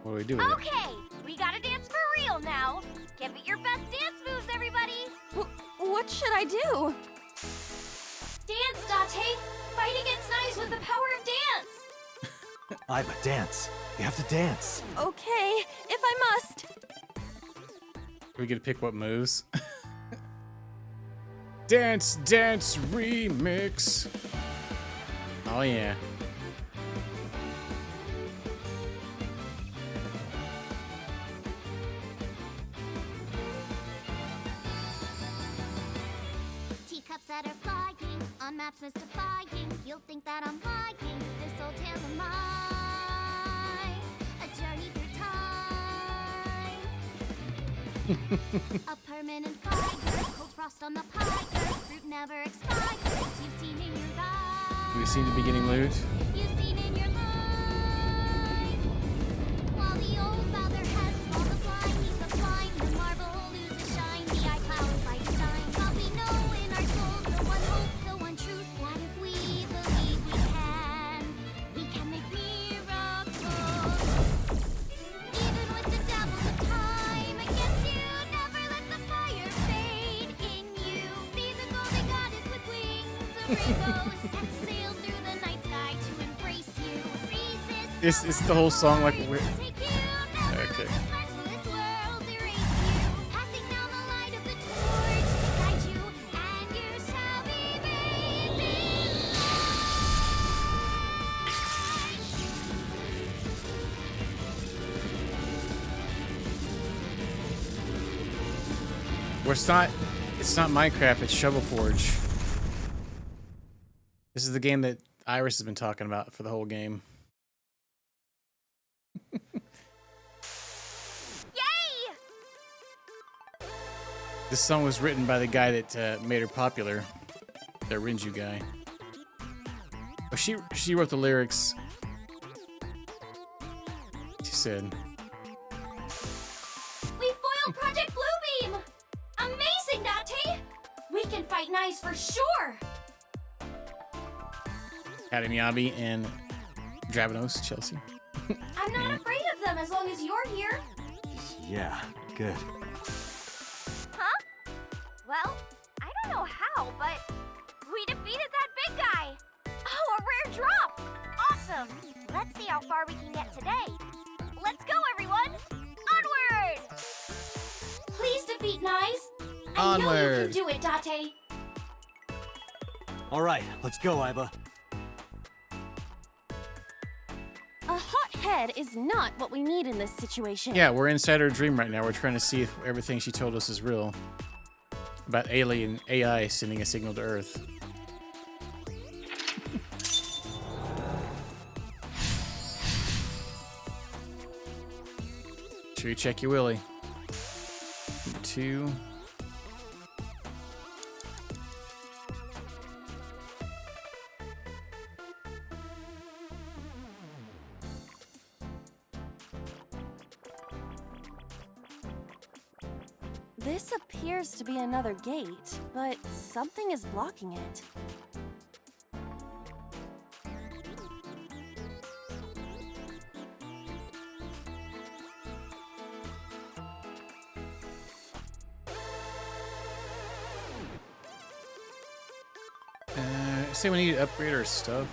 What do we do with it? Okay, we gotta dance for real now. Give it your best dance moves, everybody. What should I do? Dance, Date! Fight against Nyes with the power of dance! Iba, dance. You have to dance. Okay, if I must. We get to pick what moves. Dance, dance, remix. Oh yeah. Teacups that are flying, on maps mystifying. You'll think that I'm lying, this old tale of mine. A journey through time. A permanent fire, cold frost on the pie. Fruit never expires, you've seen in your life. Have you seen the beginning loot? You've seen in your life. the old bow their heads while the blinding the blind. The marble loses shine, the eye clouds by design. But we know in our souls the one hope, the one truth, that if we believe we can make miracles. Even with the devils of time against you, never let the fire fade in you. See the golden goddess with wings of rainbows set sail through the night sky to embrace you. Resist It's the whole song like we're... take you, never Okay. let the sparks of this world erase you. Passing down the light of the torch to guide you, and you shall be made believe. Well, it's not Minecraft, it's Shovel Forge. This is the game that Iris has been talking about for the whole game. Yay! This song was written by the guy that made her popular, the Rinju guy. Oh, she wrote the lyrics. She said, We foiled Project Bluebeam! Amazing, Date! We can fight knives for sure! Adamiabi and Dravenos, Chelsea. I'm not afraid of them as long as you're here. Yeah, good. Huh? Well, I don't know how, but we defeated that big guy. Oh, a rare drop! Awesome! Let's see how far we can get today. Let's go, everyone! Onward! Please defeat knives. I know you Onward. can do it, Date. All right, let's go, Iba. A hot head is not what we need in this situation. Yeah, we're inside her dream right now. We're trying to see if everything she told us is real. About alien AI sending a signal to Earth. Sure you check your willy. Number 2. This appears to be another gate, but something is blocking it. Say we need to upgrade our stuff.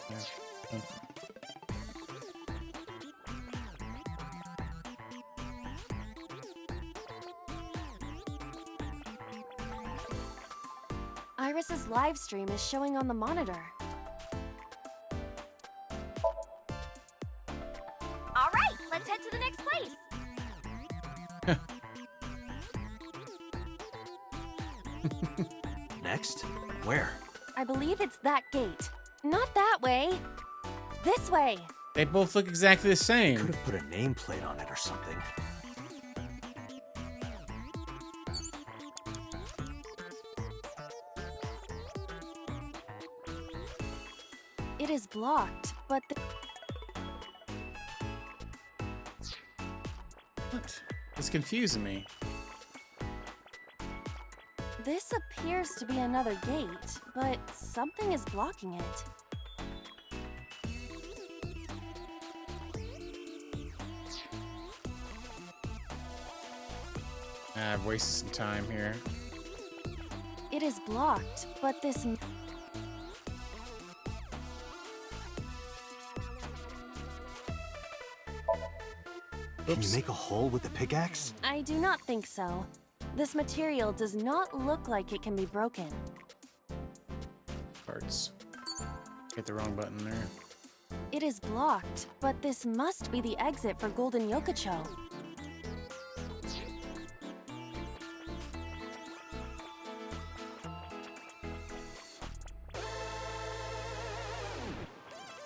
Yeah. Iris's live stream is showing on the monitor. All right, let's head to the next place. Next? Where? I believe it's that gate. Not that way. This way. They both look exactly the Could same. have put a nameplate on it or something. It is blocked, but What? It's confusing me. this appears to be another gate, but something is blocking it. I've wasted some time here. It is blocked, but this... Can you make a hole with the pickaxe? I do not think so. This material does not look like it can be broken. Parts. Hit the wrong button there. It is blocked, but this must be the exit for Golden Yokocho.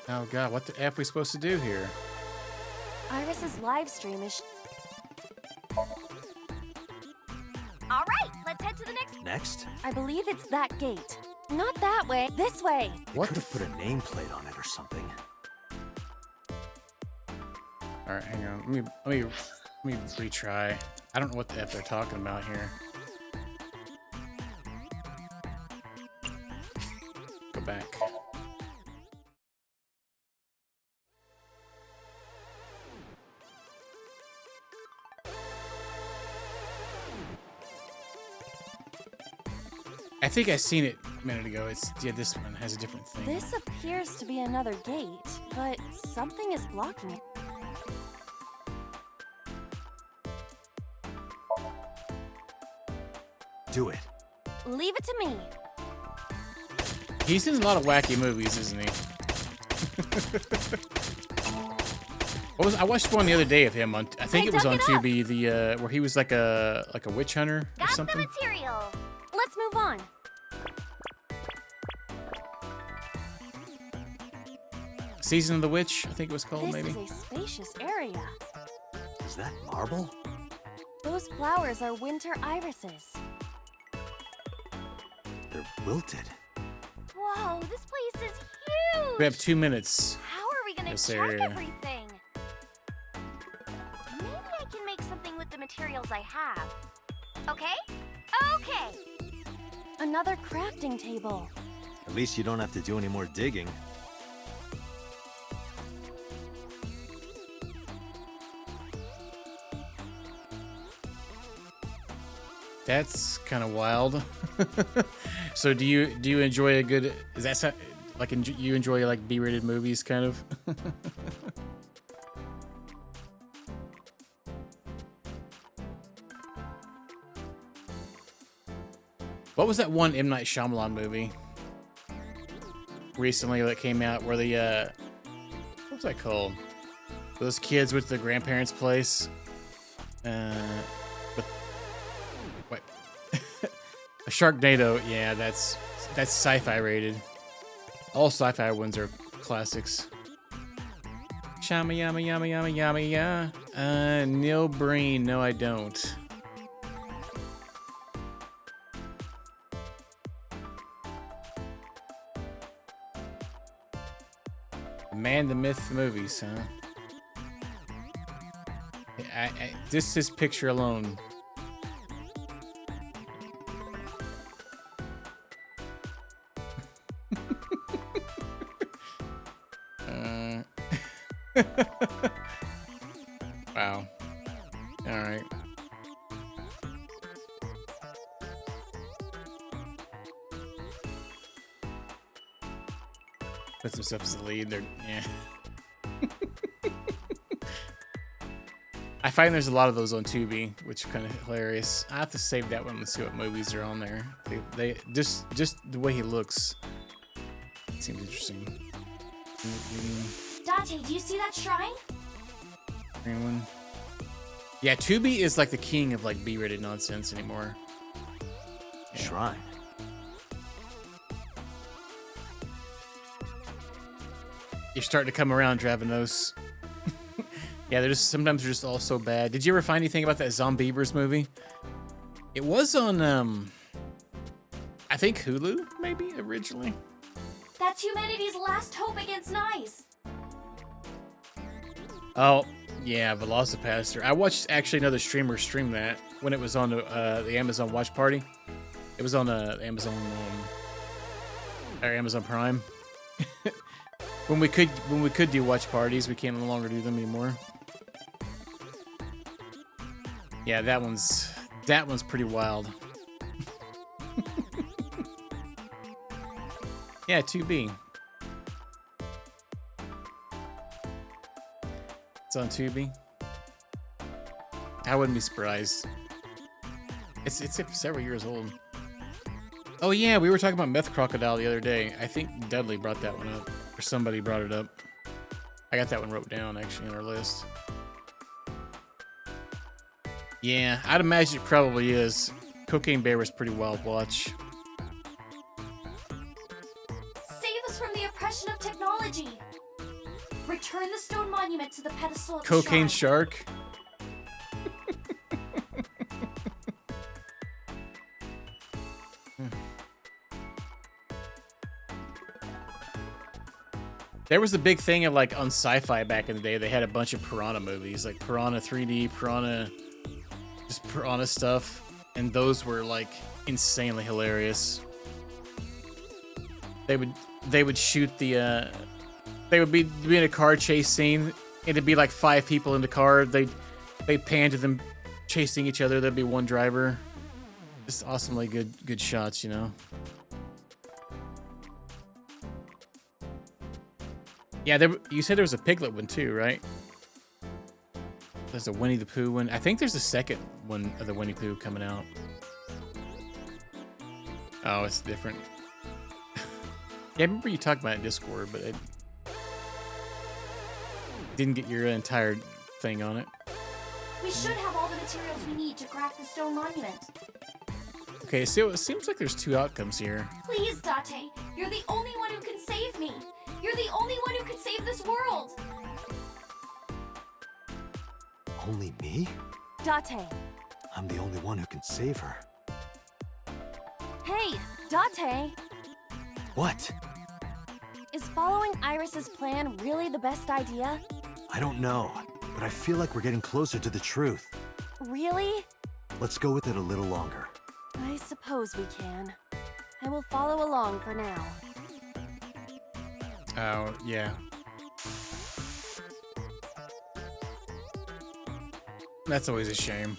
Oh god, what the F are we supposed to do here? Iris's live stream is... All right, let's head to the next. Next? I believe it's that gate. Not that way. This way. What Could the have put a nameplate on it or something. All right, hang on. Let me retry. I don't know what the F they're talking about here. Go back. I think I seen it a minute ago. Yeah, this one has a different thing. This appears to be another gate, but something is blocking it. Do it. Leave it to me. He's in a lot of wacky movies, isn't he? I watched one the other day of him on. I think it was on Tubi. The where he was like a witch hunter or something. Got the material. Let's move on. Season of the Witch, I think it was called. This maybe. is a spacious area. Is that marble? Those flowers are winter irises. They're wilted. Whoa, this place is huge. We have 2 minutes. How are we gonna This check area. everything? Maybe I can make something with the materials I have. Okay? Okay. Another crafting table. At least you don't have to do any more digging. That's kind of wild. So do you enjoy a good? Is that like you enjoy like B-rated movies, kind of? What was that one M. Night Shyamalan movie recently that came out where the what was that called? Those kids with the grandparents' place. Wait. A Sharknado. Yeah, that's sci-fi rated. All sci-fi ones are classics. Shama yama yama yama yama ya. Neil Breen. No, I don't. The Man, the Myth, the movies, huh? This picture alone. Wow. All right. Puts himself as the lead. Yeah. I find there's a lot of those on Tubi, which are kind of hilarious. I have to save that one and see what movies are on there. They just the way he looks seems interesting. Dante, do you see that shrine? Green one. Yeah, Tubi is like the king of like B-rated nonsense anymore. Yeah. Shrine. You're starting to come around, Dravanos. Yeah, sometimes they're just all so bad. Did you ever find anything about that Zombievers movie? It was on I think Hulu, maybe originally. That's humanity's last hope against Nice. Oh, yeah, Velocipaster. I watched actually another streamer stream that when it was on the Amazon Watch Party. It was on Amazon or Amazon Prime. when we could do watch parties, we can't no longer do them anymore. Yeah, that one's pretty wild. Yeah, 2B. It's on Tubi. I wouldn't be surprised. It's several years old. Oh yeah, we were talking about Meth Crocodile the other day. I think Dudley brought that one up, or somebody brought it up. I got that one wrote down actually on our list. Yeah, I'd imagine it probably is. Cocaine Bear was pretty wild watch. Save us from the oppression of technology. Return the stone monument to the pedestal of the Cocaine shrine. Shark. There was a big thing of like on sci-fi back in the day. They had a bunch of Piranha movies, like Piranha 3D, just Piranha stuff, and those were like insanely hilarious. They would shoot the they would be in a car chase scene. It'd be like 5 people in the car. They'd pan to them chasing each other. There'd be one driver. Just awesomely good shots, you know. Yeah, you said there was a Piglet one too, right? There's a Winnie the Pooh one. I think there's a second one of the Winnie Pooh coming out. Oh, it's different. Yeah, I remember you talked about it in Discord, but I didn't get your entire thing on it. We should have all the materials we need to crack the stone monument. Okay, so it seems like there's 2 outcomes here. Please, Date, you're the only one who can save me. You're the only one who can save this world. Only me? Date. I'm the only one who can save her. Hey, Date. What? Is following Iris's plan really the best idea? I don't know, but I feel like we're getting closer to the truth. Really? Let's go with it a little longer. I suppose we can. I will follow along for now. Oh, yeah. That's always a shame.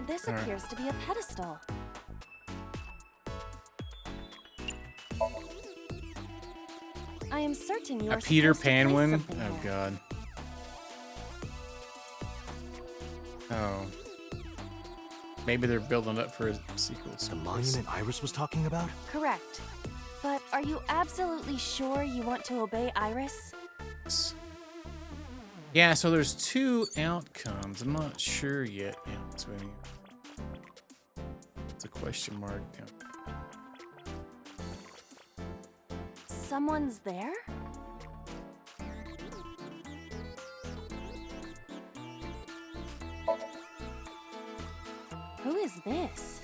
This appears to be a pedestal. I am certain you are A Peter supposed to Pan place one? something Oh, there. God. Oh. Maybe they're building up for a sequel. The monument Iris was talking about? Correct. But are you absolutely sure you want to obey Iris? Yeah, so there's 2 outcomes. I'm not sure yet. Yeah, it's a question mark. Yeah. Someone's there? Who is this?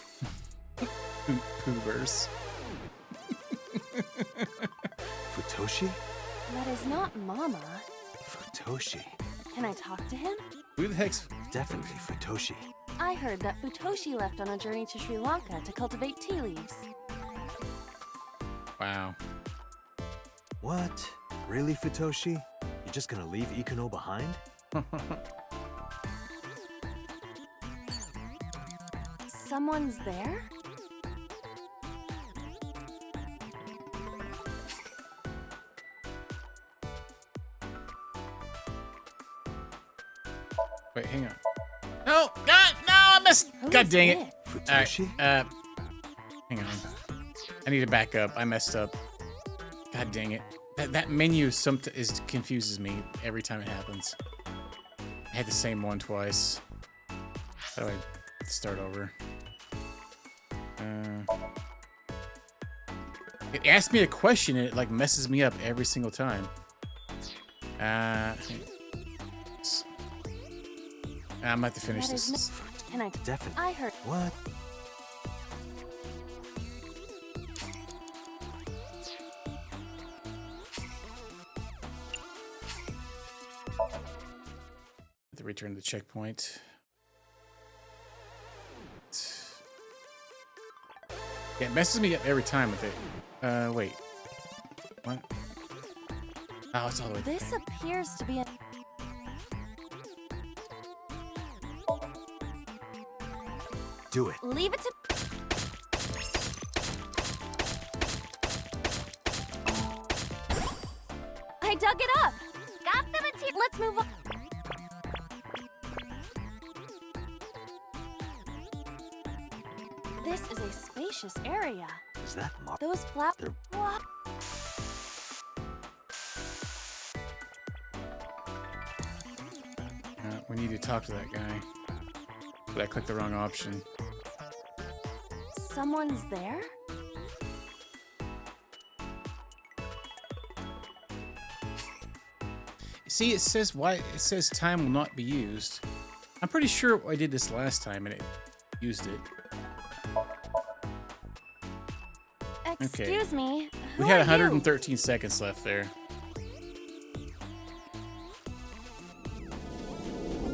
Pooverse. Futoshi? That is not Mama. Futoshi. Can I talk to him? Who the heck's... Definitely Futoshi. I heard that Futoshi left on a journey to Sri Lanka to cultivate tea leaves. Wow. What? Really, Futoshi? You're just gonna leave Ikuno behind? Someone's there? Wait, hang on. No! God, no! I missed! Who God is dang it? it. Futoshi? Hang on. I need to back up. I messed up. God dang it. That menu confuses me every time it happens. I had the same one twice. How do I start over? It asks me a question and it like messes me up every single time. I'm gonna have to finish That is this. Can I? Definitely. I heard. What? To return to the checkpoint. Yeah, it messes me up every time with it. Wait. What? Oh, it's all the way This back. appears to be a. Do it. Leave it to. I dug it up. Got the material. Let's move on. This is a spacious area. Is that Mar- Those flowers. They're- We need to talk to that guy. But I clicked the wrong option. Someone's there? See, it says time will not be used. I'm pretty sure I did this last time and it used it. Excuse me. We who had are you? 113 seconds left there.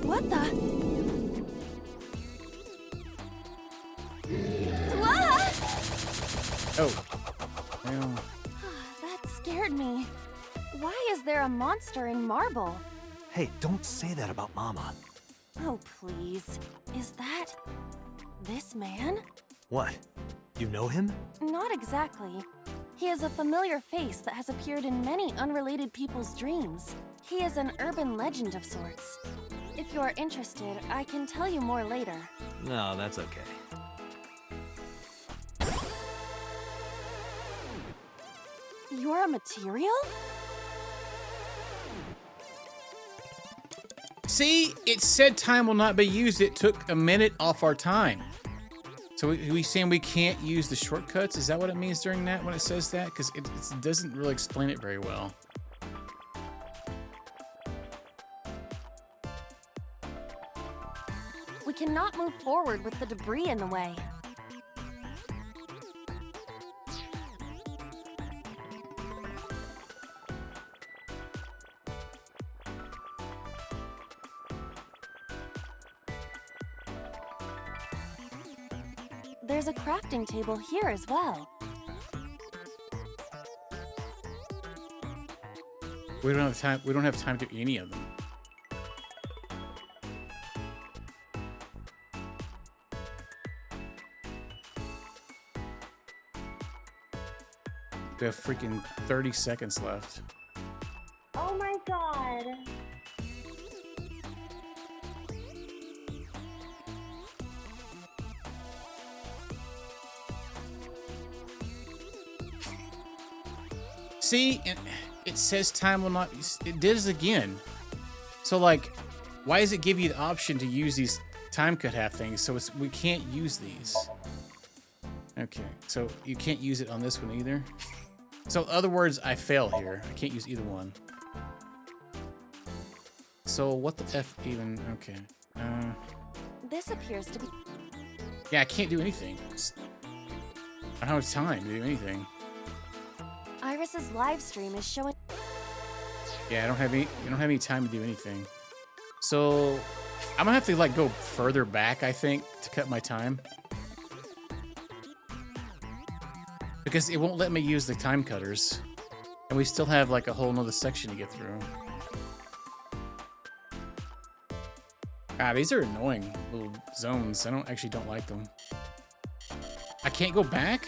What the? What? Oh. Well, That scared me. Why is there a monster in marble? Hey, don't say that about Mama. Oh, please. Is that this man? What? You know him? Not exactly. He is a familiar face that has appeared in many unrelated people's dreams. He is an urban legend of sorts. If you are interested, I can tell you more later. No, that's okay. You're a material? see, it said time will not be used. It took a minute off our time. So we saying we can't use the shortcuts? Is that what it means during that when it says that? Because it doesn't really explain it very well. We cannot move forward with the debris in the way. There's a crafting table here as well. We don't have time. We don't have time to do any of them. We have freaking 30 seconds left. Oh my god. See, it says time will not. It did this again. So like, why does it give you the option to use these time cut half things? So we can't use these. Okay, so you can't use it on this one either. So in other words, I fail here. I can't use either one. So what the F even? Okay. This appears to be... Yeah, I can't do anything. I don't have time to do anything. Iris's live stream is showing... Yeah, I don't have any time to do anything. So I'm gonna have to like go further back, I think, to cut my time. Because it won't let me use the time cutters. And we still have like a whole nother section to get through. Ah, these are annoying little zones. I actually don't like them. I can't go back?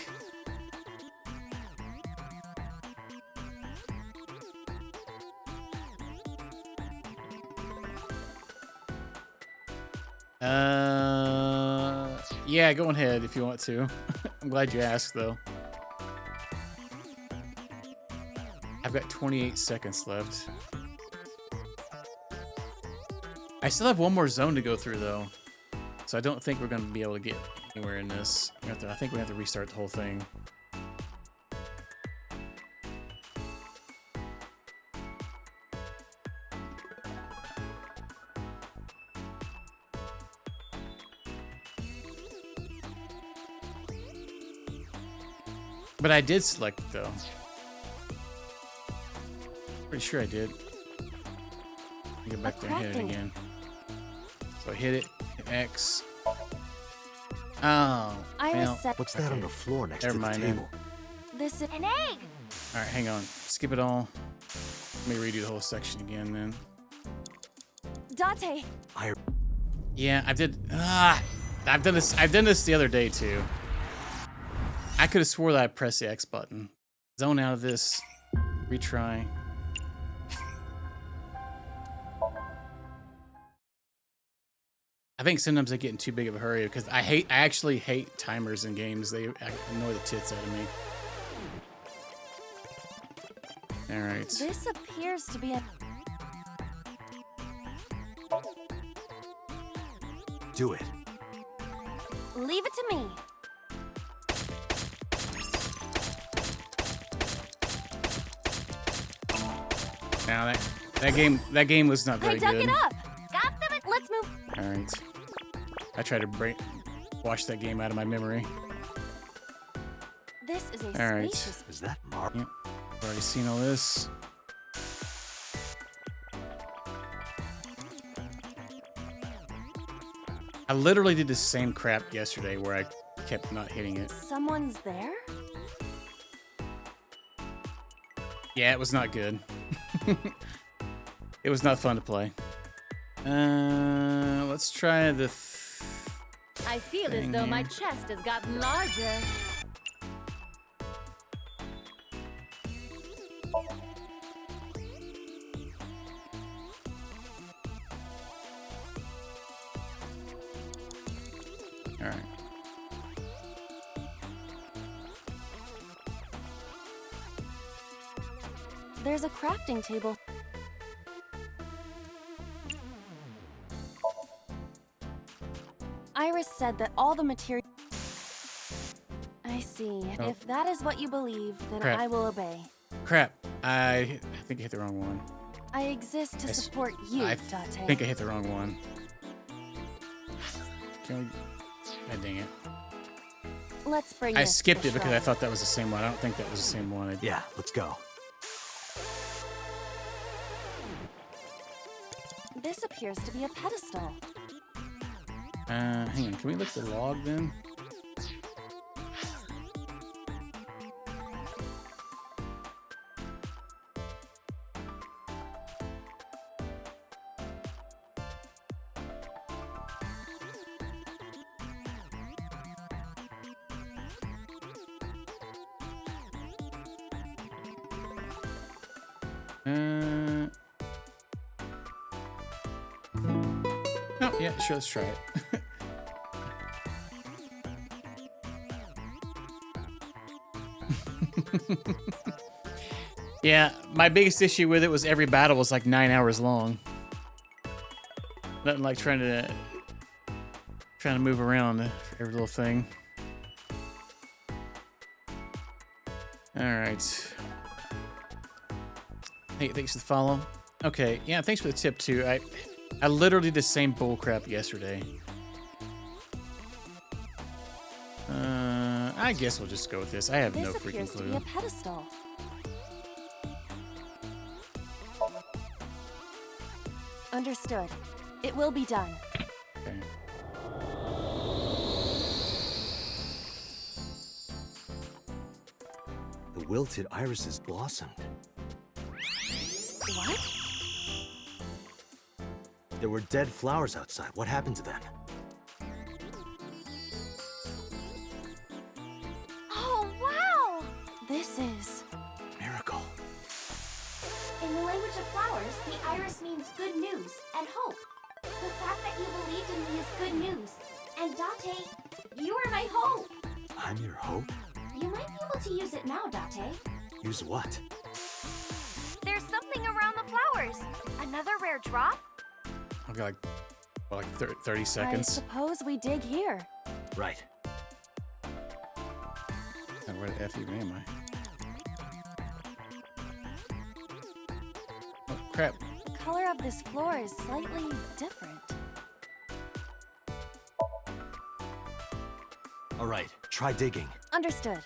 Yeah, go ahead if you want to. I'm glad you asked, though. I've got 28 seconds left. I still have one more zone to go through, though. So I don't think we're going to be able to get anywhere in this. I think we have to restart the whole thing. But I did select it, though. Pretty sure I did. Get back there and hit it again. So I hit it, hit X. Oh, well, what's that on the floor next never to the mind table? This is an egg. All right, hang on. Skip it all. Let me redo the whole section again, then. Date. Yeah, I've done this the other day too. I could have swore that I pressed the X button. Zone out of this. Retry. I think sometimes I get in too big of a hurry because I actually hate timers in games. They annoy the tits out of me. All right. This appears to be a... Do it. Leave it to me. Now that game was not very I dug good. it up. Got them. Let's move. Alright. I tried to wash that game out of my memory. This is a Alright. spacious... Is that Mark? Yep. I've already seen all this. I literally did the same crap yesterday where I kept not hitting it. Someone's there? Yeah, it was not good. It was not fun to play. Let's try the I feel as thing though my here. chest has gotten larger. All right. There's a crafting table. Iris said that all the material... I see. Oh. If that is what you believe, then Crap. I will obey. Crap. I think I hit the wrong one. I exist to I s- support you, I Date. think I hit the wrong one. Can we... God dang it. Let's bring I this to skipped the it because I shrine. thought that was the same one. I don't think that was the same one. Yeah, let's go. This appears to be a pedestal. Hang on. Can we look at the log then? Oh, yeah, sure, let's try it. Yeah, my biggest issue with it was every battle was like 9 hours long. Nothing like trying to move around for every little thing. All right. Hey, thanks for the follow. Okay, yeah, thanks for the tip too. I literally did the same bullcrap yesterday. I guess we'll just go with this. I have no This freaking appears to be clue. a pedestal. Understood. It will be done. Okay. The wilted irises blossomed. What? There were dead flowers outside. What happened to them? Oh, wow! This is... Miracle. In the language of flowers, the iris means good news and hope. The fact that you believed in me is good news. And Date, you are my hope. I'm your hope? You might be able to use it now, Date. Use what? There's something around the flowers. Another rare drop? I've got like 30 I seconds. suppose we dig here. Right. And where the F even am I? Oh, crap. The color of this floor is slightly different. All right, try digging. Understood.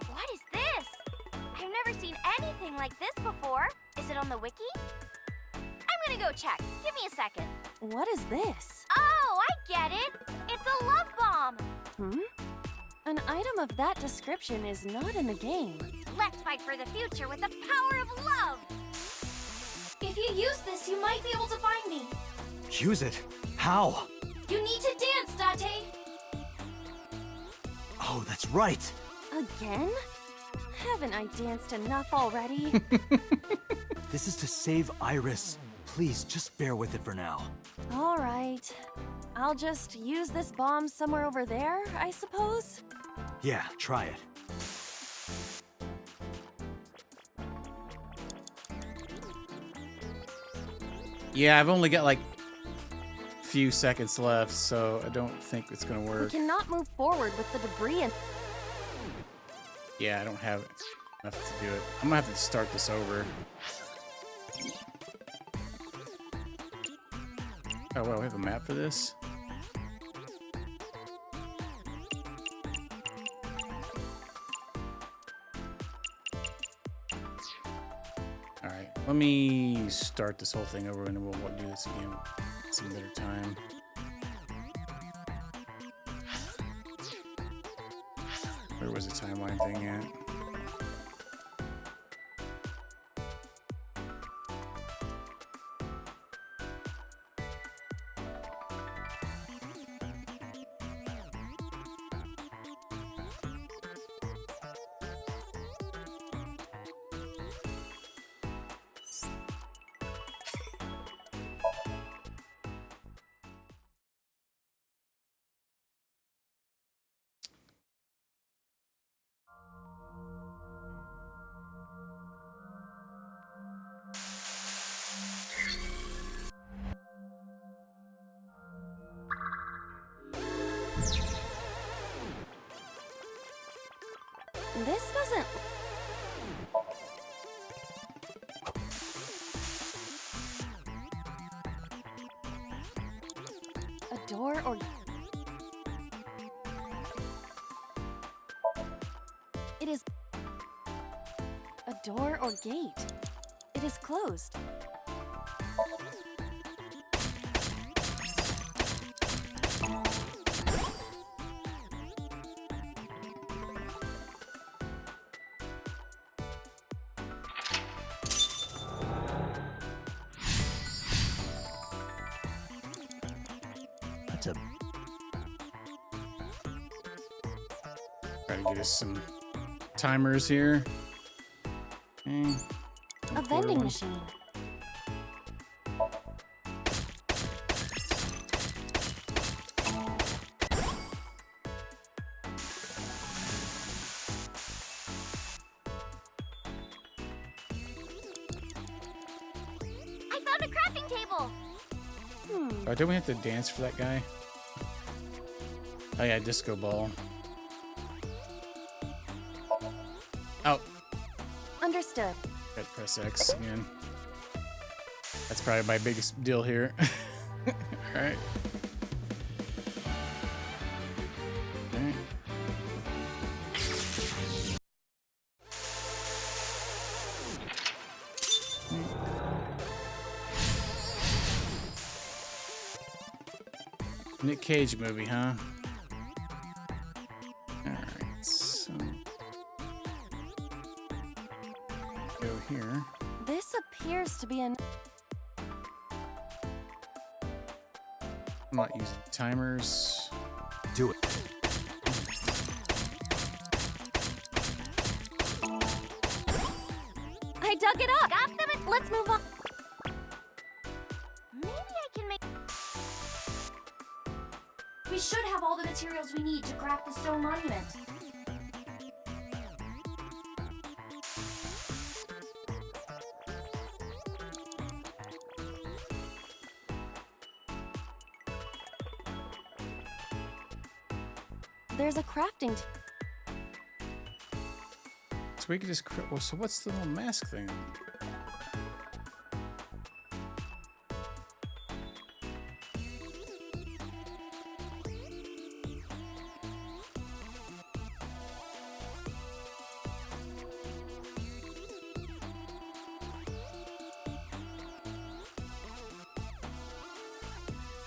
What is this? I've never seen anything like this before. Is it on the wiki? I'm gonna go check. Give me a second. What is this? Oh, I get it. It's a love bomb. Hmm? An item of that description is not in the game. Let's fight for the future with the power of love. If you use this, you might be able to find me. Use it? How? You need to dance, Date. Oh, that's right. Again? Haven't I danced enough already? This is to save Iris. Please, just bear with it for now. All right. I'll just use this bomb somewhere over there, I suppose? Yeah, try it. Yeah, I've only got like few seconds left, so I don't think it's gonna We work. cannot move forward with the debris and... Yeah, I don't have enough to do it. I'm gonna have to start this over. Oh, well, we have a map for this? Alright, let me start this whole thing over and then we'll do this again some better time. Where was the timeline thing at? This doesn't... A door or... It is... A door or gate. It is closed. That's a... Try to get us some timers here. Okay. A vending machine. I found a crafting table. Oh, don't we have to dance for that guy? Oh yeah, disco ball. Oh, Understood. got to press X again. That's probably my biggest deal here. Alright. Alright. Nick Cage movie, huh? Alright, so go here. This appears to be an... I'm not using timers. Do it. I dug it up! Got them. Let's move on. Maybe I can make. We should have all the materials we need to craft the stone monument. There's a crafting... So we could just. Well, so what's the little mask thing?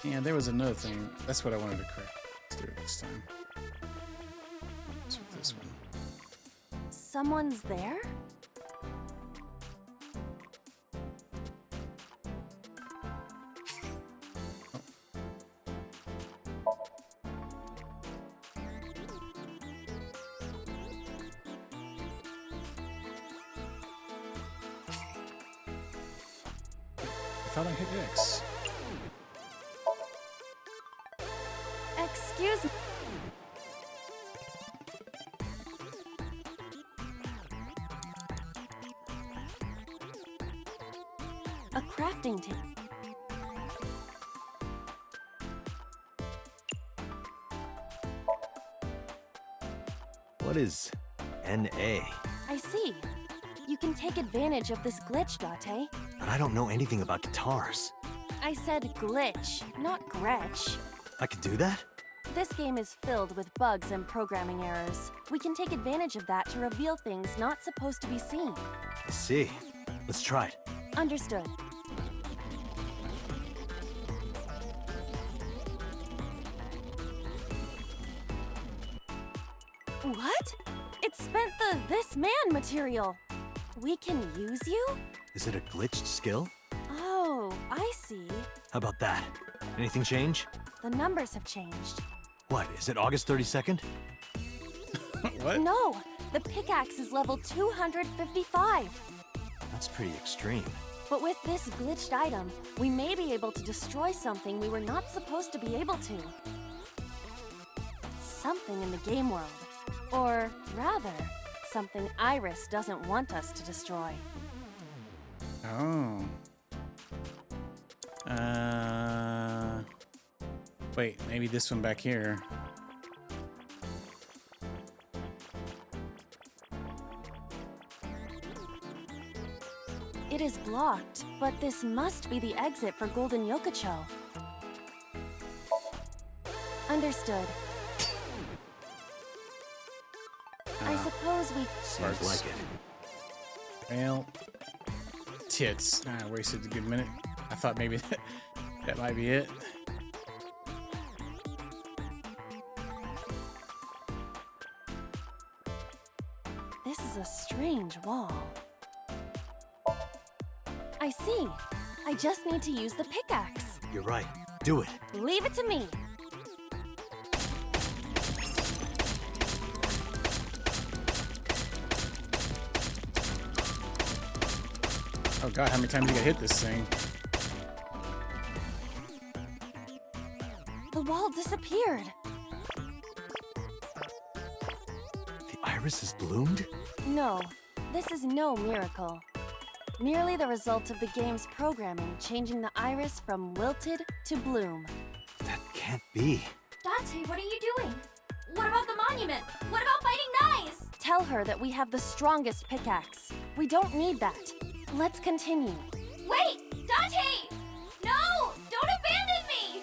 Yeah, there was another thing. That's what I wanted to correct. Let's do it this time. Let's do this one. Someone's there? I thought I hit X. Excuse me. A crafting table. What is NA? I see. You can take advantage of this glitch, Date. But I don't know anything about guitars. I said glitch, not Gretch. I can do that? This game is filled with bugs and programming errors. We can take advantage of that to reveal things not supposed to be seen. I see. Let's try it. Understood. What? It spent the "this man" material. We can use you? Is it a glitched skill? Oh, I see. How about that? Anything change? The numbers have changed. What, is it August 32nd? What? No, the pickaxe is level 255. That's pretty extreme. But with this glitched item, we may be able to destroy something we were not supposed to be able to. Something in the game world. Or rather, something Iris doesn't want us to destroy. Oh. Wait, maybe this one back here. It is blocked, but this must be the exit for Golden Yokocho. Understood. I suppose we... Sounds like it. Well, tits. I wasted a good minute. I thought maybe that might be it. This is a strange wall. I see. I just need to use the pickaxe. You're right. Do it. Leave it to me. Oh god, how many times you gotta hit this thing? The wall disappeared. The iris has bloomed? No, this is no miracle. Merely the result of the game's programming changing the iris from wilted to bloom. That can't be. Dante, what are you doing? What about the monument? What about fighting knives? Tell her that we have the strongest pickaxe. We don't need that. Let's continue. Wait! Dante! No! Don't abandon me!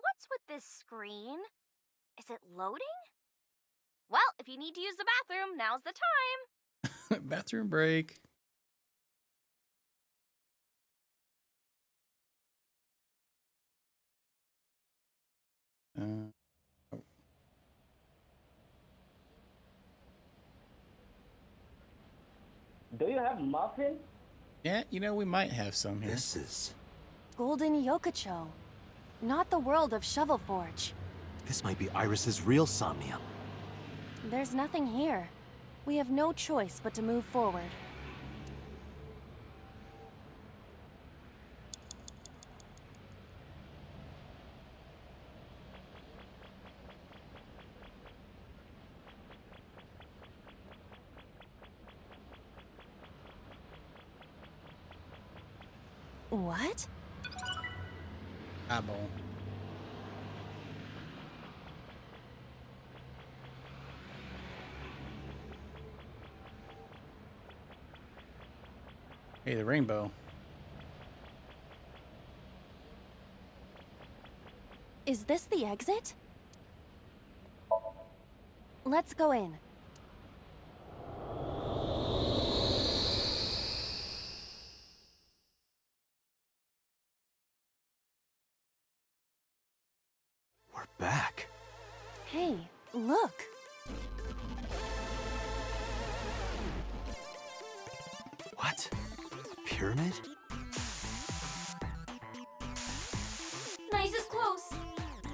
What's with this screen? Is it loading? Well, if you need to use the bathroom, now's the time. Bathroom break. Oh. Do you have muffins? Yeah, you know, we might have some here. This is... Golden Yokocho. Not the world of Shovel Forge. This might be Iris's real Somnium. There's nothing here. We have no choice but to move forward. What? Eyeball. Hey, the rainbow. Is this the exit? Let's go in. We're back. Hey, look. What? A pyramid? Nice is close.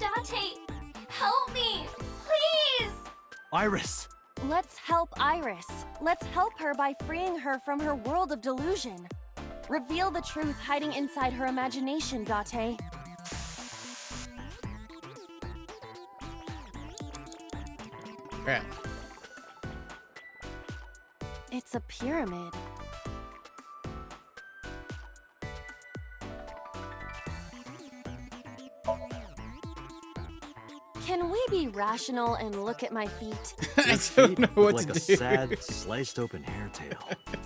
Dante, help me! Please! Iris! Let's help Iris. Let's help her by freeing her from her world of delusion. Reveal the truth hiding inside her imagination, Date. Crap. It's a pyramid. Can we be rational and look at my feet? I don't know what like to a do. sad, sliced open hair tail.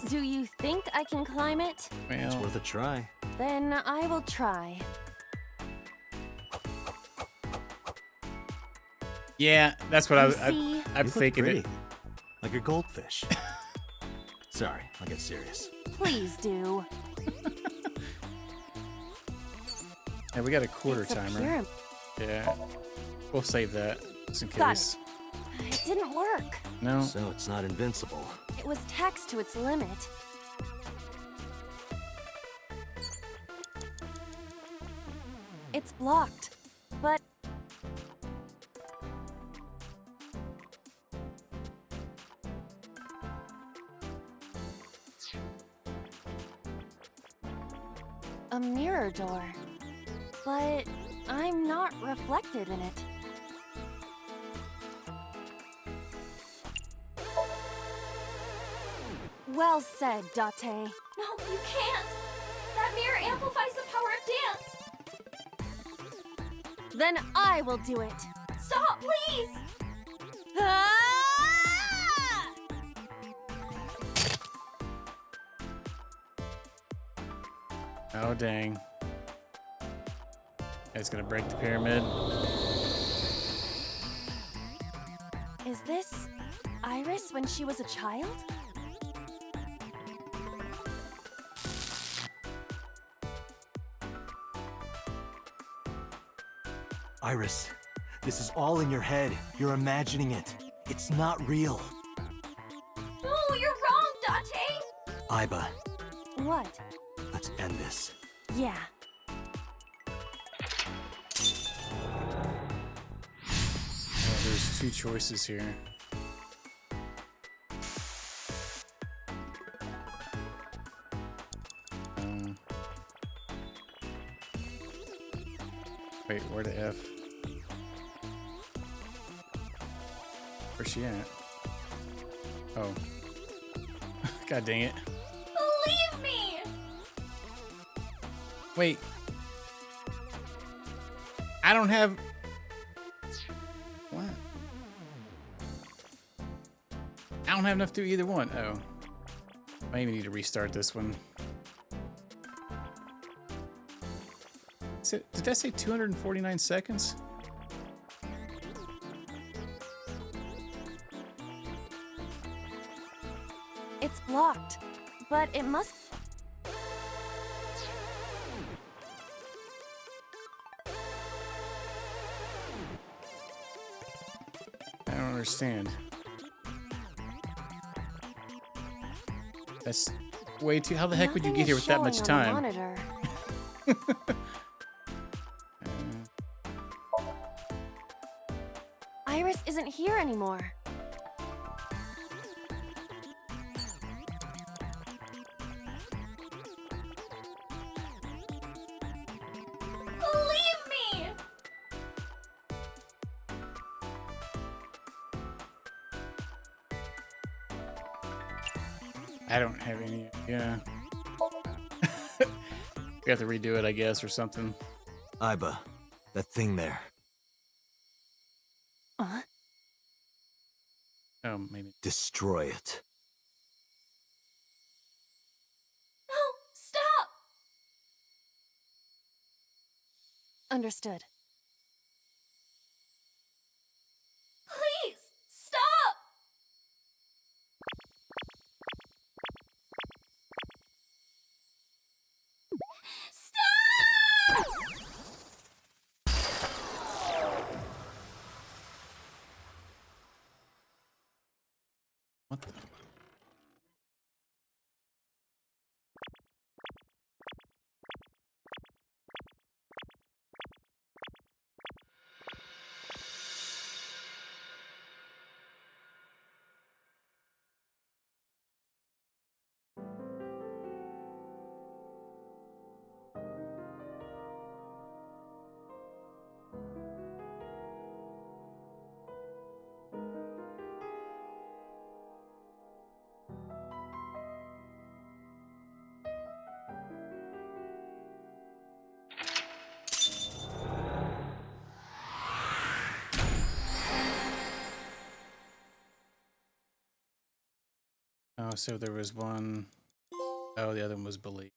Do you think I can climb it? It's Well, worth a try. Then I will try. yeah, that's what You I'm see? I'm You look faking pretty. it. Like a goldfish. Sorry, I'll get serious. Please do. Yeah, we got a quarter It's a timer. pyramid. Yeah. We'll save that just in Got case. It didn't work. No. So it's not invincible. It was taxed to its limit. It's blocked, but a mirror door. But I'm not reflected in it. Well said, Date. No, you can't. That mirror amplifies the power of dance. Then I will do it. Stop, please. Ah! Oh dang. It's gonna break the pyramid. Is this Iris when she was a child? Iris, this is all in your head. You're imagining it. It's not real. No, you're wrong, Date. Iba, What? let's end this. Yeah. Oh, there's two choices here. Wait, where the F? Where's she at? Oh. God dang it. Believe me. Wait. I don't have... What? I don't have enough to do either one. Oh. I maybe need to restart this one. Did that say 249 seconds? It's blocked, but it must... I don't understand. That's way too... How the heck would you Nothing get here is with that much showing on the time? monitor. Iris isn't here anymore. Believe me. I don't have any... Yeah. We have to redo it, I guess, or something. Iba, that thing there. Oh, maybe. Destroy it. No, stop. Understood. Please, stop. Stop. What the... So there was one. Oh, the other one was believed.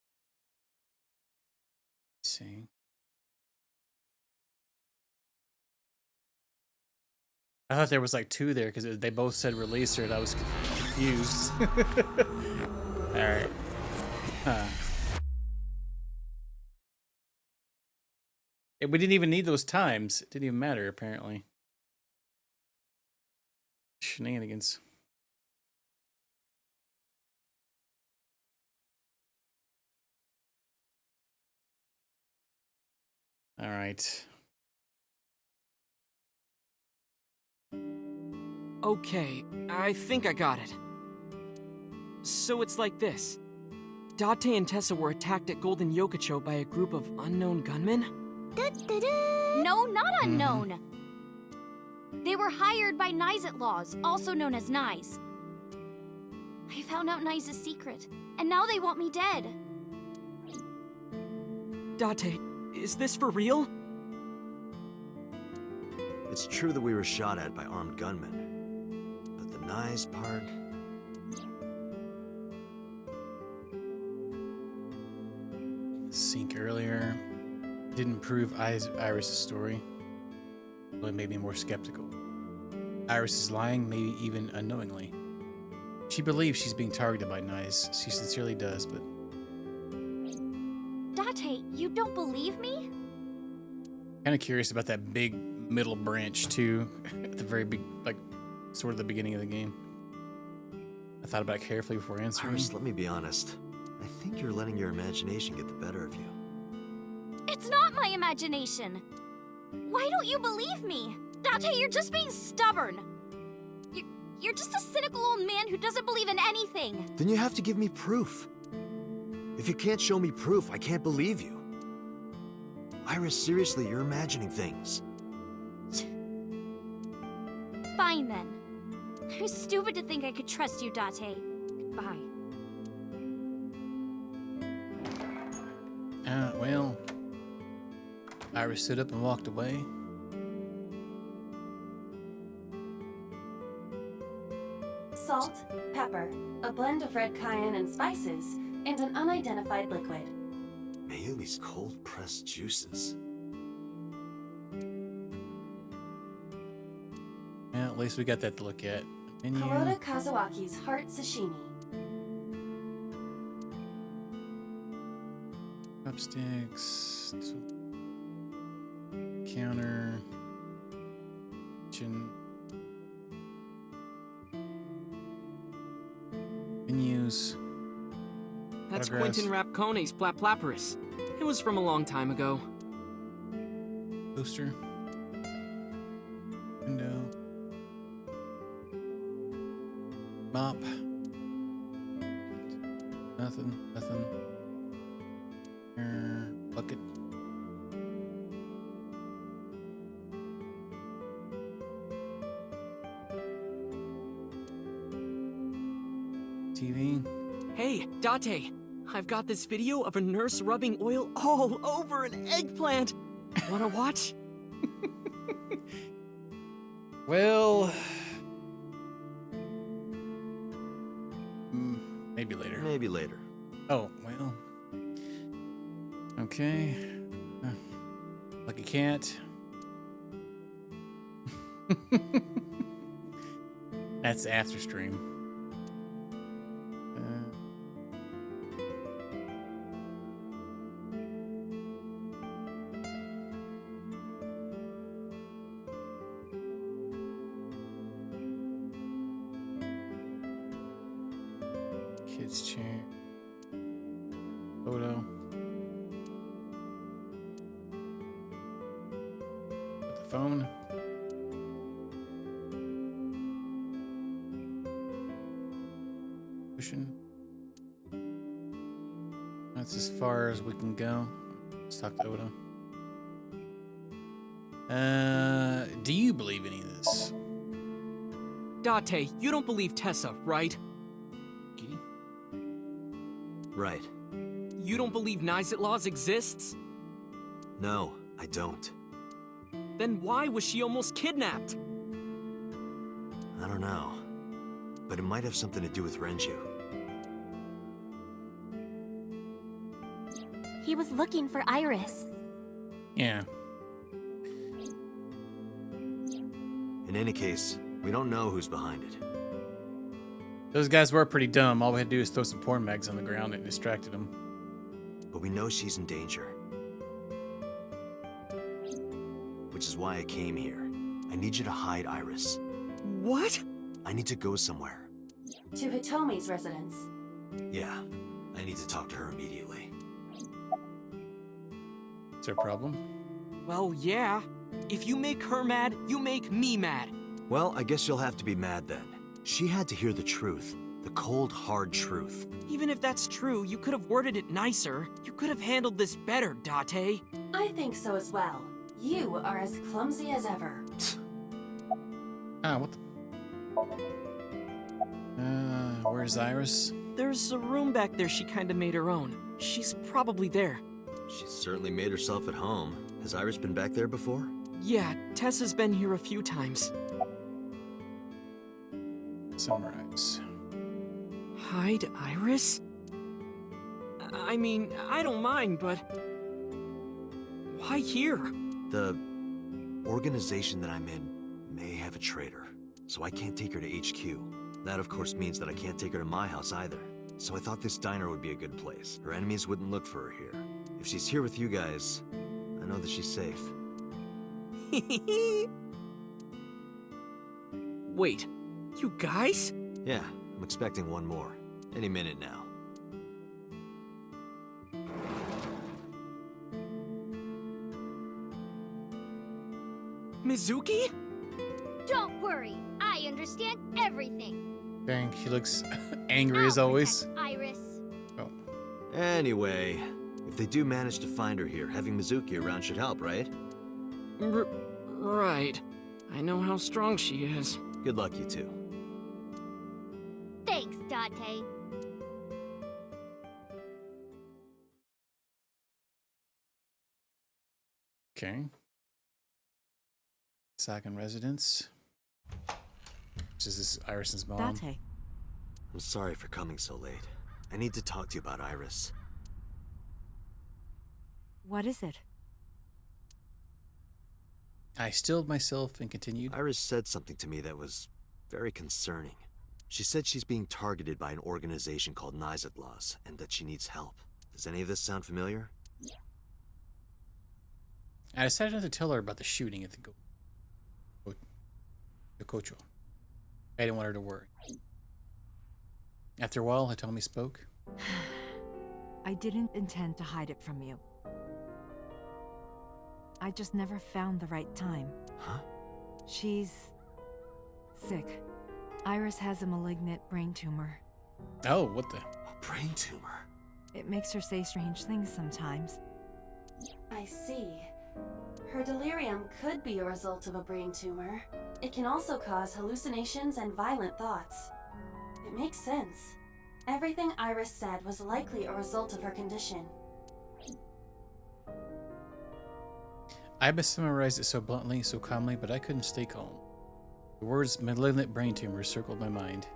Let's see. I thought there was like two there because they both said release her and I was confused. Alright. Huh. We didn't even need those times. It didn't even matter, apparently. Shenanigans. Alright. Okay, I think I got it. So it's like this. Date and Tessa were attacked at Golden Yokocho by a group of unknown gunmen? No, not unknown. They were hired by Nyes Outlaws, also known as Nyes. I found out Nyes' secret, and now they want me dead. Date, is this for real? It's true that we were shot at by armed gunmen. But the Nyes part... Sync earlier didn't prove Iris' story. It made me more skeptical. Iris is lying, maybe even unknowingly. She believes she's being targeted by Nyes. She sincerely does, but... Date, you don't believe me? Kind of curious about that big middle branch, too. At the very big, like, sort of the beginning of the game. I thought about it carefully before answering. Iris, let me be honest. I think you're letting your imagination get the better of you. It's not my imagination. Why don't you believe me? Date, you're just being stubborn. You're just a cynical old man who doesn't believe in anything. Then you have to give me proof. If you can't show me proof, I can't believe you. Iris, seriously, you're imagining things. Fine then. I'm stupid to think I could trust you, Date. Goodbye. Well... Iris stood up and walked away. Salt, pepper, a blend of red cayenne and spices, and an unidentified liquid. Mayumi's cold-pressed juices. Yeah, at least we got that to look at. Menu. Kuroda Kazuaki's heart sashimi. Chopsticks. Counter. Kitchen. Menus. That's Autographs. Quentin Rapcone's Plaplaparus. It was from a long time ago. Poster. Window. Mop. Nothing. Bucket. TV. Hey, Date! I've got this video of a nurse rubbing oil all over an eggplant! Wanna watch? Well... maybe later. Maybe later. Oh, well... Okay. Lucky cat. That's after stream. Kids chair. Photo. The phone. Cushion. That's as far as we can go. Let's talk to Oda. Do you believe any of this? Date, you don't believe Tessa, right? Right. You don't believe Nyes Outlaws exists? No, I don't. Then why was she almost kidnapped? I don't know. But it might have something to do with Renju. He was looking for Iris. Yeah. In any case, we don't know who's behind it. Those guys were pretty dumb. All we had to do is throw some porn mags on the ground and it distracted them. But we know she's in danger. Which is why I came here. I need you to hide Iris. What? I need to go somewhere. To Hitomi's residence. Yeah, I need to talk to her immediately. Is there a problem? Well, yeah. If you make her mad, you make me mad. Well, I guess you'll have to be mad then. She had to hear the truth. The cold, hard truth. Even if that's true, you could have worded it nicer. You could have handled this better, Date. I think so as well. You are as clumsy as ever. What the? Where's Iris? There's a room back there she kinda made her own. She's probably there. She's certainly made herself at home. Has Iris been back there before? Yeah, Tessa's been here a few times. Summarize. Hide Iris? I mean, I don't mind, but... why here? The organization that I'm in may have a traitor, so I can't take her to HQ. That, of course, means that I can't take her to my house either. So I thought this diner would be a good place. Her enemies wouldn't look for her here. If she's here with you guys, I know that she's safe. Wait, you guys? Yeah, I'm expecting one more. Any minute now. Mizuki? Don't worry, I understand everything. Dang, he looks angry as always. Iris. Oh. Anyway, if they do manage to find her here, having Mizuki around should help, right? Right. I know how strong she is. Good luck, you two. Thanks, Date. Okay. Second residence. This is Iris's mom. Date. I'm sorry for coming so late. I need to talk to you about Iris. What is it? I stilled myself and continued. Iris said something to me that was very concerning. She said she's being targeted by an organization called Nizatlaws, and that she needs help. Does any of this sound familiar? I decided not to tell her about the shooting at the Kocho. I didn't want her to worry. After a while, Hitomi spoke. I didn't intend to hide it from you. I just never found the right time. Huh? She's sick. Iris has a malignant brain tumor. Oh, what the? A brain tumor? It makes her say strange things sometimes. I see. Her delirium could be a result of a brain tumor. It can also cause hallucinations and violent thoughts. It makes sense. Everything Iris said was likely a result of her condition. I summarized it so bluntly, so calmly, but I couldn't stay calm. The words malignant brain tumor circled my mind.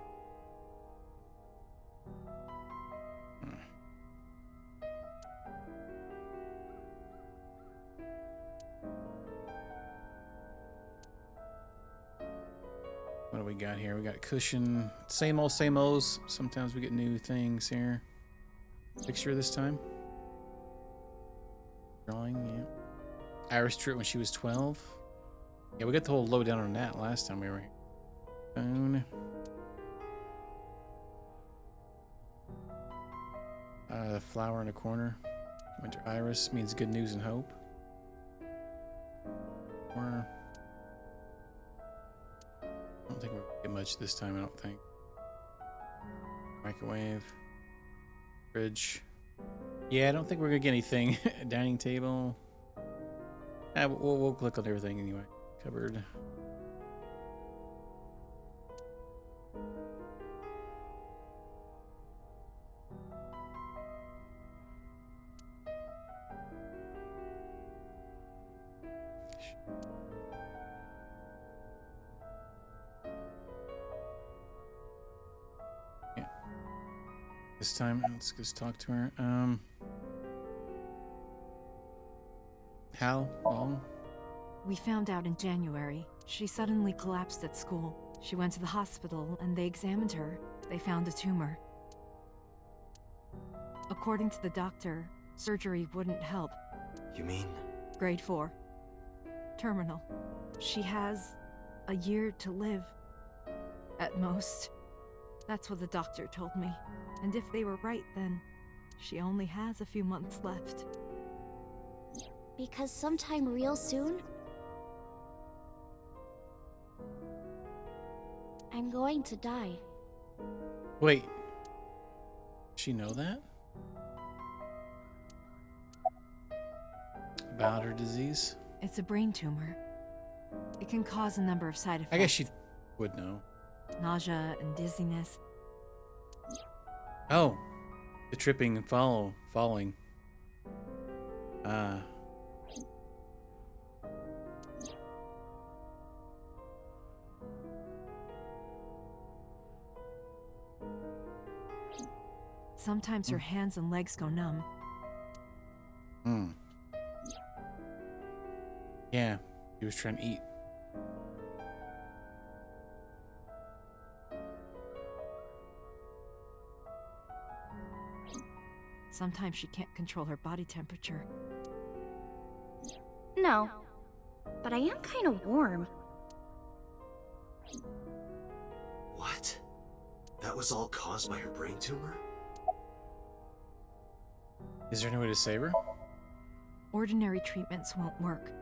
What do we got here? We got cushion. Same old, same olds. Sometimes we get new things here. Picture this time. Drawing, yeah. Iris drew it when she was 12. Yeah, we got the whole lowdown on that last time we were here. Phone. The flower in the corner. Winter iris means good news and hope. Or I don't think we'll get much this time, I don't think. Microwave. Fridge. Yeah, I don't think we're gonna get anything. Dining table. We'll click on everything anyway. Cupboard. Yeah. This time, let's just talk to her. How long? We found out in January. She suddenly collapsed at school. She went to the hospital and they examined her. They found a tumor. According to the doctor, surgery wouldn't help. You mean? Grade 4. Terminal. She has a year to live. At most. That's what the doctor told me. And if they were right, then she only has a few months left. Because sometime real soon, I'm going to die. Wait. She know that? About her disease? It's a brain tumor. It can cause a number of side effects. I guess she would know. Nausea and dizziness. Oh. The tripping and falling. Sometimes her hands and legs go numb. Hmm. Yeah, he was trying to eat. Sometimes she can't control her body temperature. No, but I am kind of warm. What? That was all caused by her brain tumor? Is there any way to save her? Ordinary treatments won't work,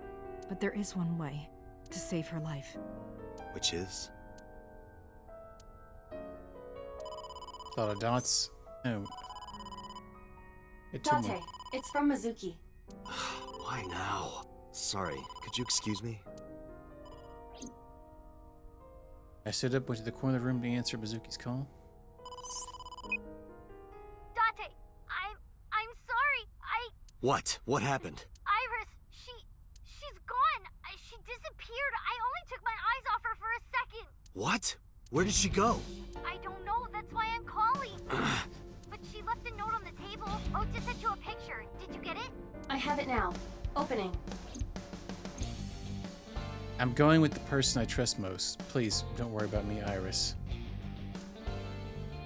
but there is one way to save her life. Which is? Thought of dots. No. Date, it's from Mizuki. Why now? Sorry, could you excuse me? I stood up, went to the corner of the room to answer Mizuki's call. Date, I'm sorry. What? What happened? Iris, she's gone. She disappeared. I only took my eyes off her for a second. What? Where did she go? I don't know. That's why I'm calling. But she left a note on the table. Ota sent you a picture. Did you get it? I have it now. Opening. I'm going with the person I trust most. Please don't worry about me, Iris.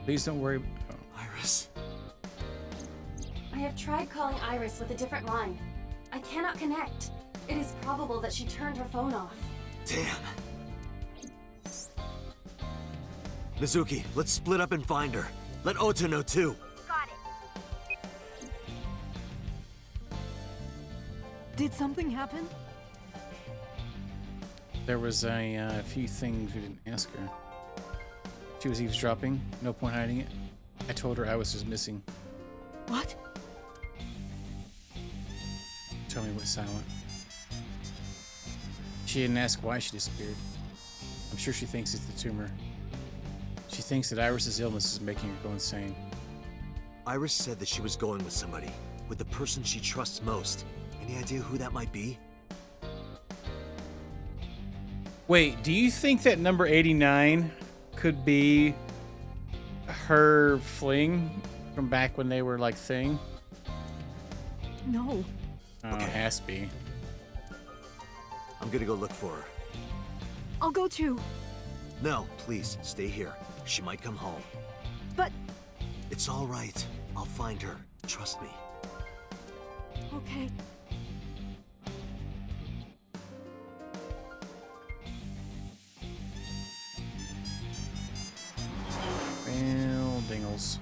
Please don't worry. Oh. Iris. I have tried calling Iris with a different line. I cannot connect. It is probable that she turned her phone off. Damn. Mizuki, let's split up and find her. Let Ota know too. Got it. Did something happen? There was a few things we didn't ask her. She was eavesdropping. No point hiding it. I told her Iris was missing. What? Told me went silent. She didn't ask why she disappeared. I'm sure she thinks it's the tumor. She thinks that Iris's illness is making her go insane. Iris said that she was going with somebody, with the person she trusts most. Any idea who that might be? Wait, do you think that number 89 could be her fling from back when they were like thing? No. Okay. It has to be. I'm gonna go look for her. I'll go too. No, please, stay here. She might come home. But... It's all right. I'll find her. Trust me. Okay. Well, dingles.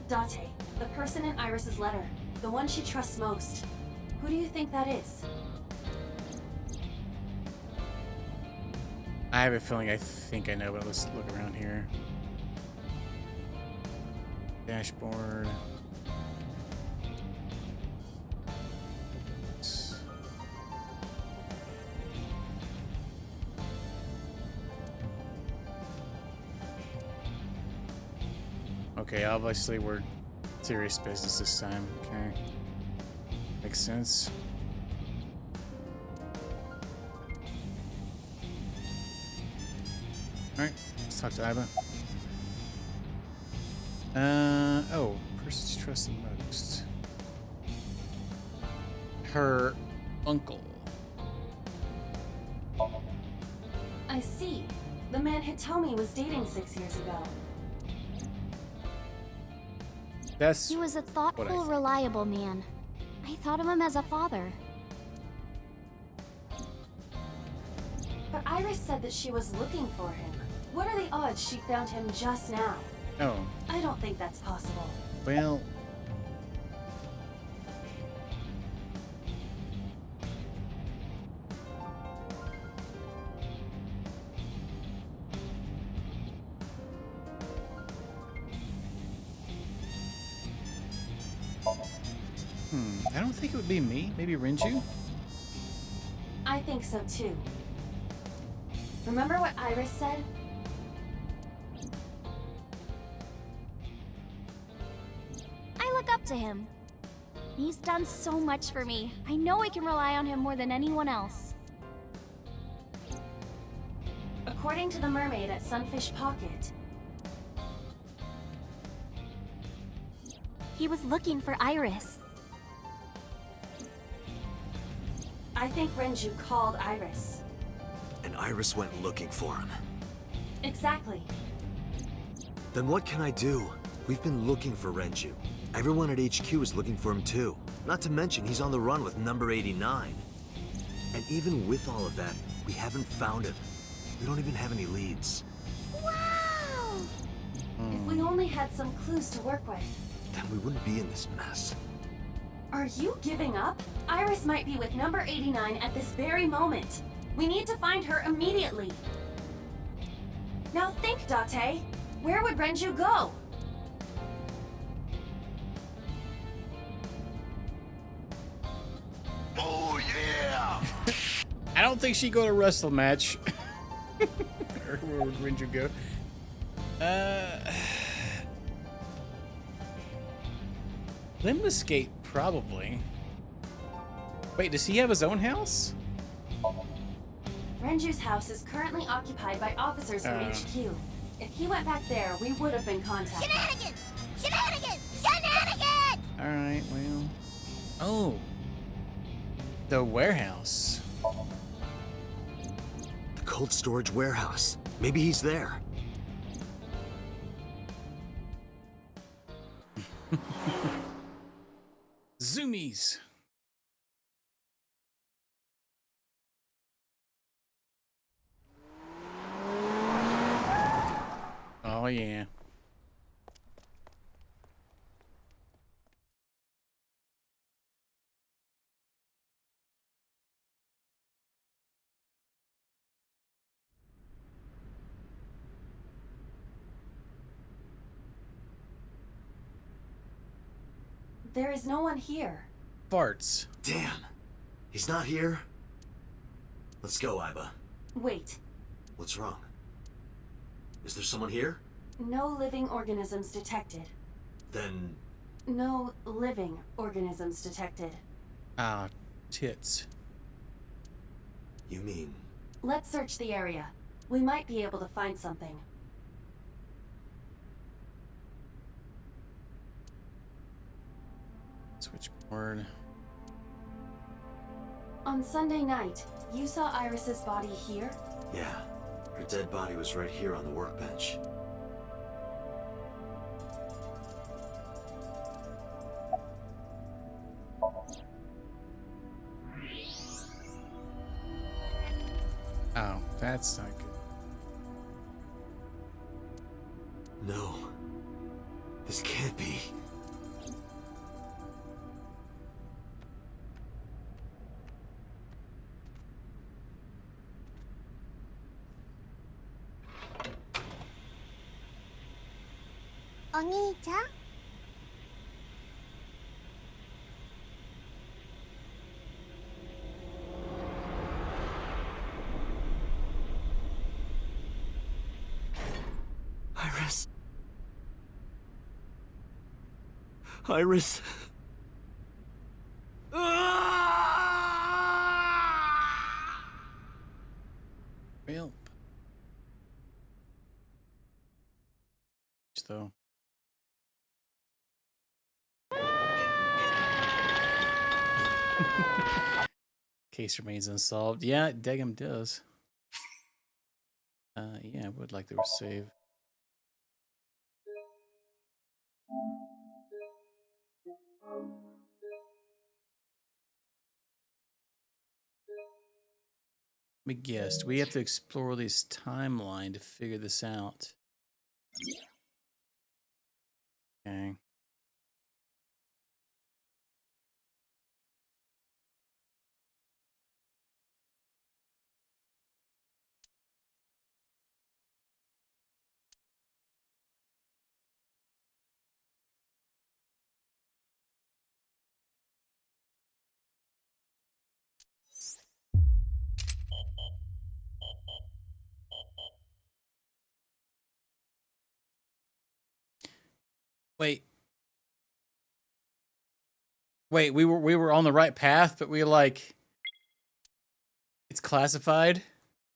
Date, the person in Iris's letter. The one she trusts most. Who do you think that is? I have a feeling I think I know, but let's look around here. Dashboard. Okay, obviously we're serious business this time. Okay. Makes sense. Alright, let's talk to Iva. Oh, person she trusts the most. Her uncle. I see. The man Hitomi was dating 6 years ago. That's He was a what I thoughtful, think. reliable man. I thought of him as a father. But Iris said that she was looking for him. What are the odds she found him just now? Oh, I don't think that's possible. well. I don't think it would be me. Maybe Renju? I think so too. Remember what Iris said? I look up to him. He's done so much for me. I know I can rely on him more than anyone else. According to the mermaid at Sunfish Pocket, He was looking for Iris. I think Renju called Iris. And Iris went looking for him. Exactly. Then what can I do? We've been looking for Renju. Everyone at HQ is looking for him too. Not to mention he's on the run with number 89. And even with all of that, we haven't found him. We don't even have any leads. Wow! If we only had some clues to work with. Then we wouldn't be in this mess. Are you giving up? Iris might be with number 89 at this very moment. We need to find her immediately. Now think, Date. Where would Renju go? Oh, yeah! I don't think she'd go to a wrestle match. Or where would Renju go? Limnescape, probably. Wait, does he have his own house? Renju's house is currently occupied by officers from HQ. If he went back there, we would have been contacted. Shenanigans! Shenanigans! Shenanigans! Alright, well. Oh. The warehouse. The cold storage warehouse. Maybe he's there. Zoomies. Oh, yeah. There is no one here. Farts. Damn. He's not here? Let's go, Iba. Wait. What's wrong? Is there someone here? No living organisms detected. Then... No living organisms detected. Ah, tits. You mean... Let's search the area. We might be able to find something. Switchboard. On Sunday night, you saw Iris's body here? Yeah. Her dead body was right here on the workbench. Oh, that's not good. No. This can't be. Oni-chan? Iris. Iris. Well. Though. Case remains unsolved. Yeah, Degum does. Yeah, I would like to save. Let me guess. We have to explore this timeline to figure this out. Okay. Wait. Wait, we were on the right path, but we like it's classified.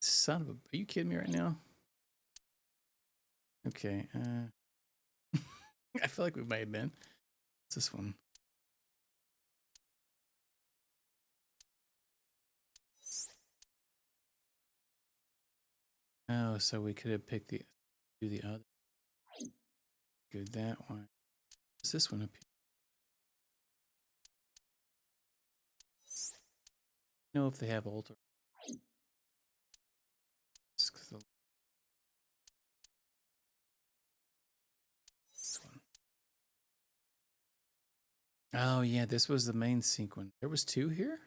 Son of a, are you kidding me right now? Okay. I feel like we might have been. What's this one? Oh, so we could have picked do the other. Good, that one. What's this one up here? Know if they have alter. This one. Oh yeah, this was the main sequence. There was 2 here?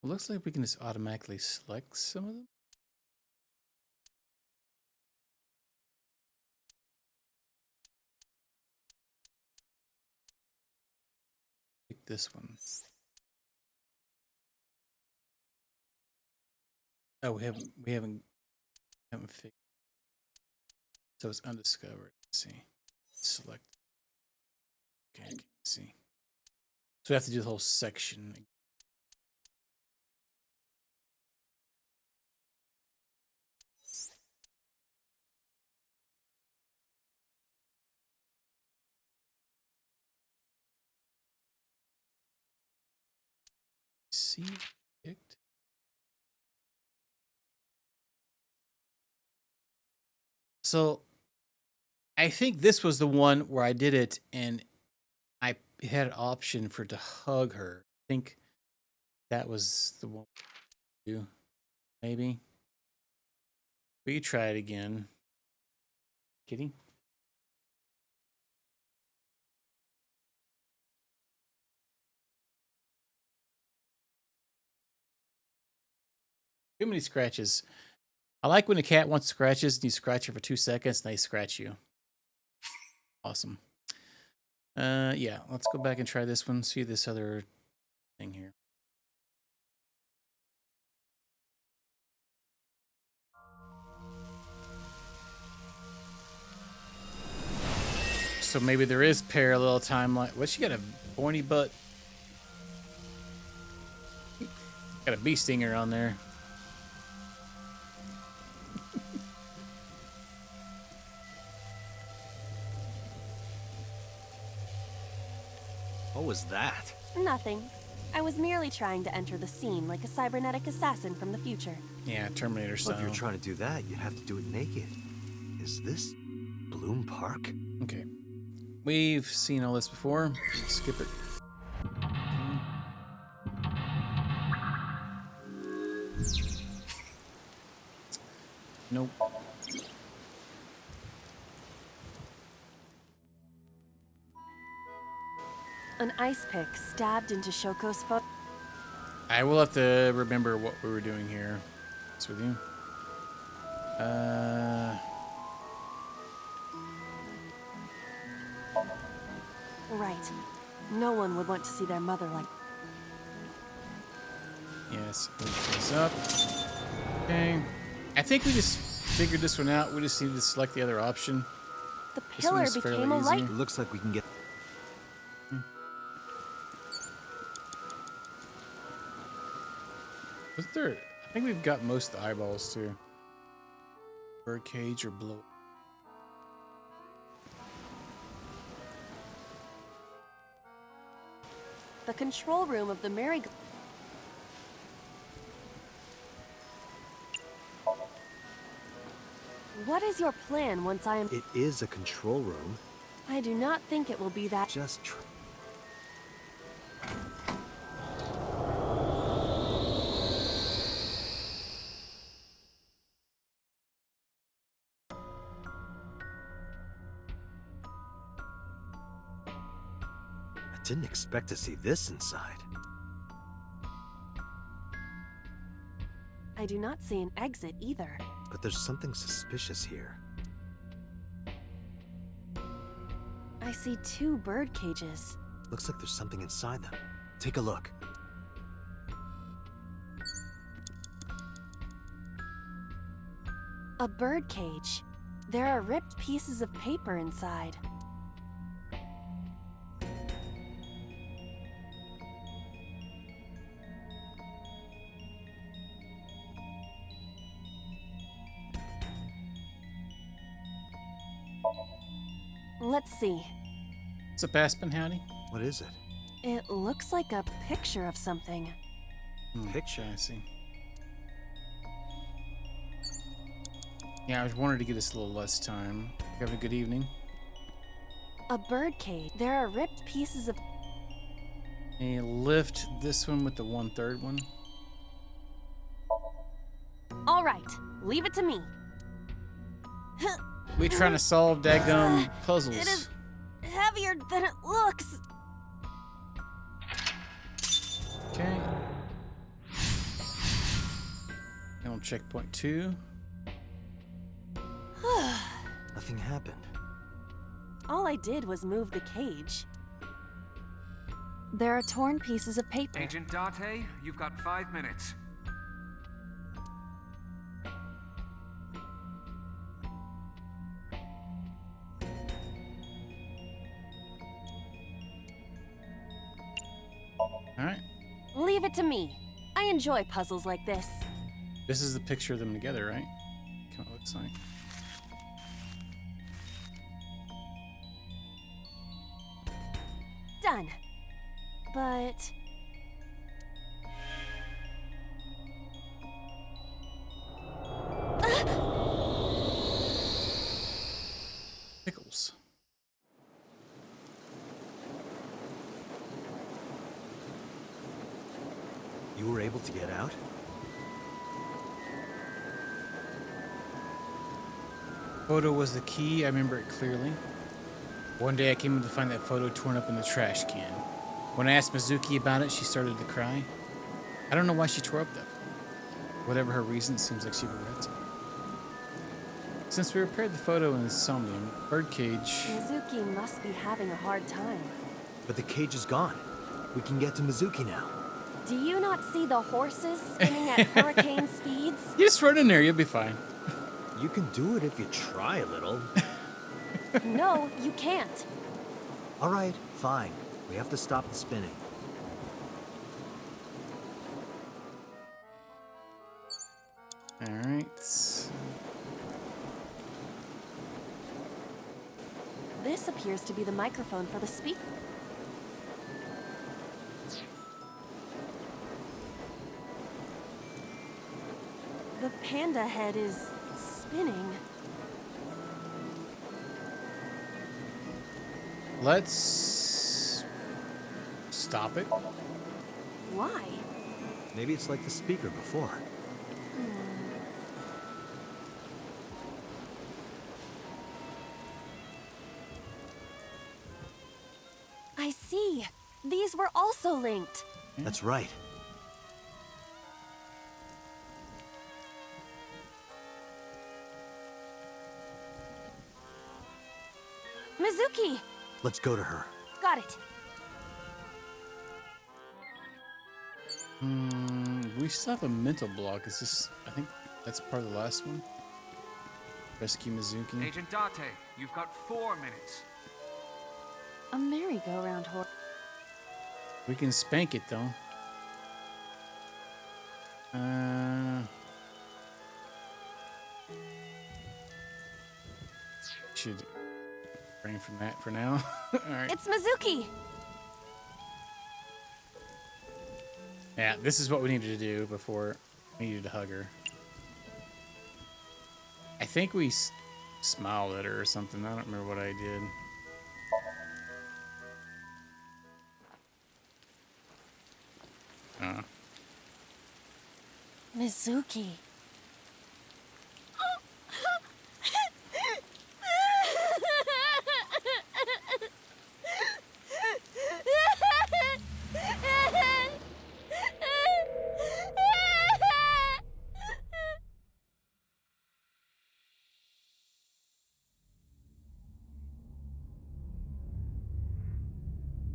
It looks like we can just automatically select some of them. Pick this one. Oh, we haven't fixed. So it's undiscovered. Let's see. Select. Okay, I can see. So we have to do the whole section. See, picked. So I think this was the one where I did it and I had an option for to hug her. I think that was the one. Maybe. We try it again. Kitty? Too many scratches. I like when a cat wants scratches and you scratch her for 2 seconds and they scratch you. Awesome. Yeah, let's go back and try this one. See this other thing here. So maybe there is parallel timeline. What, she got a pointy butt? Got a bee stinger on there. What was that? Nothing. I was merely trying to enter the scene like a cybernetic assassin from the future. Yeah, Terminator style. Well, if you're trying to do that, you'd have to do it naked. Is this Bloom Park? Okay. We've seen all this before. Let's skip it. Nope. An ice pick stabbed into Shoko's foot. I will have to remember what we were doing here. What's with you? Right. No one would want to see their mother like. Yes, move this up. Okay. I think we just figured this one out. We just needed to select the other option. The This one pillar is fairly became a light. easy. Looks like we can get... Was there? I think we've got most of the eyeballs too. Birdcage or blow. The control room of the merry-go. What is your plan once I am... It is a control room. I do not think it will be that... Just I didn't expect to see this inside. I do not see an exit either. But there's something suspicious here. I see 2 bird cages. Looks like there's something inside them. Take a look. A bird cage. There are ripped pieces of paper inside. Let's see. What's up, Aspen, howdy? What is it? It looks like a picture of something. Picture, I see. Yeah, I was wanted to get us a little less time. Having a good evening. A bird cage. There are ripped pieces of... And lift this one with the 1/3 one. All right, leave it to me. We trying to solve daggum puzzles. It is heavier than it looks. Okay. And on checkpoint 2. Nothing happened. All I did was move the cage. There are torn pieces of paper. Agent Date, you've got 5 minutes. Alright. Leave it to me. I enjoy puzzles like this. This is the picture of them together, right? Kind of looks like. Done. But... Pickles. You were able to get out? Photo was the key. I remember it clearly. One day I came in to find that photo torn up in the trash can. When I asked Mizuki about it, she started to cry. I don't know why she tore up that photo. Whatever her reason, it seems like she regrets it. Since we repaired the photo in the Somnium, Birdcage... Mizuki must be having a hard time. But the cage is gone. We can get to Mizuki now. Do you not see the horses spinning at hurricane speeds? You just run in there, you'll be fine. You can do it if you try a little. No, you can't. All right, fine. We have to stop the spinning. All right. This appears to be the microphone for the speaker. The panda head is spinning. Let's stop it. Why? Maybe it's like the speaker before. I see. These were also linked. That's right. Mizuki! Let's go to her. Got it. We still have a mental block. Is this... I think that's part of the last one. Rescue Mizuki. Agent Date, you've got 4 minutes. A merry-go-round horse. We can spank it though. Should refrain from that for now. All right. It's Mizuki! Yeah, this is what we needed to do before we needed to hug her. I think we smiled at her or something. I don't remember what I did. Mizuki.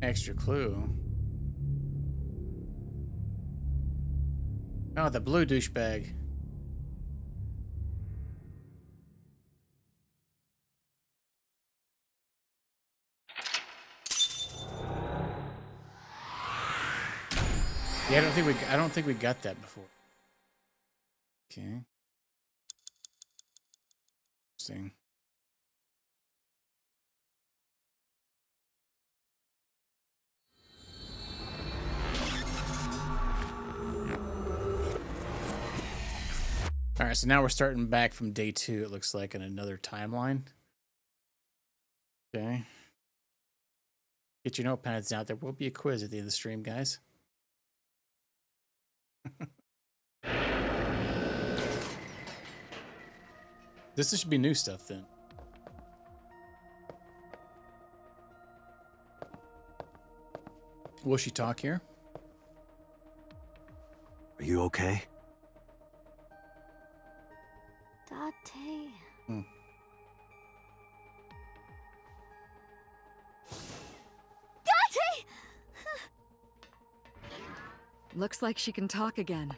Extra clue. Oh, the blue douchebag. Yeah, I don't think we got that before. Okay. Interesting. All right, so now we're starting back from day 2, it looks like, in another timeline. Okay. Get your notepads out. There will be a quiz at the end of the stream, guys. This should be new stuff then. Will she talk here? Are you okay? Date. Hmm. Date! Looks like she can talk again.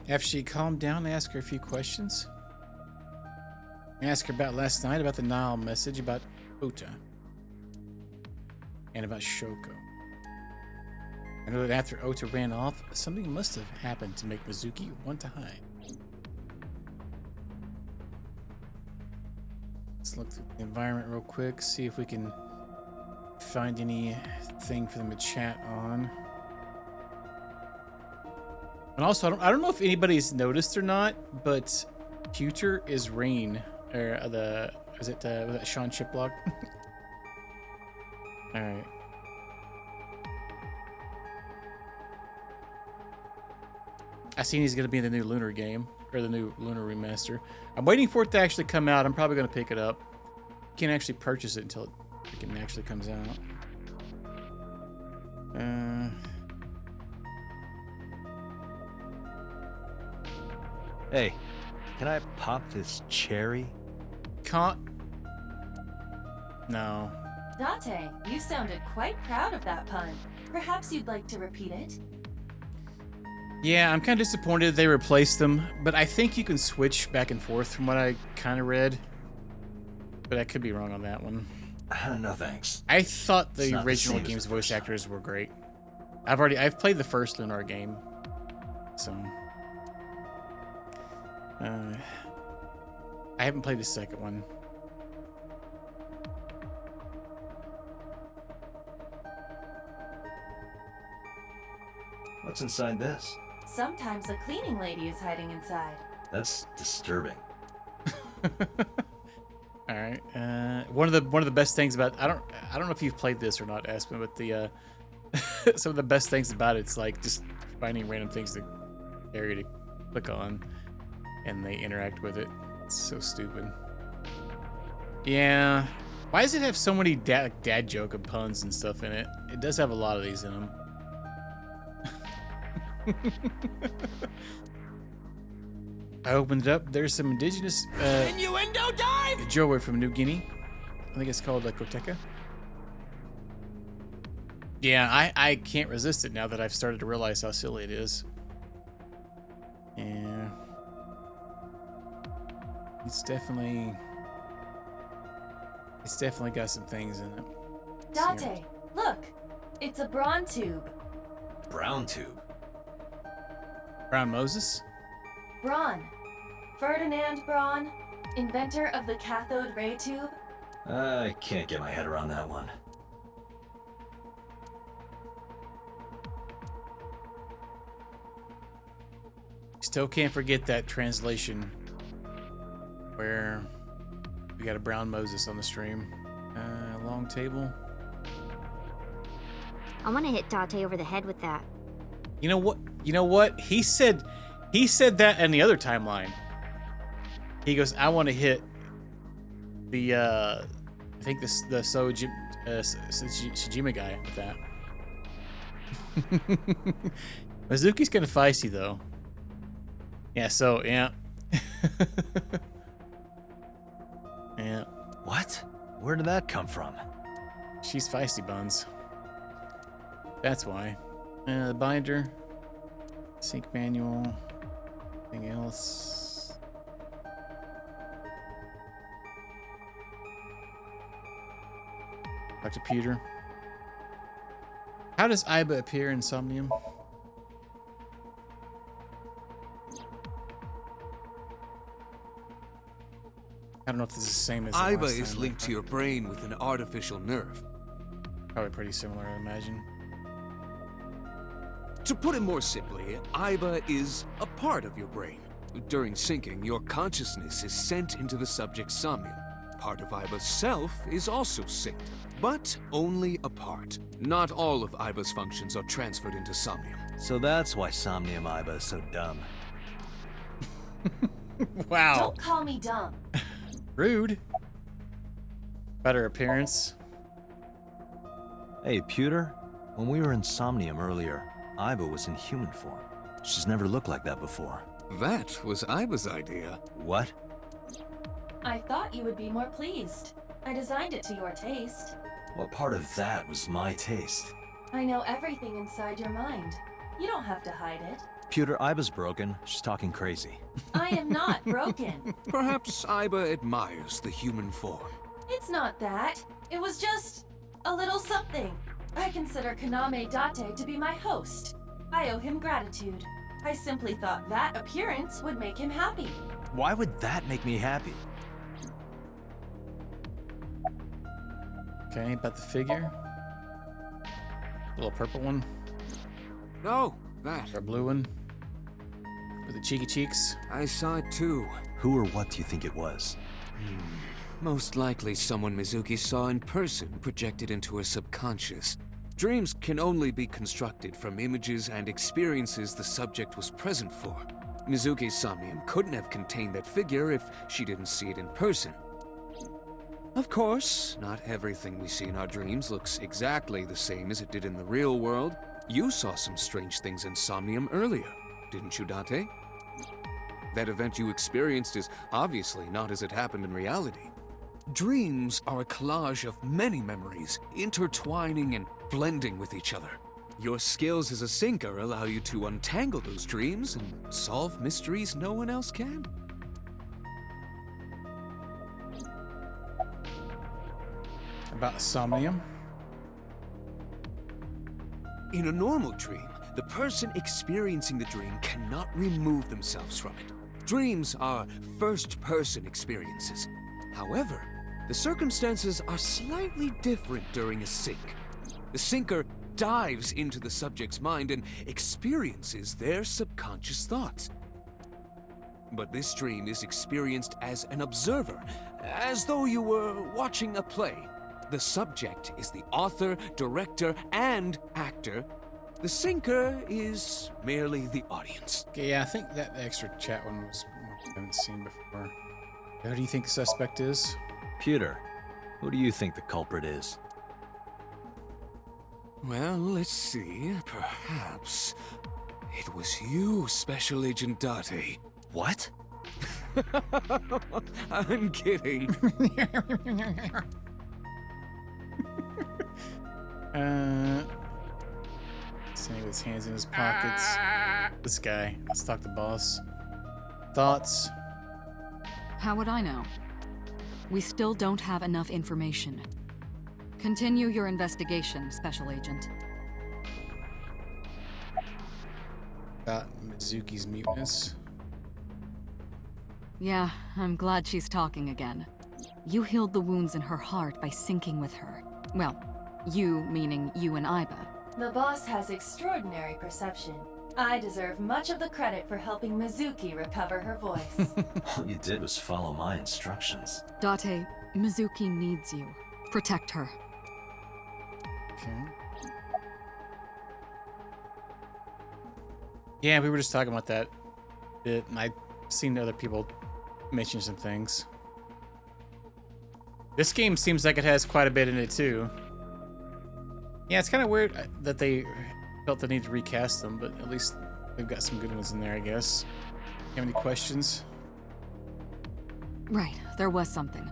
After she calmed down, ask her a few questions. Ask her about last night, about the Nile message, about Ota, and about Shoko. I know that after Ota ran off, something must have happened to make Mizuki want to hide. Let's look through the environment real quick, see if we can find anything for them to chat on. And also, I don't know if anybody's noticed or not, but Future is Rain, or was that Sean Chiplock? All right. I seen he's gonna be in the new Lunar game, or the new Lunar remaster. I'm waiting for it to actually come out. I'm probably gonna pick it up. Can't actually purchase it until it actually comes out. Hey, can I pop this cherry? Can't. No. Date, you sounded quite proud of that pun. Perhaps you'd like to repeat it? Yeah, I'm kind of disappointed they replaced them, but I think you can switch back and forth from what I kind of read. But I could be wrong on that one. No thanks. I thought the It's original not the same as game's the voice first actors were great. I've played the first Lunar game, so I haven't played the second one. What's inside this? Sometimes a cleaning lady is hiding inside. That's disturbing. All right. One of the best things about I don't know if you've played this or not, Aspen, but the some of the best things about it's like just finding random things to area to click on, and they interact with it. It's so stupid. Yeah. Why does it have so many dad joke and puns and stuff in it? It does have a lot of these in them. I opened it up. There's some indigenous Innuendo dive! jewelry from New Guinea. I think it's called Koteka. Yeah, I can't resist it now that I've started to realize how silly it is. Yeah. It's definitely got some things in it. Date, look! It's a Braun tube. Brown tube. Brown Moses? Braun. Ferdinand Braun, inventor of the cathode ray tube. I can't get my head around that one. Still can't forget that translation where we got a brown Moses on the stream. Long table. I want to hit Date over the head with that. You know what? He said that in the other timeline. He goes, I want to hit the I think the Sejima guy with that. Mizuki's kind of feisty though. Yeah, so yeah. Yeah. What? Where did that come from? She's feisty buns. That's why. The binder. Sync manual. Anything else? Dr. Peter. How does Iba appear in Somnium? I don't know if this is the same as Iba is linked to your brain with an artificial nerve. Probably pretty similar, I imagine. To put it more simply, Iba is a part of your brain. During syncing, your consciousness is sent into the subject's Somnium. Part of Iba's self is also synced, but only a part. Not all of Iba's functions are transferred into Somnium. So that's why Somnium Iba is so dumb. Wow. Don't call me dumb. Rude. Better appearance. Hey, Pewter. When we were in Somnium earlier, Iba was in human form. She's never looked like that before. That was Iba's idea. What? I thought you would be more pleased. I designed it to your taste. What part of that was my taste? I know everything inside your mind. You don't have to hide it. Pewter, Iba's broken. She's talking crazy. I am not broken. Perhaps Iba admires the human form. It's not that. It was just a little something. I consider Kaname Date to be my host. I owe him gratitude. I simply thought that appearance would make him happy. Why would that make me happy? Okay, about the figure. Little purple one. No, that. Or a blue one. With the cheeky cheeks. I saw it too. Who or what do you think it was? Most likely someone Mizuki saw in person projected into her subconscious. Dreams can only be constructed from images and experiences the subject was present for. Mizuki's Somnium couldn't have contained that figure if she didn't see it in person. Of course, not everything we see in our dreams looks exactly the same as it did in the real world. You saw some strange things in Somnium earlier, didn't you, Date? That event you experienced is obviously not as it happened in reality. Dreams are a collage of many memories, intertwining and blending with each other. Your skills as a syncer allow you to untangle those dreams and solve mysteries no one else can. About Somnium. In a normal dream, the person experiencing the dream cannot remove themselves from it. Dreams are first-person experiences. However, the circumstances are slightly different during a sync. The syncer dives into the subject's mind and experiences their subconscious thoughts. But this dream is experienced as an observer, as though you were watching a play. The subject is the author, director, and actor. The syncer is merely the audience. Okay, yeah, I think that extra chat one was one I haven't seen before. Who do you think the suspect is? Pewter, who do you think the culprit is? Well, let's see. Perhaps it was you, Special Agent Date. What? I'm kidding. Standing with his hands in his pockets. This guy. Let's talk to boss. Thoughts? How would I know? We still don't have enough information. Continue your investigation, Special Agent. About Mizuki's muteness. Yeah, I'm glad she's talking again. You healed the wounds in her heart by syncing with her. Well, you meaning you and Iba. The boss has extraordinary perception. I deserve much of the credit for helping Mizuki recover her voice. All you did was follow my instructions. Date, Mizuki needs you. Protect her. Okay. Yeah, we were just talking about that bit, and I've seen other people mention some things. This game seems like it has quite a bit in it, too. Yeah, it's kind of weird that they felt the need to recast them, but at least they've got some good ones in there, I guess. You have any questions? Right, there was something.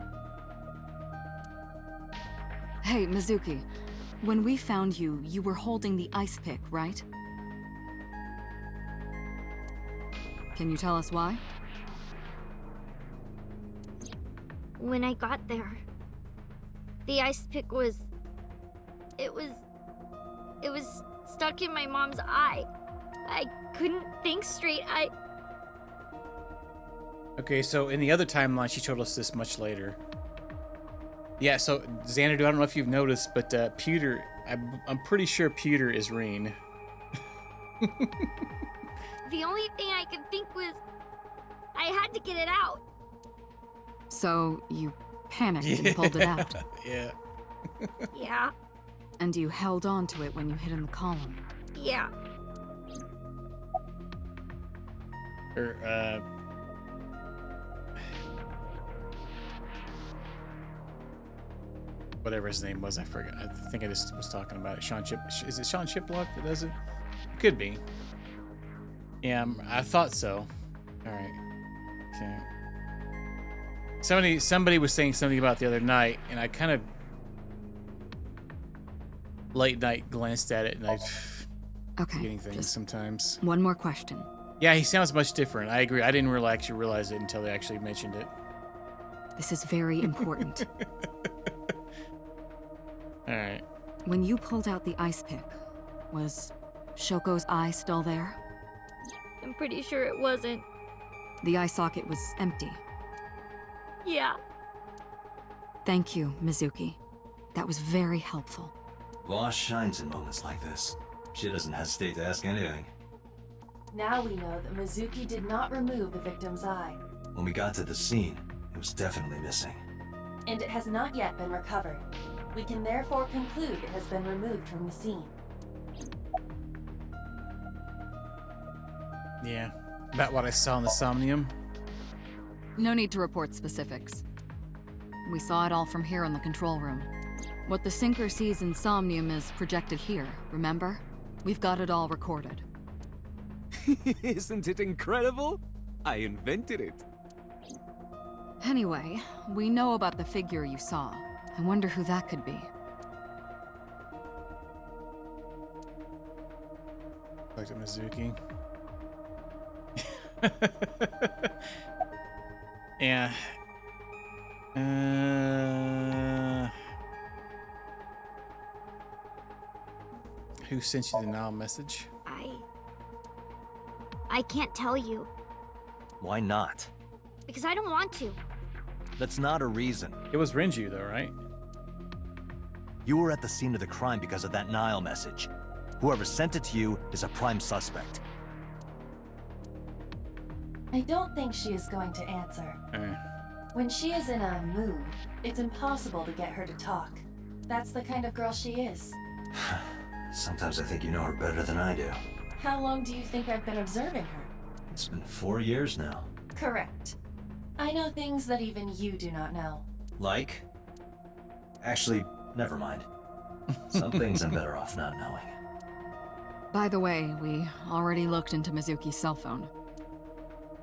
Hey, Mizuki. When we found you, you were holding the ice pick, right? Can you tell us why? When I got there, the ice pick was... It was stuck in my mom's eye. I couldn't think straight. Okay, so in the other timeline, she told us this much later. Yeah, so Xanadu, I don't know if you've noticed, but Pewter, I'm pretty sure Pewter is Reen. The only thing I could think was I had to get it out. So you panicked and pulled it out. Yeah. Yeah. And you held on to it when you hid in the column. Yeah. Whatever his name was, I forgot. I think I just was talking about it. Sean Chip. Is it Sean Chiplock that does it? Could be. Yeah, I thought so. All right. Okay. Somebody was saying something about the other night, and I kind of late night glanced at it, and I forgetting things sometimes. One more question. Yeah, he sounds much different. I agree. I didn't actually realize it until they actually mentioned it. This is very important. All right. When you pulled out the ice pick, was Shoko's eye still there? I'm pretty sure it wasn't. The eye socket was empty. Yeah. Thank you, Mizuki. That was very helpful. Boss shines in moments like this. She doesn't hesitate to ask anything. Now we know that Mizuki did not remove the victim's eye. When we got to the scene, it was definitely missing. And it has not yet been recovered. We can therefore conclude it has been removed from the scene. Yeah, about what I saw in the Somnium. No need to report specifics. We saw it all from here in the control room. What the Sinker sees in Somnium is projected here, remember? We've got it all recorded. Isn't it incredible? I invented it. Anyway, we know about the figure you saw. I wonder who that could be. Back to Mizuki. Yeah. Who sent you the now message? I can't tell you. Why not? Because I don't want to. That's not a reason. It was Renju, though, right? You were at the scene of the crime because of that Nile message. Whoever sent it to you is a prime suspect. I don't think she is going to answer. When she is in a mood, it's impossible to get her to talk. That's the kind of girl she is. Sometimes I think you know her better than I do. How long do you think I've been observing her? It's been 4 years now. Correct. I know things that even you do not know. Like? Actually, never mind. Some things I'm better off not knowing. By the way, we already looked into Mizuki's cell phone.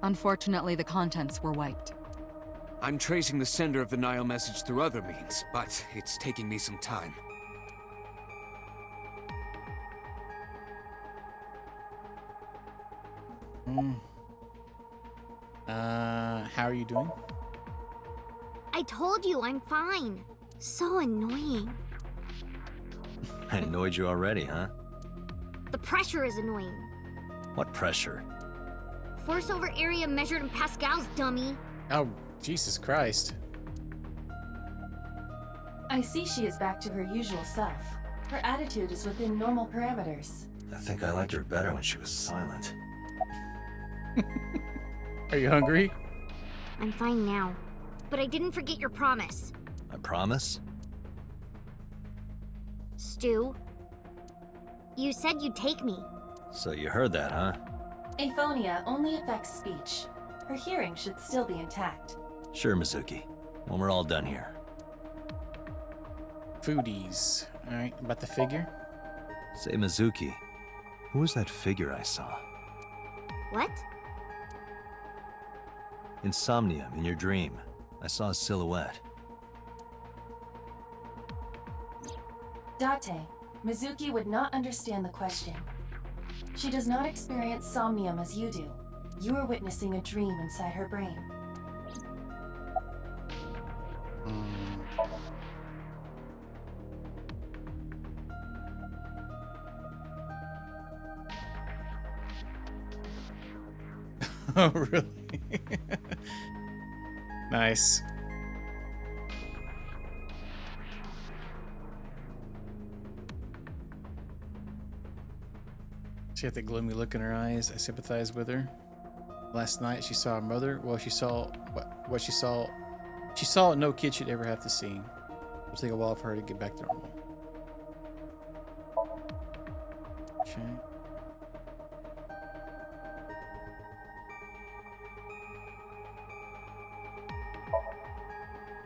Unfortunately, the contents were wiped. I'm tracing the sender of the Nile message through other means, but it's taking me some time. How are you doing? I told you I'm fine. So annoying. I annoyed you already, huh? The pressure is annoying. What pressure? Force over area measured in pascals, dummy. Oh, Jesus Christ. I see she is back to her usual self. Her attitude is within normal parameters. I think I liked her better when she was silent. Are you hungry? I'm fine now. But I didn't forget your promise. I promise? Stu, you said you'd take me. So you heard that, huh? Aphonia only affects speech. Her hearing should still be intact. Sure, Mizuki. When we're all done here. Foodies. Alright, about the figure? Say, Mizuki, who was that figure I saw? What? In Somnium, in your dream, I saw a silhouette. Date, Mizuki would not understand the question. She does not experience somnium as you do. You are witnessing a dream inside her brain. Oh, really? Nice. She had the gloomy look in her eyes. I sympathized with her. Last night she saw her mother. Well, she saw what she saw. She saw what no kid should ever have to see. It'll take a while for her to get back to normal. Okay.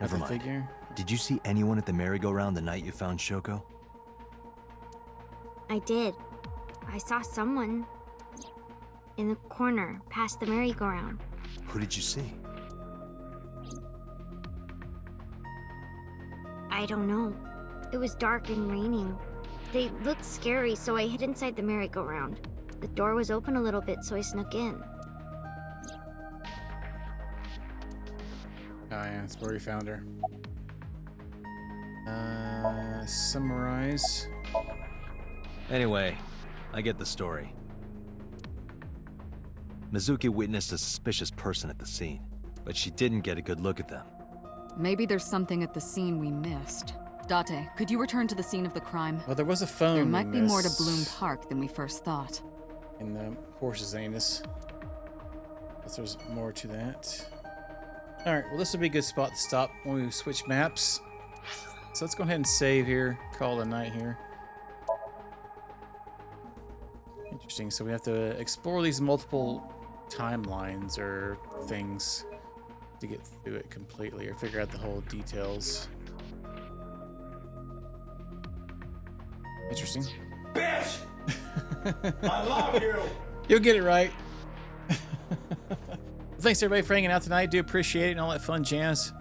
Never mind. Figure? Did you see anyone at the merry-go-round the night you found Shoko? I did. I saw someone in the corner past the merry-go-round. Who did you see? I don't know. It was dark and raining. They looked scary, so I hid inside the merry-go-round. The door was open a little bit, so I snuck in. Oh yeah, that's where we found her. Summarize. Anyway, I get the story. Mizuki witnessed a suspicious person at the scene, but she didn't get a good look at them. Maybe there's something at the scene we missed. Date, could you return to the scene of the crime? Well, there was a phone. There might be more to missed Bloom Park than we first thought. in the horse's anus. But there's more to that. Alright, well this will be a good spot to stop when we switch maps. So let's go ahead and save here, call it a night here. Interesting, so we have to explore these multiple timelines or things to get through it completely or figure out the whole details. Interesting. Bitch! I love you! You'll get it right. Thanks everybody for hanging out tonight. Do appreciate it and all that fun jazz.